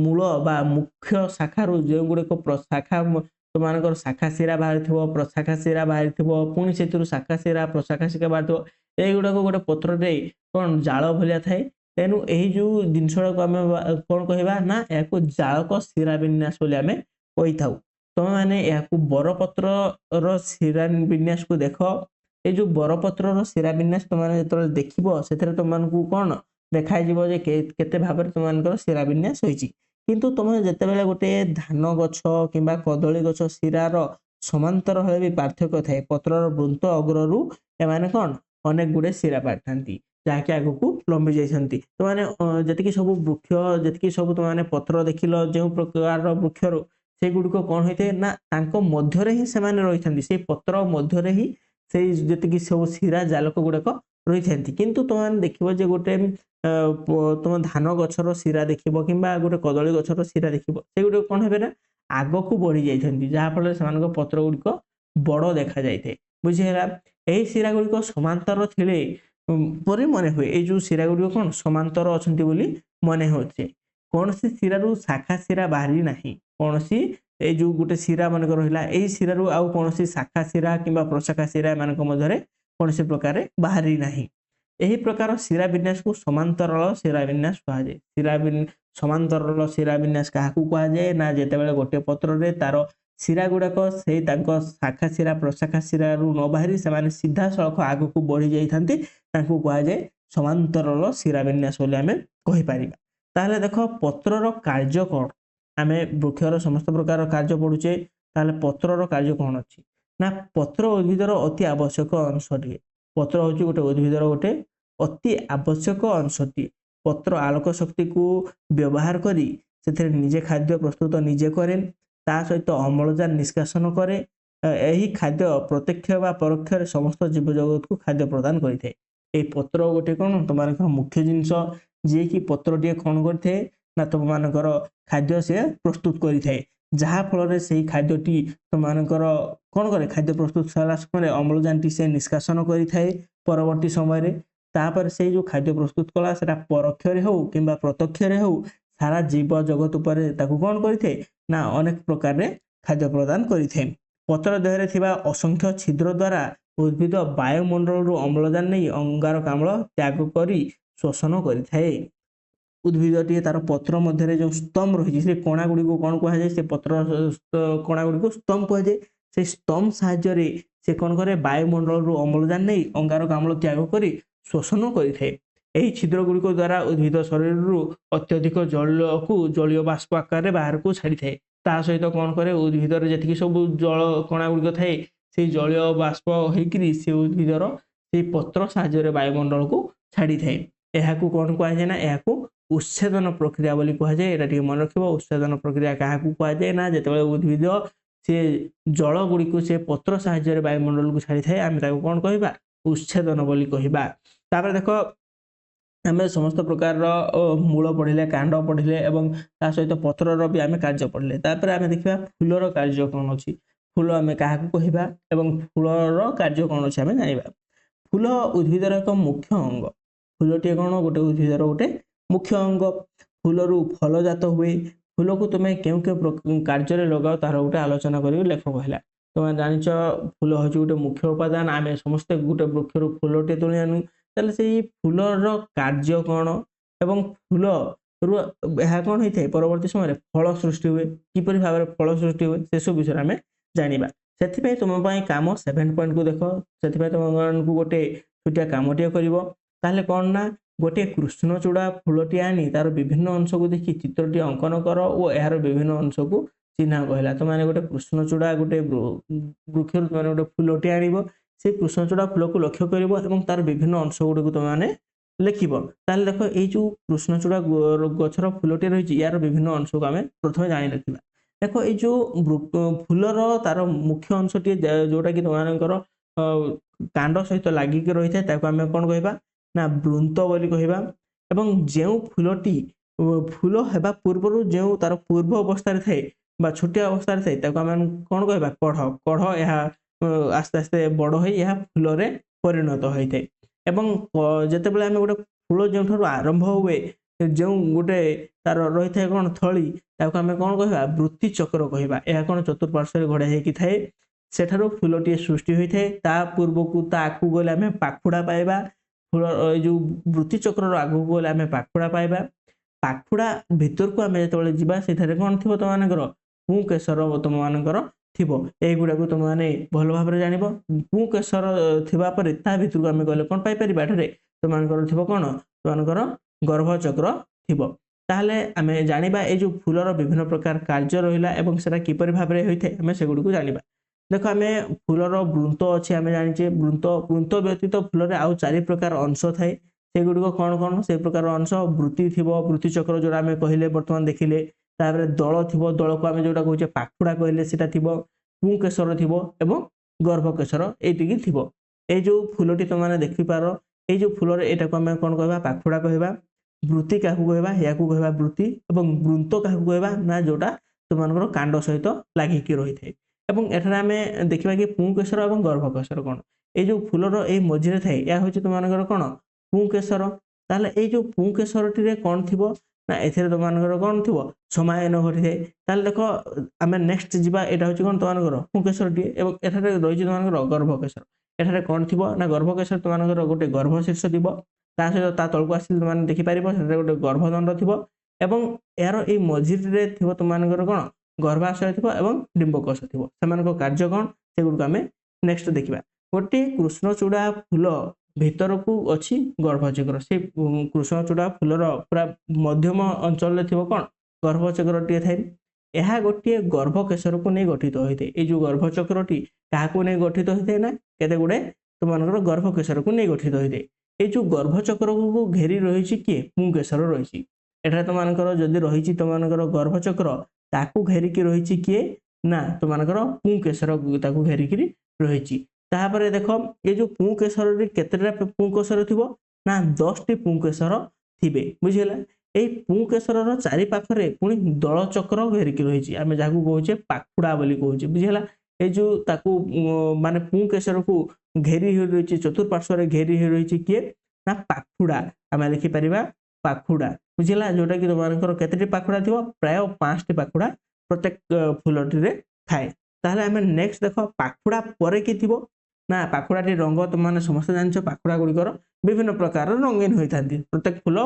ମୂଳ ବା ମୁଖ୍ୟ ଶାଖାରୁ ଯେଉଁ ଗୁଡ଼ିକ ଶାଖା ତୁମମାନଙ୍କର ଶାଖା ଶିରା ବାହାରିଥିବ, ପ୍ରଶାଖା ଶିରା ବାହାରିଥିବ, ପୁଣି ସେଥିରୁ ଶାଖା ଶିରା ପ୍ରଶାଖା ଶିରା ବାହାରିଥିବ, এইଗୁଡ଼ାକ ଗୋଟେ ପତ୍ରରେ କ'ଣ ଜାଳ ଭଳିଆ ଥାଏ। ତେଣୁ ଏହି ଯୋଉ ଜିନିଷଟାକୁ ଆମେ କ'ଣ କହିବା ନା ଏହାକୁ ଜାଳକ ଶିରା ବିନ୍ୟାସ ବୋଲି ଆମେ କହିଥାଉ। ତମେମାନେ ଏହାକୁ ବରପତ୍ରର ଶିରା ବିନ୍ୟାସକୁ ଦେଖ। এই ଯୋଉ ବରପତ୍ରର ଶିରା ବିନ୍ୟାସ ତମମାନେ ଯେତେବେଳେ ଦେଖିବ ସେଥିରେ ତମମାନଙ୍କୁ କ'ଣ ଦେଖାଯିବ ଯେ କେତେ ଭାବରେ ତମମାନଙ୍କର ଶିରା ବିନ୍ୟାସ ହୋଇଛି। କିନ୍ତୁ ତମେ ଯେତେବେଳେ ଗୋଟେ ଧାନ ଗଛ କିମ୍ବା କଦଳୀ ଗଛ ଶିରାର ସମାନ୍ତର ଭାବେ ବି ପାର୍ଥକ୍ୟ ଥାଏ। ପତ୍ରର ବୃନ୍ତ ଅଗ୍ରରୁ ଏମାନେ କ'ଣ ଅନେକ ଗୁଡ଼ିଏ ଶିରା ପାରିଥାନ୍ତି ଯାହାକି ଆଗକୁ ଲମ୍ବି ଯାଇଥାନ୍ତି। ତମମାନେ ଯେତିକି ସବୁ ବୃକ୍ଷ ଯେତିକି ସବୁ ତମମାନେ ପତ୍ର ଦେଖିଲ ଯେଉଁ ପ୍ରକାରର ବୃକ୍ଷରୁ ସେଗୁଡ଼ିକ କ'ଣ ହୋଇଥାଏ ନା ତାଙ୍କ ମଧ୍ୟରେ ହିଁ ସେମାନେ ରହିଥାନ୍ତି। ସେଇ ପତ୍ର ମଧ୍ୟରେ ହିଁ ସେଇ ଯେତିକି ସବୁ ଶିରା ଜାଲକ ଗୁଡ଼ାକ ରହିଥାନ୍ତି। କିନ୍ତୁ ତମମାନେ ଦେଖିବ ଯେ ଗୋଟେ ତମ ଧାନ ଗଛର ଶିରା ଦେଖିବ କିମ୍ବା ଗୋଟେ କଦଳୀ ଗଛର ଶିରା ଦେଖିବ, ସେଗୁଡ଼ିକ କ'ଣ ହେବେ ନା ଆଗକୁ ବଢ଼ି ଯାଇଥାନ୍ତି, ଯାହାଫଳରେ ସେମାନଙ୍କ ପତ୍ର ଗୁଡ଼ିକ ବଡ଼ ଦେଖାଯାଇଥାଏ। ବୁଝିହେଲା? ଏହି ଶିରା ଗୁଡ଼ିକ ସମାନ୍ତର ଥିଲେ ପରି ମନେ ହୁଏ। ଏଇ ଯୋଉ ଶିରା ଗୁଡ଼ିକ କ'ଣ ସମାନ୍ତର ଅଛନ୍ତି ବୋଲି ମନେ ହେଉଛି। କୌଣସି ଶିରାରୁ ଶାଖା ଶିରା ବାହାରି ନାହିଁ। କୌଣସି এই ଯୋଉ ଗୋଟେ ଶିରା ମାନଙ୍କର ରହିଲା, ଏଇ ଶିରାରୁ ଆଉ କୌଣସି ଶାଖା ଶିରା କିମ୍ବା ପ୍ରଶାଖା ଶିରା ଏମାନଙ୍କ ମଧ୍ୟରେ କୌଣସି ପ୍ରକାରେ ବାହାରି ନାହିଁ। ଏହି ପ୍ରକାର ଶିରା ବିନ୍ୟାସକୁ ସମାନ୍ତରଳ ଶିରା ବିନ୍ୟାସ କୁହାଯାଏ। ସମାନ୍ତରଳ ଶିରା ବିନ୍ୟାସ କାହାକୁ କୁହାଯାଏ ନା ଯେତେବେଳେ ଗୋଟେ ପତ୍ରରେ ତାର ଶିରା ଗୁଡ଼ାକ ସେଇ ତାଙ୍କ ଶାଖା ଶିରା ପ୍ରଶାଖା ଶିରାରୁ ନ ବାହାରି ସେମାନେ ସିଧାସଳଖ ଆଗକୁ ବଢ଼ି ଯାଇଥାନ୍ତି, ତାଙ୍କୁ କୁହାଯାଏ ସମାନ୍ତରଳ ଶିରା ବିନ୍ୟାସ ବୋଲି ଆମେ କହିପାରିବା। ତାହେଲେ ଦେଖ ପତ୍ରର କାର୍ଯ୍ୟ କ'ଣ? ଆମେ ବୃକ୍ଷର ସମସ୍ତ ପ୍ରକାର କାର୍ଯ୍ୟ ପଢୁଛେ, ତାହେଲେ ପତ୍ରର କାର୍ଯ୍ୟ କ'ଣ ଅଛି ନା ପତ୍ର ଉଦ୍ଭିଦର ଅତି ଆବଶ୍ୟକ ଅଂଶଟିଏ। ପତ୍ର ହେଉଛି ଗୋଟେ ଉଦ୍ଭିଦର ଗୋଟେ ଅତି ଆବଶ୍ୟକ ଅଂଶଟିଏ। ପତ୍ର ଆଲୋକ ଶକ୍ତିକୁ ବ୍ୟବହାର କରି ସେଥିରେ ନିଜେ ଖାଦ୍ୟ ପ୍ରସ୍ତୁତ ନିଜେ କରେ, ତା ସହିତ ଅମ୍ଳଜାନ ନିଷ୍କାସନ କରେ। ଏହି ଖାଦ୍ୟ ପ୍ରତ୍ୟକ୍ଷ ବା ପରୋକ୍ଷରେ ସମସ୍ତ ଜୀବଜଗତକୁ ଖାଦ୍ୟ ପ୍ରଦାନ କରିଥାଏ। এই ପତ୍ର ଗୋଟେ କ'ଣ ତୁମମାନଙ୍କର ମୁଖ୍ୟ ଜିନିଷ, ଯିଏକି ପତ୍ରଟିଏ କ'ଣ କରିଥାଏ ନା ତୁମମାନଙ୍କର ଖାଦ୍ୟ ସେ ପ୍ରସ୍ତୁତ କରିଥାଏ, ଯାହା ଫଳରେ ସେହି ଖାଦ୍ୟଟି ତୁମମାନଙ୍କର କ'ଣ କରେ ଖାଦ୍ୟ ପ୍ରସ୍ତୁତ ହେଲା ସମୟରେ ଅମ୍ଳଜାନଟି ସେ ନିଷ୍କାସନ କରିଥାଏ ପରବର୍ତ୍ତୀ ସମୟରେ। ତାପରେ ସେଇ ଯୋଉ ଖାଦ୍ୟ ପ୍ରସ୍ତୁତ କଲା ସେଟା ପରୋକ୍ଷରେ ହଉ କିମ୍ବା ପ୍ରତ୍ୟକ୍ଷରେ ହଉ ସାରା ଜୀବ ଜଗତ ଉପରେ ତାକୁ କ'ଣ କରିଥାଏ ନା ଅନେକ ପ୍ରକାରରେ ଖାଦ୍ୟ ପ୍ରଦାନ କରିଥାଏ। ପତ୍ର ଦେହରେ ଥିବା ଅସଂଖ୍ୟ ଛିଦ୍ର ଦ୍ୱାରା ଉଦ୍ଭିଦ ବାୟୁମଣ୍ଡଳରୁ ଅମ୍ଳଜାନ ନେଇ ଅଙ୍ଗାରକାମ୍ଳ ତ୍ୟାଗ କରି ଶୋଷଣ କରିଥାଏ। ଉଦ୍ଭିଦଟିଏ ତାର ପତ୍ର ମଧ୍ୟରେ ଯେଉଁ ସ୍ତମ ରହିଛି ସେ କଣା ଗୁଡ଼ିକୁ କ'ଣ କୁହାଯାଏ? ସେ ପତ୍ର କଣା ଗୁଡ଼ିକୁ ସ୍ତମ କୁହାଯାଏ। ସେ ସ୍ତମ ସାହାଯ୍ୟରେ ସେ କ'ଣ କରେ ବାୟୁମଣ୍ଡଳରୁ ଅମ୍ଳଜାନ ନେଇ ଅଙ୍ଗାରକାମ୍ଳ ତ୍ୟାଗ କରି ଶୋଷଣ କରିଥାଏ। ଏହି ଛିଦ୍ର ଗୁଡ଼ିକ ଦ୍ୱାରା ଉଦ୍ଭିଦ ଶରୀରରୁ ଅତ୍ୟଧିକ ଜଳକୁ ଜଳୀୟ ବାଷ୍ପ ଆକାରରେ ବାହାରକୁ ଛାଡ଼ିଥାଏ। ତା ସହିତ କ'ଣ କରେ ଉଦ୍ଭିଦରେ ଯେତିକି ସବୁ ଜଳ କଣା ଗୁଡ଼ିକ ଥାଏ ସେଇ ଜଳୀୟ ବାଷ୍ପ ହେଇକିରି ସେ ଉଦ୍ଭିଦର ସେଇ ପତ୍ର ସାହାଯ୍ୟରେ ବାୟୁମଣ୍ଡଳକୁ ଛାଡ଼ିଥାଏ। ଏହାକୁ କ'ଣ କୁହାଯାଏ ନା ଏହାକୁ ଉଚ୍ଛେଦନ ପ୍ରକ୍ରିୟା ବୋଲି କୁହାଯାଏ। ଏଟା ଟିକେ ମନେ ରଖିବ। ଉଚ୍ଛେଦନ ପ୍ରକ୍ରିୟା କାହାକୁ କୁହାଯାଏ ନା ଯେତେବେଳେ ଉଦ୍ଭିଦ ସେ ଜଳ ଗୁଡ଼ିକୁ ସେ ପତ୍ର ସାହାଯ୍ୟରେ ବାୟୁମଣ୍ଡଳକୁ ଛାଡ଼ିଥାଏ ଆମେ ତାକୁ କ'ଣ କହିବା? ଉଚ୍ଛେଦନ ବୋଲି କହିବା। ତାପରେ ଦେଖ ଆମେ ସମସ୍ତ ପ୍ରକାରର ମୂଳ ପଢ଼ିଲେ, କାଣ୍ଡ ପଢ଼ିଲେ ଏବଂ ତା ସହିତ ପତ୍ରର ବି ଆମେ କାର୍ଯ୍ୟ ପଢ଼ିଲେ। ତାପରେ ଆମେ ଦେଖିବା ଫୁଲର କାର୍ଯ୍ୟ କ'ଣ ଅଛି। ଫୁଲ ଆମେ କାହାକୁ କହିବା ଏବଂ ଫୁଲର କାର୍ଯ୍ୟ କ'ଣ ଅଛି ଆମେ ଜାଣିବା। ଫୁଲ ଉଦ୍ଭିଦର ଏକ ମୁଖ୍ୟ ଅଙ୍ଗ। ଫୁଲଟିଏ କ'ଣ ଗୋଟେ ଉଦ୍ଭିଦର ଗୋଟେ ମୁଖ୍ୟ ଅଙ୍ଗ। ଫୁଲରୁ ଫଳ ଜାତ ହୁଏ। ଫୁଲକୁ ତୁମେ କେଉଁ କେଉଁ କାର୍ଯ୍ୟରେ ଲଗାଅ ତାର ଗୋଟେ ଆଲୋଚନା କରିବି ଲେଖକ ହେଲା। ତୁମେ ଜାଣିଛ ଫୁଲ ହେଉଛି ଗୋଟେ ମୁଖ୍ୟ ଉପାଦାନ। ଆମେ ସମସ୍ତେ ଗୋଟେ ବୃକ୍ଷରୁ ଫୁଲଟିଏ ତୋଳି ଆଣୁ, ତାହେଲେ ସେଇ ଫୁଲର କାର୍ଯ୍ୟ କ'ଣ ଏବଂ ଫୁଲରୁ ଏହା କ'ଣ ହେଇଥାଏ ପରବର୍ତ୍ତୀ ସମୟରେ ଫଳ ସୃଷ୍ଟି ହୁଏ। କିପରି ଭାବରେ ଫଳ ସୃଷ୍ଟି ହୁଏ ସେସବୁ ବିଷୟରେ ଆମେ ଜାଣିବା। ସେଥିପାଇଁ ତୁମ ପାଇଁ କାମ 7 ପଏଣ୍ଟକୁ ଦେଖ। ସେଥିପାଇଁ ତୁମମାନଙ୍କୁ ଗୋଟେ ଛୋଟିଆ କାମଟିଏ କରିବ। ତାହେଲେ କ'ଣ ନା ଗୋଟିଏ କୃଷ୍ଣଚୂଡ଼ା ଫୁଲଟି ଆଣି ତାର ବିଭିନ୍ନ ଅଂଶକୁ ଦେଖି ଚିତ୍ରଟି ଅଙ୍କନ କର ଓ ଏହାର ବିଭିନ୍ନ ଅଂଶକୁ ଚିହ୍ନା କହିଲା। ତୁମମାନେ ଗୋଟେ କୃଷ୍ଣଚୂଡ଼ା ଗୋଟେ ବୃକ୍ଷରୁ ତୁମମାନେ ଗୋଟେ ଫୁଲଟି ଆଣିବ, ସେଇ କୃଷ୍ଣଚୂଡ଼ା ଫୁଲକୁ ଲକ୍ଷ୍ୟ କରିବ ଏବଂ ତାର ବିଭିନ୍ନ ଅଂଶ ଗୁଡ଼ିକୁ ତୁମମାନେ ଲେଖିବ। ତାହେଲେ ଦେଖ ଏଇ ଯୋଉ କୃଷ୍ଣଚୂଡ଼ା ଗଛର ଫୁଲଟି ରହିଛି ୟାର ବିଭିନ୍ନ ଅଂଶକୁ ଆମେ ପ୍ରଥମେ ଜାଣି ରଖିବା। ଦେଖ ଏଇ ଯୋଉ ଫୁଲର ତାର ମୁଖ୍ୟ ଅଂଶଟି ଯୋଉଟା କି ତୁମମାନଙ୍କର କାଣ୍ଡ ସହିତ ଲାଗିକି ରହିଥାଏ ତାକୁ ଆମେ କ'ଣ କହିବା ନା ବୃନ୍ତ ବୋଲି କହିବା। ଏବଂ ଯେଉଁ ଫୁଲଟି ଫୁଲ ହେବା ପୂର୍ବରୁ ଯେଉଁ ତାର ପୂର୍ବ ଅବସ୍ଥାରେ ଥାଏ ବା ଛୋଟିଆ ଅବସ୍ଥାରେ ଥାଏ ତାକୁ ଆମେ କ'ଣ କହିବା କଢ଼। କଢ଼ ଏହା ଆସ୍ତେ ଆସ୍ତେ ବଡ଼ ହୋଇ ଏହା ଫୁଲରେ ପରିଣତ ହୋଇଥାଏ। ଏବଂ ଯେତେବେଳେ ଆମେ ଗୋଟେ ଫୁଲ ଯେଉଁଠାରୁ ଆରମ୍ଭ ହୁଏ ଯେଉଁ ଗୋଟେ ତାର ରହିଥାଏ କ'ଣ ଥଳି ତାକୁ ଆମେ କ'ଣ କହିବା ବୃତ୍ତି ଚକ୍ର କହିବା। ଏହା କ'ଣ ଚତୁଃପାର୍ଶ୍ୱରେ ଘୋଡ଼ା ହେଇକି ଥାଏ, ସେଠାରୁ ଫୁଲଟିଏ ସୃଷ୍ଟି ହୋଇଥାଏ। ତା ପୂର୍ବକୁ ତା ଆଗକୁ ଗଲେ ଆମେ ପାଖୁଡ଼ା ପାଇବା। ଫୁଲ ଏଇ ଯୋଉ ବୃତ୍ତି ଚକ୍ରର ଆଗକୁ ଗଲେ ଆମେ ପାଖୁଡ଼ା ପାଇବା। ପାଖୁଡ଼ା ଭିତରକୁ ଆମେ ଯେତେବେଳେ ଯିବା ସେଠାରେ କ'ଣ ଥିବ ତୁମମାନଙ୍କର ପୁଂକେଶର ତୁମମାନଙ୍କର ଥିବ। ଏଇଗୁଡ଼ାକୁ ତୁମମାନେ ଭଲ ଭାବରେ ଜାଣିବ। ପୁଂକେଶର ଥିବା ପରେ ତା ଭିତରକୁ ଆମେ ଗଲେ କ'ଣ ପାଇପାରିବା ଏଠାରେ ତୁମମାନଙ୍କର ଥିବ କ'ଣ ତୁମମାନଙ୍କର ଗର୍ଭଚକ୍ର ଥିବ। ତାହେଲେ ଆମେ ଜାଣିବା ଏଇ ଯୋଉ ଫୁଲର ବିଭିନ୍ନ ପ୍ରକାର କାର୍ଯ୍ୟ ରହିଲା ଏବଂ ସେଟା କିପରି ଭାବରେ ହୋଇଥାଏ ଆମେ ସେଗୁଡ଼ିକୁ ଜାଣିବା। ଦେଖ ଆମେ ଫୁଲର ବୃନ୍ତ ଅଛି ଆମେ ଜାଣିଛେ। ବୃନ୍ତ ବ୍ୟତୀତ ଫୁଲରେ ଆଉ 4 ପ୍ରକାର ଅଂଶ ଥାଏ। ସେଗୁଡ଼ିକ କ'ଣ କ'ଣ ସେ ପ୍ରକାର ଅଂଶ ବୃତ୍ତି ଥିବ, ବୃତ୍ତି ଚକ୍ର ଯୋଉଟା ଆମେ କହିଲେ ବର୍ତ୍ତମାନ ଦେଖିଲେ। ତାପରେ ଦଳ ଥିବ, ଦଳକୁ ଆମେ ଯୋଉଟା କହୁଛେ ପାଖୁଡ଼ା କହିଲେ ସେଟା ଥିବ। ପୁଂକେଶର ଥିବ ଏବଂ ଗର୍ଭକେଶର ଏଇଟିକି ଥିବ। ଏଇ ଯୋଉ ଫୁଲଟି ତୁମମାନେ ଦେଖିପାର ଏଇ ଯୋଉ ଫୁଲରେ ଏଟାକୁ ଆମେ କ'ଣ କହିବା ପାଖୁଡ଼ା କହିବା। ବୃତ୍ତି କାହାକୁ କହିବା ଏହାକୁ କହିବା ବୃତ୍ତି। ଏବଂ ବୃନ୍ତ କାହାକୁ କହିବା ନା ଯୋଉଟା ତୁମମାନଙ୍କର କାଣ୍ଡ ସହିତ ଲାଗିକି ରହିଥାଏ। ଏବଂ ଏଠାରେ ଆମେ ଦେଖିବା କି ପୁଂକେଶର ଏବଂ ଗର୍ଭକେଶର କ'ଣ। ଏଇ ଯୋଉ ଫୁଲର ଏଇ ମଝିରେ ଥାଏ ଏହା ହେଉଛି ତୁମମାନଙ୍କର କ'ଣ ପୁଂକେଶର। ତାହେଲେ ଏଇ ଯୋଉ ପୁଂକେଶରଟିରେ କ'ଣ ଥିବ ନା ଏଥିରେ ତୁମମାନଙ୍କର କ'ଣ ଥିବ ସମାୟନ ଘଟିଥାଏ। ତାହେଲେ ଦେଖ ଆମେ ନେକ୍ସଟ ଯିବା ଏଇଟା ହେଉଛି କ'ଣ ତୁମମାନଙ୍କର ପୁଂକେଶରଟିଏ ଏବଂ ଏଠାରେ ରହିଛି ତୁମମାନଙ୍କର ଗର୍ଭକେଶର। ଏଠାରେ କ'ଣ ଥିବ ନା ଗର୍ଭକେଶର ତୁମମାନଙ୍କର ଗୋଟେ ଗର୍ଭଶୀର୍ଷ ଥିବ। ତା ସହିତ ତା ତଳକୁ ଆସିଲେ ତୁମମାନେ ଦେଖିପାରିବ ସେଠାରେ ଗୋଟେ ଗର୍ଭଦଣ୍ଡ ଥିବ ଏବଂ ଏହାର ଏଇ ମଝିରେ ଥିବ ତୁମମାନଙ୍କର କ'ଣ ଗର୍ଭାଶୟ ଥିବ ଏବଂ ଡିମ୍ବକୋଷ ଥିବ। ସେମାନଙ୍କ କାର୍ଯ୍ୟ କ'ଣ ସେଗୁଡ଼ିକୁ ଆମେ ନେକ୍ସଟ ଦେଖିବା। ଗୋଟିଏ କୃଷ୍ଣଚୂଡ଼ା ଫୁଲ ଭିତରକୁ ଅଛି ଗର୍ଭଚକ୍ର। ସେ କୃଷ୍ଣଚୂଡ଼ା ଫୁଲର ପୁରା ମଧ୍ୟମ ଅଞ୍ଚଳରେ ଥିବ କ'ଣ ଗର୍ଭଚକ୍ରଟିଏ ଥାଏ। ଏହା ଗୋଟିଏ ଗର୍ଭକେଶରକୁ ନେଇ ଗଠିତ ହୋଇଥାଏ। ଏଇ ଯୋଉ ଗର୍ଭଚକ୍ରଟି କାହାକୁ ନେଇ ଗଠିତ ହୋଇଥାଏ ନା କେତେ ଗୁଡ଼େ ତୁମମାନଙ୍କର ଗର୍ଭକେଶରକୁ ନେଇ ଗଠିତ ହୋଇଥାଏ। ଏଇ ଯୋଉ ଗର୍ଭଚକ୍ରକୁ ଘେରି ରହିଛି କିଏ ପୁଂକେଶର ରହିଛି। ଏଠାରେ ତୁମମାନଙ୍କର ଯଦି ରହିଛି ତୁମମାନଙ୍କର ଗର୍ଭଚକ୍ର ତାକୁ ଘେରିକି ରହିଛି କିଏ ନା ତୁମମାନଙ୍କର ପୁଂକେଶର ତାକୁ ଘେରିକିରି ରହିଛି। ତାପରେ ଦେଖ ଏଇ ଯୋଉ ପୁଂକେଶରରେ କେତେଟା ପୁଂକେଶର ଥିବ ନା 10ଟି ପୁଂକେଶର ଥିବେ ବୁଝିହେଲା। ଏଇ ପୁଂକେଶରର ଚାରି ପାଖରେ ପୁଣି ଦଳଚକ୍ର ଘେରିକି ରହିଛି ଆମେ ଯାହାକୁ କହୁଛେ ପାଖୁଡ଼ା ବୋଲି କହୁଛେ ବୁଝିହେଲା। ଏଇ ଯୋଉ ତାକୁ ମାନେ ପୁଂକେଶରକୁ ଘେରି ହୋଇ ରହିଛି ଚତୁଃପାର୍ଶ୍ୱରେ ଘେରି ହୋଇ ରହିଛି କିଏ ନା ପାଖୁଡ଼ା। ଆମେ ଲେଖିପାରିବା ପାଖୁଡ଼ା ବୁଝିହେଲା। ଯୋଉଟା କି ତୁମମାନଙ୍କର କେତେଟି ପାଖୁଡ଼ା ଥିବ ପ୍ରାୟ 5ଟି ପାଖୁଡ଼ା ପ୍ରତ୍ୟେକ ଫୁଲଟିରେ ଥାଏ। ତାହେଲେ ଆମେ ନେକ୍ସଟ ଦେଖ ପାଖୁଡ଼ା ପରେ କି ଥିବ ନା ପାଖୁଡ଼ାଟି ରଙ୍ଗ ତୁମମାନେ ସମସ୍ତେ ଜାଣିଛ ପାଖୁଡ଼ା ଗୁଡ଼ିକର ବିଭିନ୍ନ ପ୍ରକାରର ରଙ୍ଗୀନ ହୋଇଥାନ୍ତି। ପ୍ରତ୍ୟେକ ଫୁଲ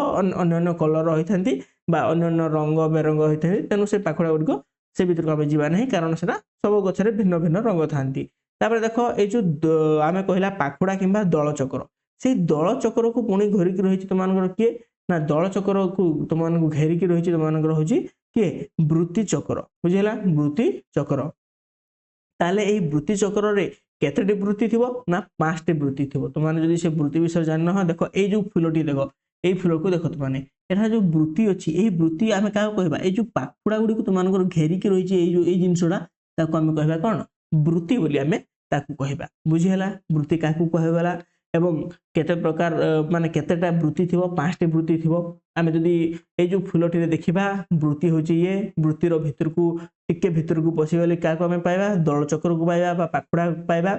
ଅନ୍ୟ କଲର ହୋଇଥାନ୍ତି ବା ଅନ୍ୟ ରଙ୍ଗ ବେରଙ୍ଗ ହୋଇଥାନ୍ତି। ତେଣୁ ସେ ପାଖୁଡ଼ା ଗୁଡ଼ିକ ସେ ଭିତରକୁ ଆମେ ଯିବା ନାହିଁ କାରଣ ସେଟା ସବୁ ଗଛରେ ଭିନ୍ନ ଭିନ୍ନ ରଙ୍ଗ ଥାନ୍ତି। ତାପରେ ଦେଖ ଏଇ ଯୋଉ ଆମେ କହିଲା ପାଖୁଡ଼ା କିମ୍ବା ଦଳଚକ୍ର ସେଇ ଦଳଚକ୍ରକୁ ପୁଣି ଘେରିକି ରହିଛି ତୁମମାନଙ୍କର କିଏ ନା ଦଳଚକ୍ରକୁ ତୁମମାନଙ୍କୁ ଘେରିକି ରହିଛି ତୁମମାନଙ୍କର ହେଉଛି କିଏ ବୃତ୍ତି ଚକ୍ର ବୁଝିହେଲା ବୃତ୍ତି ଚକ୍ର। ତାହେଲେ ଏଇ ବୃତ୍ତି ଚକ୍ରରେ କେତେଟି ବୃତ୍ତି ଥିବ ନା 5ଟି ବୃତ୍ତି ଥିବ। ତୁମମାନେ ଯଦି ସେ ବୃତ୍ତି ବିଷୟରେ ଜାଣିନ ଦେଖ ଏଇ ଯୋଉ ଫୁଲଟି ଦେଖ ଏଇ ଫୁଲକୁ ଦେଖ ତୁମମାନେ ଏଠାରେ ଯୋଉ ବୃତ୍ତି ଅଛି ଏଇ ବୃତ୍ତି ଆମେ କାହାକୁ କହିବା ଏଇ ଯୋଉ ପାଖୁଡ଼ା ଗୁଡ଼ିକୁ ତୁମମାନଙ୍କର ଘେରିକି ରହିଛି ଏଇ ଜିନିଷଟା ତାକୁ ଆମେ କହିବା କ'ଣ ବୃତ୍ତି ବୋଲି ଆମେ ତାକୁ କହିବା ବୁଝିହେଲା। ବୃତ୍ତି କାହାକୁ କୁହାଗଲା ଏବଂ କେତେ ପ୍ରକାର ମାନେ କେତେଟା ବୃତ୍ତି ଥିବ 5ଟି ବୃତ୍ତି ଥିବ। ଆମେ ଯଦି ଏଇ ଯୋଉ ଫୁଲଟିରେ ଦେଖିବା ବୃତ୍ତି ହେଉଛି ଇଏ ବୃତ୍ତିର ଭିତରକୁ ଟିକେ ଭିତରକୁ ପଶିଗଲେ କାହାକୁ ଆମେ ପାଇବା ଦଳଚକ୍ରକୁ ପାଇବା ବା ପାଖୁଡ଼ା ପାଇବା।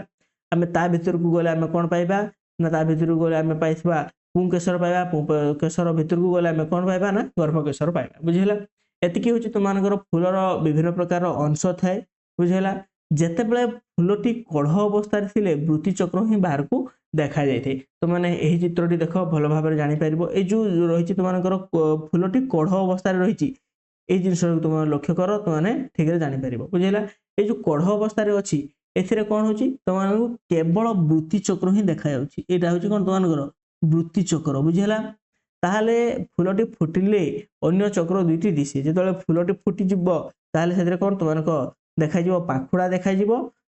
ଆମେ ତା ଭିତରକୁ ଗଲେ ଆମେ କ'ଣ ପାଇବା ନା ତା ଭିତରକୁ ଗଲେ ଆମେ ପାଇଥିବା ପୁଂକେଶର ପାଇବା। ପୁଂକେଶର ଭିତରକୁ ଗଲେ ଆମେ କ'ଣ ପାଇବା ନା ଗର୍ଭକେଶର ପାଇବା ବୁଝିହେଲା। ଏତିକି ହେଉଛି ତୁମମାନଙ୍କର ଫୁଲର ବିଭିନ୍ନ ପ୍ରକାର ଅଂଶ ଥାଏ ବୁଝିହେଲା। ଯେତେବେଳେ ଫୁଲଟି କଢ଼ ଅବସ୍ଥାରେ ଥିଲେ ବୃତ୍ତି ଚକ୍ର ହିଁ ବାହାରକୁ ଦେଖାଯାଇଥାଏ। ତୁମମାନେ ଏହି ଚିତ୍ରଟି ଦେଖ ଭଲ ଭାବରେ ଜାଣିପାରିବ। ଏଇ ଯୋଉ ରହିଛି ତୁମମାନଙ୍କର ଫୁଲଟି କଢ଼ ଅବସ୍ଥାରେ ରହିଛି এই ଜିନିଷକୁ ତୁମେ ଲକ୍ଷ୍ୟ କର ତୁମମାନେ ଠିକରେ ଜାଣିପାରିବ ବୁଝିହେଲା। ଏଇ ଯୋଉ କଢ଼ ଅବସ୍ଥାରେ ଅଛି ଏଥିରେ କ'ଣ ହେଉଛି ତୁମମାନଙ୍କୁ କେବଳ ବୃତ୍ତି ଚକ୍ର ହିଁ ଦେଖାଯାଉଛି। ଏଇଟା ହେଉଛି କ'ଣ ତୁମମାନଙ୍କର ବୃତ୍ତି ଚକ୍ର ବୁଝିହେଲା। ତାହେଲେ ଫୁଲଟି ଫୁଟିଲେ ଅନ୍ୟ ଚକ୍ର ଦୁଇଟି ଦିଶେ। ଯେତେବେଳେ ଫୁଲଟି ଫୁଟିଯିବ ତାହେଲେ ସେଥିରେ କ'ଣ ତୁମମାନଙ୍କ ଦେଖାଯିବ ପାଖୁଡ଼ା ଦେଖାଯିବ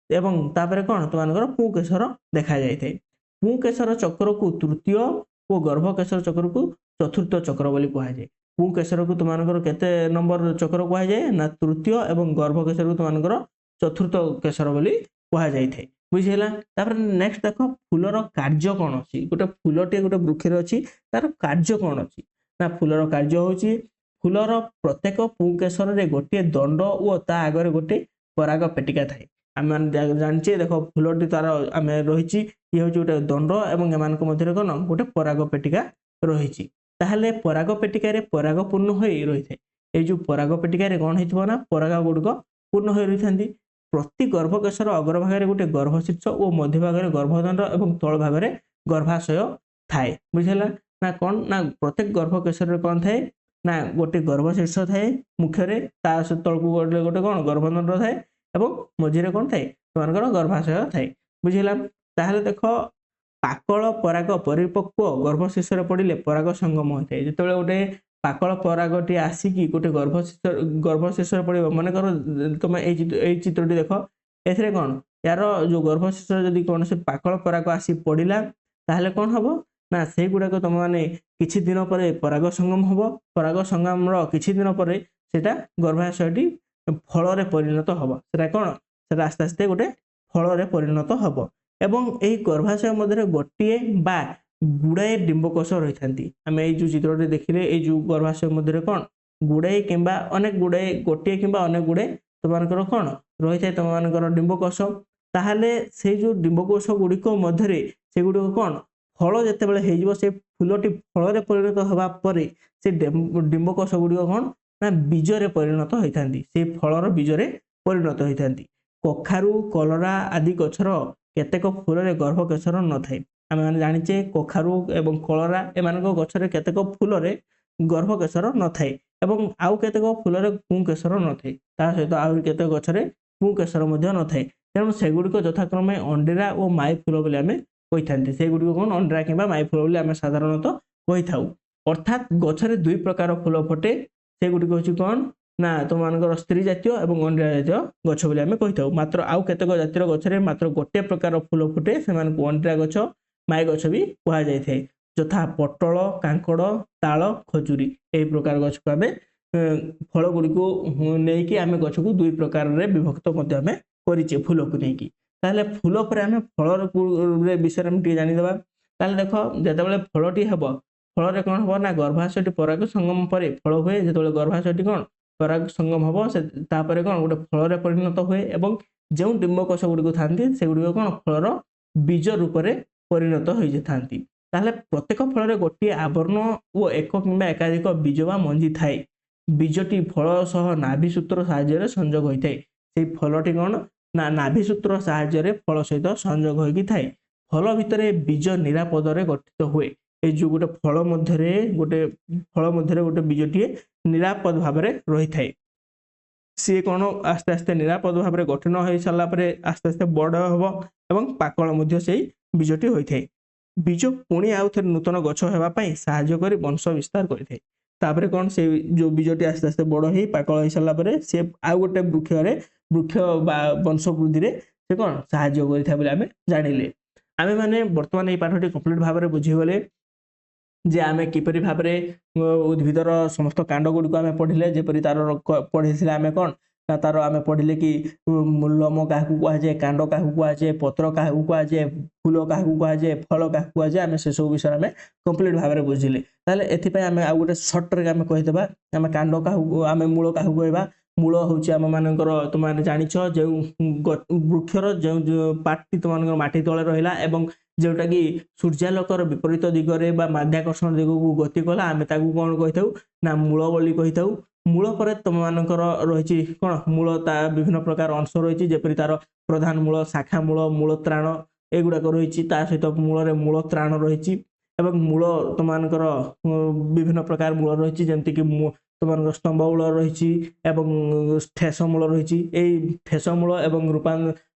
ଏବଂ ତାପରେ କ'ଣ ତୁମମାନଙ୍କର ପୁଂକେଶର ଦେଖାଯାଇଥାଏ। ପୁଂକେଶର ଚକ୍ରକୁ ତୃତୀୟ ଓ ଗର୍ଭକେଶର ଚକ୍ରକୁ ଚତୁର୍ଥ ଚକ୍ର ବୋଲି କୁହାଯାଏ। ପୁଂକେଶରକୁ ତୁମମାନଙ୍କର କେତେ ନମ୍ବର ଚକ୍ର କୁହାଯାଏ ନା ତୃତୀୟ ଏବଂ ଗର୍ଭକେଶରକୁ ତୁମମାନଙ୍କର ଚତୁର୍ଥ କେଶର ବୋଲି କୁହାଯାଇଥାଏ। ବୁଝିହେଲା। ତାପରେ ନେକ୍ସଟ ଦେଖ ଫୁଲର କାର୍ଯ୍ୟ କ'ଣ ଅଛି। ଗୋଟେ ଫୁଲଟିଏ ଗୋଟେ ବୃକ୍ଷରେ ଅଛି, ତାର କାର୍ଯ୍ୟ କ'ଣ ଅଛି ନା ଫୁଲର କାର୍ଯ୍ୟ ହେଉଛି ଫୁଲର ପ୍ରତ୍ୟେକ ପୁଂକେଶରରେ ଗୋଟିଏ ଦଣ୍ଡ ଓ ତା ଆଗରେ ଗୋଟେ ପରାଗ ପେଟିକା ଥାଏ। ଆମେ ଜାଣିଛେ ଦେଖ ଫୁଲଟି ତାର ଆମେ ରହିଛି ଇଏ ହେଉଛି ଗୋଟେ ଦଣ୍ଡ ଏବଂ ଏମାନଙ୍କ ମଧ୍ୟରେ କ'ଣ ଗୋଟେ ପରାଗ ପେଟିକା ରହିଛି। ତାହେଲେ ପରାଗ ପେଟିକାରେ ପରାଗ ପୂର୍ଣ୍ଣ ହୋଇ ରହିଥାଏ। ଏଇ ଯୋଉ ପରାଗ ପେଟିକାରେ କ'ଣ ହେଇଥିବ ନା ପରାଗ ଗୁଡ଼ିକ ପୂର୍ଣ୍ଣ ହୋଇ ରହିଥାନ୍ତି। ପ୍ରତି ଗର୍ଭକେଶର ଅଗ୍ରଭାଗରେ ଗୋଟେ ଗର୍ଭଶୀର୍ଷ ଓ ମଧ୍ୟଭାଗରେ ଗର୍ଭଦଣ୍ଡ ଏବଂ ତଳ ଭାଗରେ ଗର୍ଭାଶୟ ଥାଏ। ବୁଝିଲା ନା କ'ଣ ନା ପ୍ରତ୍ୟେକ ଗର୍ଭକେଶରରେ କ'ଣ ଥାଏ ନା ଗୋଟେ ଗର୍ଭଶୀର୍ଷ ଥାଏ ମୁଖ୍ୟରେ, ତା ତଳକୁ ଗୋଟେ କ'ଣ ଗର୍ଭଦଣ୍ଡ ଥାଏ ଏବଂ ମଝିରେ କ'ଣ ଥାଏ ସେମାନଙ୍କର ଗର୍ଭାଶୟ ଥାଏ। ବୁଝିଲା। ତାହେଲେ ଦେଖ ପାକଳ ପରାଗ ପରିପକ୍ୱ ଗର୍ଭଶୀର୍ଷରେ ପଡ଼ିଲେ ପରାଗ ସଙ୍ଗମ ହୋଇଥାଏ। ଯେତେବେଳେ ଗୋଟେ ପାକଳ ପରାଗଟି ଆସିକି ଗୋଟେ ଗର୍ଭଶୀର୍ଷରେ ପଡ଼ିବ, ମନେକର ତମେ ଏଇ ଚିତ୍ରଟି ଦେଖ, ଏଥିରେ କ'ଣ ୟାର ଯୋଉ ଗର୍ଭଶୀର୍ଷରେ ଯଦି କୌଣସି ପାକଳ ପରାଗ ଆସି ପଡ଼ିଲା ତାହେଲେ କ'ଣ ହବ ନା ସେଇଗୁଡ଼ାକ ତମମାନେ କିଛି ଦିନ ପରେ ପରାଗ ସଙ୍ଗମ ହବ। ପରାଗ ସଙ୍ଗମର କିଛି ଦିନ ପରେ ସେଟା ଗର୍ଭାଶୟଟି ଫଳରେ ପରିଣତ ହବ। ସେଟା କ'ଣ ସେଟା ଆସ୍ତେ ଆସ୍ତେ ଗୋଟେ ଫଳରେ ପରିଣତ ହବ ଏବଂ ଏହି ଗର୍ଭାଶୟ ମଧ୍ୟରେ ଗୋଟିଏ ବା ଗୁଡ଼ାଏ ଡିମ୍ବକୋଷ ରହିଥାନ୍ତି। ଆମେ ଏଇ ଯୋଉ ଚିତ୍ରଟି ଦେଖିଲେ ଏଇ ଯୋଉ ଗର୍ଭାଶୟ ମଧ୍ୟରେ କ'ଣ ଗୁଡ଼ାଏ କିମ୍ବା ଅନେକ ଗୁଡ଼ାଏ ଗୋଟିଏ କିମ୍ବା ଅନେକ ଗୁଡ଼ାଏ ତମମାନଙ୍କର କ'ଣ ରହିଥାଏ ତମମାନଙ୍କର ଡିମ୍ବକୋଷ। ତାହେଲେ ସେଇ ଯୋଉ ଡିମ୍ବକୋଷ ଗୁଡ଼ିକ ମଧ୍ୟରେ ସେଗୁଡ଼ିକ କ'ଣ ଫଳ ଯେତେବେଳେ ହେଇଯିବ ସେ ଫୁଲଟି ଫଳରେ ପରିଣତ ହେବା ପରେ ସେ ଡିମ୍ବକୋଷ ଗୁଡ଼ିକ କ'ଣ ନା ବୀଜରେ ପରିଣତ ହୋଇଥାନ୍ତି। ସେ ଫଳର ବୀଜରେ ପରିଣତ ହୋଇଥାନ୍ତି। କଖାରୁ କଲରା ଆଦି ଗଛର କେତେକ ଫୁଲରେ ଗର୍ଭକେଶର ନଥାଏ। ଆମେ ମାନେ ଜାଣିଛେ କଖାରୁ ଏବଂ କଲରା ଏମାନଙ୍କ ଗଛରେ କେତେକ ଫୁଲରେ ଗର୍ଭକେଶର ନଥାଏ ଏବଂ ଆଉ କେତେକ ଫୁଲରେ ପୁଂକେଶର ନଥାଏ। ତା ସହିତ ଆହୁରି କେତେକ ଗଛରେ ପୁଂକେଶର ମଧ୍ୟ ନଥାଏ। ତେଣୁ ସେଗୁଡ଼ିକ ଯଥାକ୍ରମେ ଅଣ୍ଡିରା ଓ ମାଇ ଫୁଲ ବୋଲି ଆମେ କହିଥାନ୍ତି। ସେଗୁଡ଼ିକ କ'ଣ ଅଣ୍ଡିରା କିମ୍ବା ମାଇ ଫୁଲ ବୋଲି ଆମେ ସାଧାରଣତଃ କହିଥାଉ। ଅର୍ଥାତ୍ ଗଛରେ ଦୁଇ ପ୍ରକାର ଫୁଲ ଫୁଟେ, ସେଗୁଡ଼ିକ ହେଉଛି କ'ଣ ନା ତୁମମାନଙ୍କର ସ୍ତ୍ରୀ ଜାତୀୟ ଏବଂ ଅଣ୍ଡିରା ଜାତୀୟ ଗଛ ବୋଲି ଆମେ କହିଥାଉ। ମାତ୍ର ଆଉ କେତେକ ଜାତିର ଗଛରେ ମାତ୍ର ଗୋଟିଏ ପ୍ରକାର ଫୁଲ ଫୁଟେ, ସେମାନଙ୍କୁ ଅଣ୍ଡିରା ଗଛ ମାଇ ଗଛ ବି କୁହାଯାଇଥାଏ। ଯଥା ପୋଟଳ, କାଙ୍କଡ଼, ତାଳ, ଖଜୁରୀ ଏହି ପ୍ରକାର ଗଛକୁ ଆମେ ଫଳ ଗୁଡ଼ିକୁ ନେଇକି ଆମେ ଗଛକୁ ଦୁଇ ପ୍ରକାରରେ ବିଭକ୍ତ ମଧ୍ୟ ଆମେ କରିଛେ ଫୁଲକୁ ନେଇକି। ତାହେଲେ ଫୁଲ ପରେ ଆମେ ଫଳର ବିଷୟରେ ଆମେ ଟିକେ ଜାଣିଦେବା। ତାହେଲେ ଦେଖ ଯେତେବେଳେ ଫଳଟି ହେବ, ଫଳରେ କ'ଣ ହବ ନା ଗର୍ଭାଶୟଟି ପରାଗ ସଙ୍ଗମ ପରେ ଫଳ ହୁଏ। ଯେତେବେଳେ ଗର୍ଭାଶୟଟି କ'ଣ ପରାଗ ସଙ୍ଗମ ହବ ତାପରେ କ'ଣ ଗୋଟେ ଫଳରେ ପରିଣତ ହୁଏ ଏବଂ ଯେଉଁ ଡିମ୍ବକୋଷ ଗୁଡ଼ିକ ଥାନ୍ତି ସେଗୁଡ଼ିକ କ'ଣ ଫଳର ବୀଜ ରୂପରେ ପରିଣତ ହୋଇଥାନ୍ତି। ତାହେଲେ ପ୍ରତ୍ୟେକ ଫଳରେ ଗୋଟିଏ ଆବରଣ ଓ ଏକ କିମ୍ବା ଏକାଧିକ ବୀଜ ବା ମଞ୍ଜି ଥାଏ। ବୀଜଟି ଫଳ ସହ ନାଭି ସୂତ୍ର ସାହାଯ୍ୟରେ ସଂଯୋଗ ହୋଇଥାଏ। ସେଇ ଫଳଟି କ'ଣ ନା ନାଭି ସୂତ୍ର ସାହାଯ୍ୟରେ ଫଳ ସହିତ ସଂଯୋଗ ହୋଇକି ଥାଏ। ଫଳ ଭିତରେ ବୀଜ ନିରାପଦରେ ଗଠିତ ହୁଏ। এই যে ଗୋଟେ ଫଳ ମଧ୍ୟରେ ଗୋଟେ ବୀଜଟିଏ ନିରାପଦ ଭାବରେ ରହିଥାଏ। ସିଏ କ'ଣ ଆସ୍ତେ ଆସ୍ତେ ନିରାପଦ ଭାବରେ ଗଠନ ହୋଇ ସାରିଲା ପରେ ଆସ୍ତେ ଆସ୍ତେ ବଡ଼ ହେବ ଏବଂ ପାକଳ ମଧ୍ୟ ସେଇ ବୀଜଟି ହୋଇଥାଏ। ବୀଜ ପୁଣି ଆଉ ଥରେ ନୂତନ ଗଛ ହେବା ପାଇଁ ସାହାଯ୍ୟ କରି ବଂଶ ବିସ୍ତାର କରିଥାଏ। ତାପରେ କ'ଣ ସେ ଯୋଉ ବୀଜଟି ଆସ୍ତେ ଆସ୍ତେ ବଡ଼ ହେଇ ପାକଳ ହେଇ ସାରିଲା ପରେ ସେ ଆଉ ଗୋଟେ ବୃକ୍ଷ ବା ବଂଶ ବୃଦ୍ଧିରେ ସେ କ'ଣ ସାହାଯ୍ୟ କରିଥାଏ ବୋଲି ଆମେ ଜାଣିଲେ। ଆମେ ମାନେ ବର୍ତ୍ତମାନ ଏଇ ପାଠଟି କମ୍ପ୍ଲିଟ ଭାବରେ ବୁଝିଗଲେ ଯେ ଆମେ କିପରି ଭାବରେ ଉଦ୍ଭିଦର ସମସ୍ତ କାଣ୍ଡ ଗୁଡ଼ିକୁ ଆମେ ପଢ଼ିଲେ। ଯେପରି ତାର ପଢ଼ିଥିଲେ ଆମେ କ'ଣ ନା ତାର ଆମେ ପଢ଼ିଲେ କି ଲୋମ କାହାକୁ କୁହାଯାଏ, କାଣ୍ଡ କାହାକୁ କୁହାଯାଏ, ପତ୍ର କାହାକୁ କୁହାଯାଏ, ଫୁଲ କାହାକୁ କୁହାଯାଏ, ଫଳ କାହାକୁ କୁହାଯାଏ। ଆମେ ସେସବୁ ବିଷୟରେ ଆମେ କମ୍ପ୍ଲିଟ ଭାବରେ ବୁଝିଲେ। ତାହେଲେ ଏଥିପାଇଁ ଆମେ ଆଉ ଗୋଟେ ସର୍ଟରେ ଆମେ କହିଦେବା ଆମେ କାଣ୍ଡ କାହାକୁ ଆମେ ମୂଳ କାହାକୁ କହିବା। ମୂଳ ହେଉଛି ଆମମାନଙ୍କର ତୁମମାନେ ଜାଣିଛ ଯେଉଁ ବୃକ୍ଷର ଯେଉଁ ପାର୍ଟଟି ତୁମମାନଙ୍କର ମାଟି ତଳେ ରହିଲା ଏବଂ ଯେଉଁଟାକି ସୂର୍ଯ୍ୟାଲୋକର ବିପରୀତ ଦିଗରେ ବା ମାଧ୍ୟାକର୍ଷଣ ଦିଗକୁ ଗତି କଲା, ଆମେ ତାକୁ କ'ଣ କହିଥାଉ ନା ମୂଳ ବୋଲି କହିଥାଉ। ମୂଳ ପରେ ତୁମମାନଙ୍କର ରହିଛି କ'ଣ ମୂଳ ତା ବିଭିନ୍ନ ପ୍ରକାର ଅଂଶ ରହିଛି। ଯେପରି ତାର ପ୍ରଧାନ ମୂଳ, ଶାଖା ମୂଳ, ମୂଳତ୍ରାଣ ଏଗୁଡ଼ାକ ରହିଛି। ତା ସହିତ ମୂଳରେ ମୂଳତ୍ରାଣ ରହିଛି ଏବଂ ମୂଳ ତୁମମାନଙ୍କର ବିଭିନ୍ନ ପ୍ରକାର ମୂଳ ରହିଛି। ଯେମିତିକି ତୁମମାନଙ୍କର ସ୍ତମ୍ଭ ମୂଳ ରହିଛି ଏବଂ ଠେସ ମୂଳ ରହିଛି। ଏଇ ଠେସ ମୂଳ ଏବଂ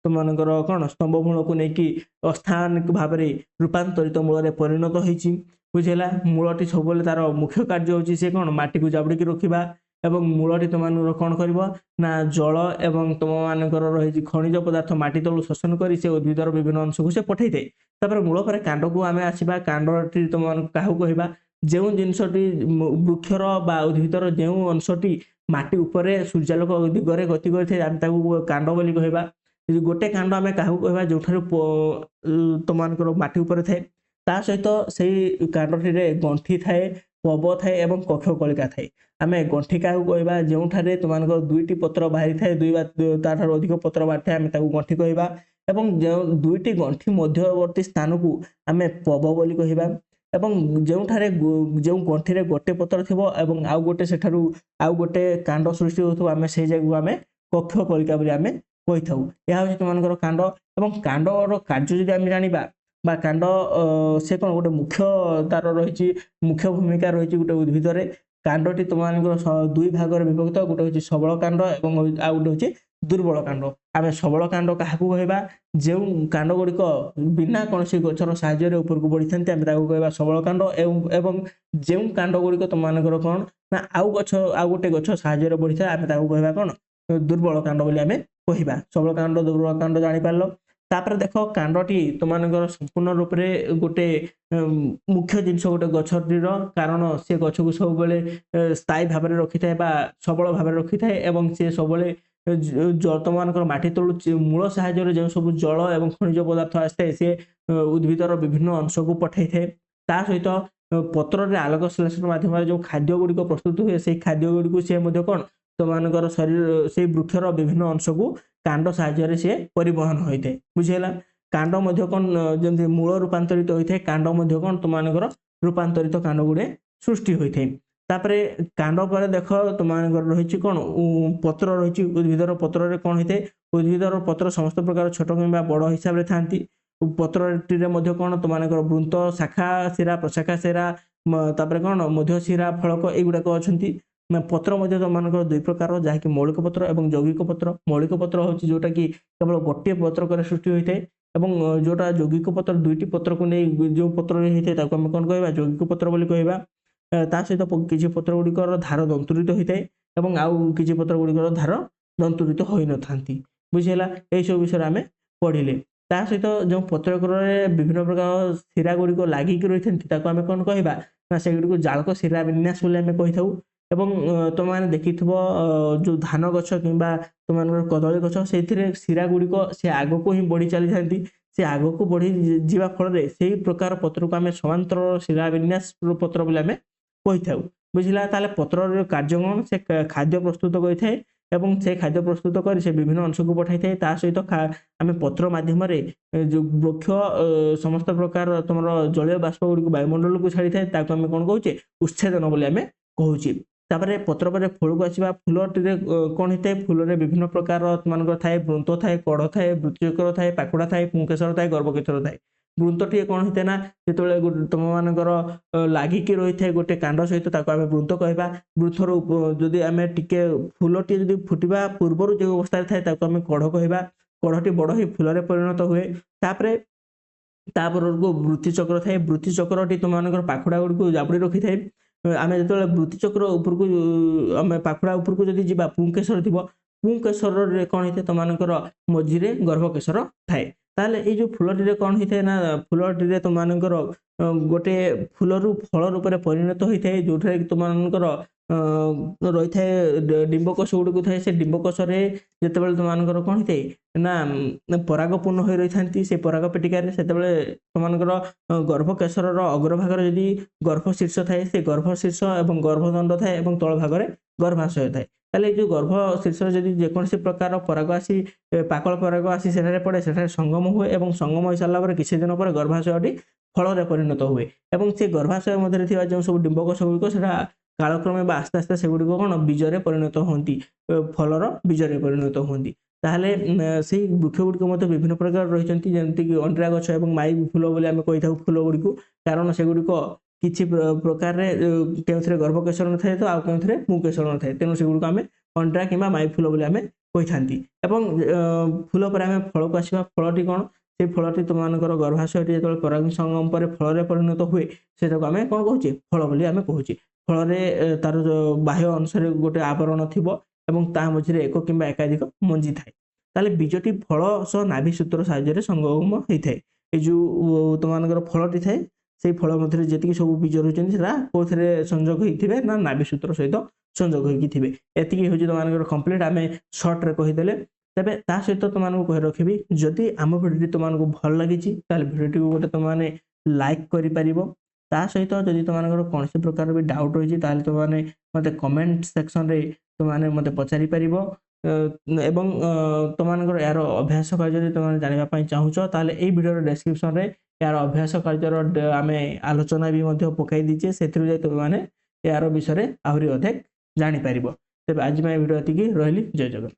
ତୁମମାନଙ୍କର କ'ଣ ସ୍ତମ୍ଭ ମୂଳକୁ ନେଇକି ଅସ୍ଥାନିକ ଭାବରେ ରୂପାନ୍ତରିତ ମୂଳରେ ପରିଣତ ହୋଇଛି। ବୁଝିଲା। ମୂଳଟି ସବୁବେଳେ ତାର ମୁଖ୍ୟ କାର୍ଯ୍ୟ ହେଉଛି ସେ କ'ଣ ମାଟିକୁ ଜାବୁଡ଼ିକି ରଖିବା ଏବଂ ମୂଳଟି ତୁମମାନଙ୍କର କ'ଣ କରିବ ନା ଜଳ ଏବଂ ତୁମମାନଙ୍କର ରହିଛି ଖଣିଜ ପଦାର୍ଥ ମାଟି ତଳୁ ଶୋଷଣ କରି ସେ ଉଦ୍ଭିଦର ବିଭିନ୍ନ ଅଂଶକୁ ସେ ପଠାଇଥାଏ। ତାପରେ ମୂଳ ପରେ କାଣ୍ଡକୁ ଆମେ ଆସିବା। କାଣ୍ଡଟି ତୁମମାନଙ୍କୁ କାହାକୁ କହିବା ଯେଉଁ ଜିନିଷଟି ବୃକ୍ଷର ବା ଉଦ୍ଭିଦର ଯେଉଁ ଅଂଶଟି ମାଟି ଉପରେ ସୂର୍ଯ୍ୟାଲୋକ ଦିଗରେ ଗତି କରିଥାଏ ଆମେ ତାକୁ କାଣ୍ଡ ବୋଲି କହିବା। ଗୋଟେ କାଣ୍ଡ ଆମେ କାହାକୁ କହିବା ଯେଉଁଠାରୁ ତମମାନଙ୍କର ମାଟି ଉପରେ ଥାଏ, ତା ସହିତ ସେଇ କାଣ୍ଡଟିରେ ଗଣ୍ଠି ଥାଏ, ପବ ଥାଏ ଏବଂ କକ୍ଷ କଳିକା ଥାଏ। ଆମେ ଗଣ୍ଠି କାହାକୁ କହିବା ଯେଉଁଠାରେ ତମମାନଙ୍କର ଦୁଇଟି ପତ୍ର ବାହାରିଥାଏ, ଦୁଇ ବା ତାଠାରୁ ଅଧିକ ପତ୍ର ବାହାରିଥାଏ, ଆମେ ତାକୁ ଗଣ୍ଠି କହିବା। ଏବଂ ଯେଉଁ ଦୁଇଟି ଗଣ୍ଠି ମଧ୍ୟବର୍ତ୍ତୀ ସ୍ଥାନକୁ ଆମେ ପବ ବୋଲି କହିବା। ଏବଂ ଯେଉଁଠାରେ ଯେଉଁ ଗଣ୍ଠିରେ ଗୋଟେ ପତ୍ର ଥିବ ଏବଂ ଆଉ ଗୋଟେ ସେଠାରୁ ଆଉ ଗୋଟେ କାଣ୍ଡ ସୃଷ୍ଟି ହେଉଥିବ, ଆମେ ସେଇ ଜାଗାକୁ ଆମେ କକ୍ଷ କଳିକା ବୋଲି ଆମେ କହିଥାଉ। ଏହା ହେଉଛି ତୁମମାନଙ୍କର କାଣ୍ଡ। ଏବଂ କାଣ୍ଡର କାର୍ଯ୍ୟ ଯଦି ଆମେ ଜାଣିବା ବା କାଣ୍ଡ ସେ କ'ଣ ଗୋଟେ ମୁଖ୍ୟ ତାର ରହିଛି, ମୁଖ୍ୟ ଭୂମିକା ରହିଛି ଗୋଟେ ଉଦ୍ଭିଦରେ। କାଣ୍ଡଟି ତୁମମାନଙ୍କର ଦୁଇ ଭାଗରେ ବିଭକ୍ତ, ଗୋଟେ ହେଉଛି ସବଳ କାଣ୍ଡ ଏବଂ ଆଉ ଗୋଟେ ହେଉଛି ଦୁର୍ବଳ କାଣ୍ଡ। ଆମେ ସବଳ କାଣ୍ଡ କାହାକୁ କହିବା? ଯେଉଁ କାଣ୍ଡ ଗୁଡ଼ିକ ବିନା କୌଣସି ଗଛର ସାହାଯ୍ୟରେ ଉପରକୁ ବଢିଥାନ୍ତି ଆମେ ତାକୁ କହିବା ସବଳ କାଣ୍ଡ। ଏବଂ ଯେଉଁ କାଣ୍ଡ ଗୁଡ଼ିକ ତୁମମାନଙ୍କର କ'ଣ ନା ଆଉ ଗୋଟେ ଗଛ ସାହାଯ୍ୟରେ ବଢିଥାଏ ଆମେ ତାକୁ କହିବା କ'ଣ? ଦୁର୍ବଳ କାଣ୍ଡ ବୋଲି ଆମେ କହିବା। ସବଳ କାଣ୍ଡ ଦୁର୍ବଳ କାଣ୍ଡ ଜାଣିପାରିଲ। ତାପରେ ଦେଖ କାଣ୍ଡଟି ତୁମମାନଙ୍କର ସମ୍ପୂର୍ଣ୍ଣ ରୂପରେ ଗୋଟେ ମୁଖ୍ୟ ଜିନିଷ ଗୋଟେ ଗଛଟିର, କାରଣ ସେ ଗଛକୁ ସବୁବେଳେ ସ୍ଥାୟୀ ଭାବରେ ରଖିଥାଏ ବା ସବଳ ଭାବରେ ରଖିଥାଏ ଏବଂ ସେ ସବୁବେଳେ ତୁମମାନଙ୍କର ମାଟି ତଳୁ ମୂଳ ସାହାଯ୍ୟରେ ଯେଉଁ ସବୁ ଜଳ ଏବଂ ଖଣିଜ ପଦାର୍ଥ ଆସିଥାଏ ସେ ଉଦ୍ଭିଦର ବିଭିନ୍ନ ଅଂଶକୁ ପଠାଇଥାଏ। ତା ସହିତ ପତ୍ରରେ ଆଲୋକ ସଂଶ୍ଳେଷଣ ମାଧ୍ୟମରେ ଯେଉଁ ଖାଦ୍ୟ ଗୁଡ଼ିକ ପ୍ରସ୍ତୁତ ହୁଏ ସେଇ ଖାଦ୍ୟ ଗୁଡ଼ିକୁ ସେ ମଧ୍ୟ କ'ଣ ତୁମମାନଙ୍କର ଶରୀର ସେଇ ବୃକ୍ଷର ବିଭିନ୍ନ ଅଂଶକୁ କାଣ୍ଡ ସାହାଯ୍ୟରେ ସେ ପରିବହନ ହୋଇଥାଏ। ବୁଝିହେଲା? କାଣ୍ଡ ମଧ୍ୟ କ'ଣ ଯେମିତି ମୂଳ ରୂପାନ୍ତରିତ ହୋଇଥାଏ, କାଣ୍ଡ ମଧ୍ୟ କ'ଣ ତୁମମାନଙ୍କର ରୂପାନ୍ତରିତ କାଣ୍ଡ ଗୁଡ଼େ ସୃଷ୍ଟି ହୋଇଥାଏ। ତାପରେ କାଣ୍ଡ ପରେ ଦେଖ ତୁମମାନଙ୍କର ରହିଛି କ'ଣ ପତ୍ର ରହିଛି। ଉଦ୍ଭିଦର ପତ୍ରରେ କ'ଣ ହୋଇଥାଏ? ଉଦ୍ଭିଦର ପତ୍ର ସମସ୍ତ ପ୍ରକାର ଛୋଟ କିମ୍ବା ବଡ଼ ହିସାବରେ ଥାନ୍ତି। ପତ୍ରଟିରେ ମଧ୍ୟ କ'ଣ ତୁମମାନଙ୍କର ବୃନ୍ତ, ଶାଖା ଶିରା, ପ୍ରଶାଖା ଶିରା, ତାପରେ କ'ଣ ମଧ୍ୟ ଶିରା, ଫଳକ ଏଗୁଡ଼ାକ ଅଛନ୍ତି। ପତ୍ର ମଧ୍ୟ ତୁମମାନଙ୍କର ଦୁଇ ପ୍ରକାର, ଯାହାକି ମୌଳିକ ପତ୍ର ଏବଂ ଯୌଗିକ ପତ୍ର। ମୌଳିକ ପତ୍ର ହେଉଛି ଯୋଉଟା କି କେବଳ ଗୋଟିଏ ପତ୍ରକରେ ସୃଷ୍ଟି ହୋଇଥାଏ ଏବଂ ଯୋଉଟା ଯୌଗିକ ପତ୍ର ଦୁଇଟି ପତ୍ରକୁ ନେଇ ଯେଉଁ ପତ୍ରରେ ହୋଇଥାଏ ତାକୁ ଆମେ କ'ଣ କହିବା? ଯୌଗିକ ପତ୍ର ବୋଲି କହିବା। ତା ସହିତ କିଛି ପତ୍ର ଗୁଡ଼ିକର ଧାର ଦନ୍ତୁରିତ ହୋଇଥାଏ ଏବଂ ଆଉ କିଛି ପତ୍ର ଗୁଡ଼ିକର ଧାର ଦନ୍ତୁରିତ ହୋଇନଥାନ୍ତି। ବୁଝିହେଲା? ଏହିସବୁ ବିଷୟରେ ଆମେ ପଢ଼ିଲେ। ତା ସହିତ ଯେଉଁ ପତ୍ରକରେ ବିଭିନ୍ନ ପ୍ରକାର ଶିରା ଗୁଡ଼ିକ ଲାଗିକି ରହିଥାନ୍ତି ତାକୁ ଆମେ କ'ଣ କହିବା? ନା ସେଗୁଡ଼ିକୁ ଜାଳକ ଶିରା ବିନ୍ୟାସ ବୋଲି ଆମେ କହିଥାଉ। ଏବଂ ତୁମମାନେ ଦେଖିଥିବ ଯେଉଁ ଧାନ ଗଛ କିମ୍ବା ତୁମମାନଙ୍କର କଦଳୀ ଗଛ, ସେଇଥିରେ ଶିରା ଗୁଡ଼ିକ ସେ ଆଗକୁ ହିଁ ବଢ଼ି ଚାଲିଥାନ୍ତି। ସେ ଆଗକୁ ବଢ଼ି ଯିବା ଫଳରେ ସେଇ ପ୍ରକାର ପତ୍ରକୁ ଆମେ ସମାନ୍ତର ଶିରା ବିନ୍ୟାସ ପତ୍ର ବୋଲି ଆମେ କହିଥାଉ। ବୁଝିଲା? ତାହେଲେ ପତ୍ରର କାର୍ଯ୍ୟ କ'ଣ? ସେ ଖାଦ୍ୟ ପ୍ରସ୍ତୁତ କରିଥାଏ ଏବଂ ସେ ଖାଦ୍ୟ ପ୍ରସ୍ତୁତ କରି ସେ ବିଭିନ୍ନ ଅଂଶକୁ ପଠାଇଥାଏ। ତା ସହିତ ଆମେ ପତ୍ର ମାଧ୍ୟମରେ ଯେଉଁ ବୃକ୍ଷ ସମସ୍ତ ପ୍ରକାର ତୁମର ଜଳୀୟ ବାଷ୍ପ ଗୁଡ଼ିକୁ ବାୟୁମଣ୍ଡଳକୁ ଛାଡ଼ିଥାଏ ତାକୁ ଆମେ କ'ଣ କହୁଛେ? ଉଚ୍ଛେଦନ ବୋଲି ଆମେ କହୁଛେ। ତାପରେ ପତ୍ର ପରେ ଫଳକୁ ଆସିବା। ଫୁଲଟିରେ କ'ଣ ହେଇଥାଏ? ଫୁଲରେ ବିଭିନ୍ନ ପ୍ରକାର ତୁମମାନଙ୍କର ଥାଏ, ବୃନ୍ତ ଥାଏ, କଢ଼ ଥାଏ, ବୃତ୍ତିଚକ୍ର ଥାଏ, ପାଖୁଡ଼ା ଥାଏ, ପୁଂକେସର ଥାଏ, ଗର୍ଭକେଶର ଥାଏ। ବୃନ୍ତଟିଏ କ'ଣ ହେଇଥାଏ ନା ଯେତେବେଳେ ତୁମମାନଙ୍କର ଲାଗିକି ରହିଥାଏ ଗୋଟେ କାଣ୍ଡ ସହିତ ତାକୁ ଆମେ ବୃନ୍ତ କହିବା। ବୃନ୍ତର ଯଦି ଆମେ ଟିକେ ଫୁଲଟିଏ ଯଦି ଫୁଟିବା ପୂର୍ବରୁ ଯେଉଁ ଅବସ୍ଥାରେ ଥାଏ ତାକୁ ଆମେ କଢ଼ କହିବା। କଢ଼ଟି ବଡ଼ ହେଇ ଫୁଲରେ ପରିଣତ ହୁଏ। ତାପରେ ତାପରକୁ ବୃତ୍ତିଚକ୍ର ଥାଏ। ବୃତ୍ତିଚକ୍ରଟି ତୁମମାନଙ୍କର ପାଖୁଡ଼ା ଗୁଡ଼ିକୁ ଜାବୁଡ଼ି ରଖିଥାଏ। ଆମେ ଯେତେବେଳେ ବୃତ୍ତିଚକ୍ର ଉପରକୁ ଆମେ ପାଖୁଡ଼ା ଉପରକୁ ଯଦି ଯିବା ପୁଂକେସର ଥିବ, ପୁଂକେସରରେ କ'ଣ ହେଇଥାଏ? ତୁମମାନଙ୍କର ମଝିରେ ଗର୍ଭକେଶର ଥାଏ। ତାହେଲେ ଏଇ ଯେଉଁ ଫୁଲଟିରେ କ'ଣ ହେଇଥାଏ ନା ଫୁଲଟିରେ ତୁମମାନଙ୍କର ଗୋଟେ ଫୁଲରୁ ଫଳ ରୂପରେ ପରିଣତ ହୋଇଥାଏ, ଯେଉଁଠାରେ ତୁମମାନଙ୍କର ରହିଥାଏ ଡିମ୍ବକୋଷ ଗୁଡ଼ିକୁ ଥାଏ। ସେ ଡିମ୍ବକୋଷରେ ଯେତେବେଳେ ତୁମମାନଙ୍କର କ'ଣ ହେଇଥାଏ ନା ପରାଗ ପୂର୍ଣ୍ଣ ହୋଇ ରହିଥାନ୍ତି ସେ ପରାଗ ପେଟିକାରେ, ସେତେବେଳେ ତୁମମାନଙ୍କର ଗର୍ଭକେଶରର ଅଗ୍ରଭାଗରେ ଯଦି ଗର୍ଭଶୀର୍ଷ ଥାଏ, ସେ ଗର୍ଭଶୀର୍ଷ ଏବଂ ଗର୍ଭଦଣ୍ଡ ଥାଏ ଏବଂ ତଳ ଭାଗରେ ଗର୍ଭାଶୟ ଥାଏ। ତାହେଲେ ଏଇ ଯେଉଁ ଗର୍ଭଶୀର୍ଷରେ ଯଦି ଯେକୌଣସି ପ୍ରକାର ପରାଗ ଆସି ପାକଳ ପରାଗ ଆସି ସେଠାରେ ପଡ଼େ, ସେଠାରେ ସଙ୍ଗମ ହୁଏ ଏବଂ ସଙ୍ଗମ ହୋଇସାରିଲା ପରେ କିଛି ଦିନ ପରେ ଗର୍ଭାଶୟଟି ଫଳରେ ପରିଣତ ହୁଏ ଏବଂ ସେ ଗର୍ଭାଶୟ ମଧ୍ୟରେ ଥିବା ଯେଉଁ ସବୁ ଡିମ୍ବକୋଷ ଗୁଡ଼ିକ ସେଟା କାଳକ୍ରମେ ବା ଆସ୍ତେ ଆସ୍ତେ ସେଗୁଡ଼ିକ କ'ଣ ବୀଜରେ ପରିଣତ ହୁଅନ୍ତି, ଫଳର ବୀଜରେ ପରିଣତ ହୁଅନ୍ତି। ତାହେଲେ ସେଇ ବୃକ୍ଷ ଗୁଡ଼ିକ ମଧ୍ୟ ବିଭିନ୍ନ ପ୍ରକାର ରହିଛନ୍ତି, ଯେମିତିକି ଅଣ୍ଡିରା ଗଛ ଏବଂ ମାଇ ଫୁଲ ବୋଲି ଆମେ କହିଥାଉ ଫୁଲ ଗୁଡ଼ିକୁ, କାରଣ ସେଗୁଡ଼ିକ କିଛି ପ୍ରକାରରେ କେଉଁଥିରେ ଗର୍ଭକେଶର ନଥାଏ ତ ଆଉ କେଉଁଥିରେ ପୁଂକେଶର ନଥାଏ, ତେଣୁ ସେଗୁଡ଼ିକୁ ଆମେ ଅଣ୍ଡିରା କିମ୍ବା ମାଇ ଫୁଲ ବୋଲି ଆମେ କହିଥାନ୍ତି। ଏବଂ ଫୁଲ ପରେ ଆମେ ଫଳକୁ ଆସିବା। ଫଳଟି କ'ଣ? ସେଇ ଫଳଟି ତୁମମାନଙ୍କର ଗର୍ଭାଶୟଟି ଯେତେବେଳେ ପରାଗ ସଙ୍ଗମ ପରେ ଫଳରେ ପରିଣତ ହୁଏ ସେଟାକୁ ଆମେ କ'ଣ କହୁଛେ? ଫଳ ବୋଲି ଆମେ କହୁଛେ। ଫଳରେ ତାର ବାହ୍ୟ ଅଂଶରେ ଗୋଟେ ଆବରଣ ଥିବ ଏବଂ ତା ମଝିରେ ଏକ କିମ୍ବା ଏକାଧିକ ମଞ୍ଜି ଥାଏ। ତାହେଲେ ବୀଜଟି ଫଳ ସହ ନାଭି ସୂତ୍ର ସାହାଯ୍ୟରେ ସଙ୍ଗମ ହୋଇଥାଏ। ଏଇ ଯେଉଁ ତୁମମାନଙ୍କର ଫଳଟି ଥାଏ ସେଇ ଫଳ ମଧ୍ୟରେ ଯେତିକି ସବୁ ବୀଜ ରହିଛନ୍ତି ସେଟା କୋଉଥିରେ ସଂଯୋଗ ହେଇଥିବେ ନା ନାଭି ସୂତ୍ର ସହିତ ସଂଯୋଗ ହେଇକି ଥିବେ। ଏତିକି ହେଉଛି ତୁମମାନଙ୍କର କମ୍ପ୍ଲିଟ୍ ଆମେ ସର୍ଟରେ କହିଦେଲେ। ତେବେ ତା ସହିତ ତୁମମାନଙ୍କୁ କହି ରଖିବି, ଯଦି ଆମ ଭିଡ଼ିଓଟି ତୁମମାନଙ୍କୁ ଭଲ ଲାଗିଛି ତାହେଲେ ଭିଡ଼ିଓଟିକୁ ଗୋଟେ ତୁମମାନେ ଲାଇକ୍ କରିପାରିବ। ତା ସହିତ ଯଦି ତୁମମାନଙ୍କର କୌଣସି ପ୍ରକାର ବି ଡାଉଟ୍ ରହିଛି ତାହେଲେ ତୁମମାନେ ମୋତେ କମେଣ୍ଟ ସେକ୍ସନରେ ତୁମମାନେ ମୋତେ ପଚାରି ପାରିବ। ଏବଂ ତୁମମାନଙ୍କର ଏହାର ଅଭ୍ୟାସ କାର୍ଯ୍ୟ ଯଦି ତୁମମାନେ ଜାଣିବା ପାଇଁ ଚାହୁଁଛ ତାହେଲେ ଏଇ ଭିଡ଼ିଓର ଡେସ୍କ୍ରିପସନରେ ଏହାର ଅଭ୍ୟାସ କାର୍ଯ୍ୟର ଆମେ ଆଲୋଚନା ବି ମଧ୍ୟ ପକାଇ ଦେଇଛେ, ସେଥିରୁ ଯାଇ ତୁମମାନେ ଏହାର ବିଷୟରେ ଆହୁରି ଅଧିକ ଜାଣିପାରିବ। ତେବେ ଆଜି ପାଇଁ ଭିଡ଼ିଓ ଏତିକି, ରହିଲି, ଜୟ ଜଗନ୍ନାଥ।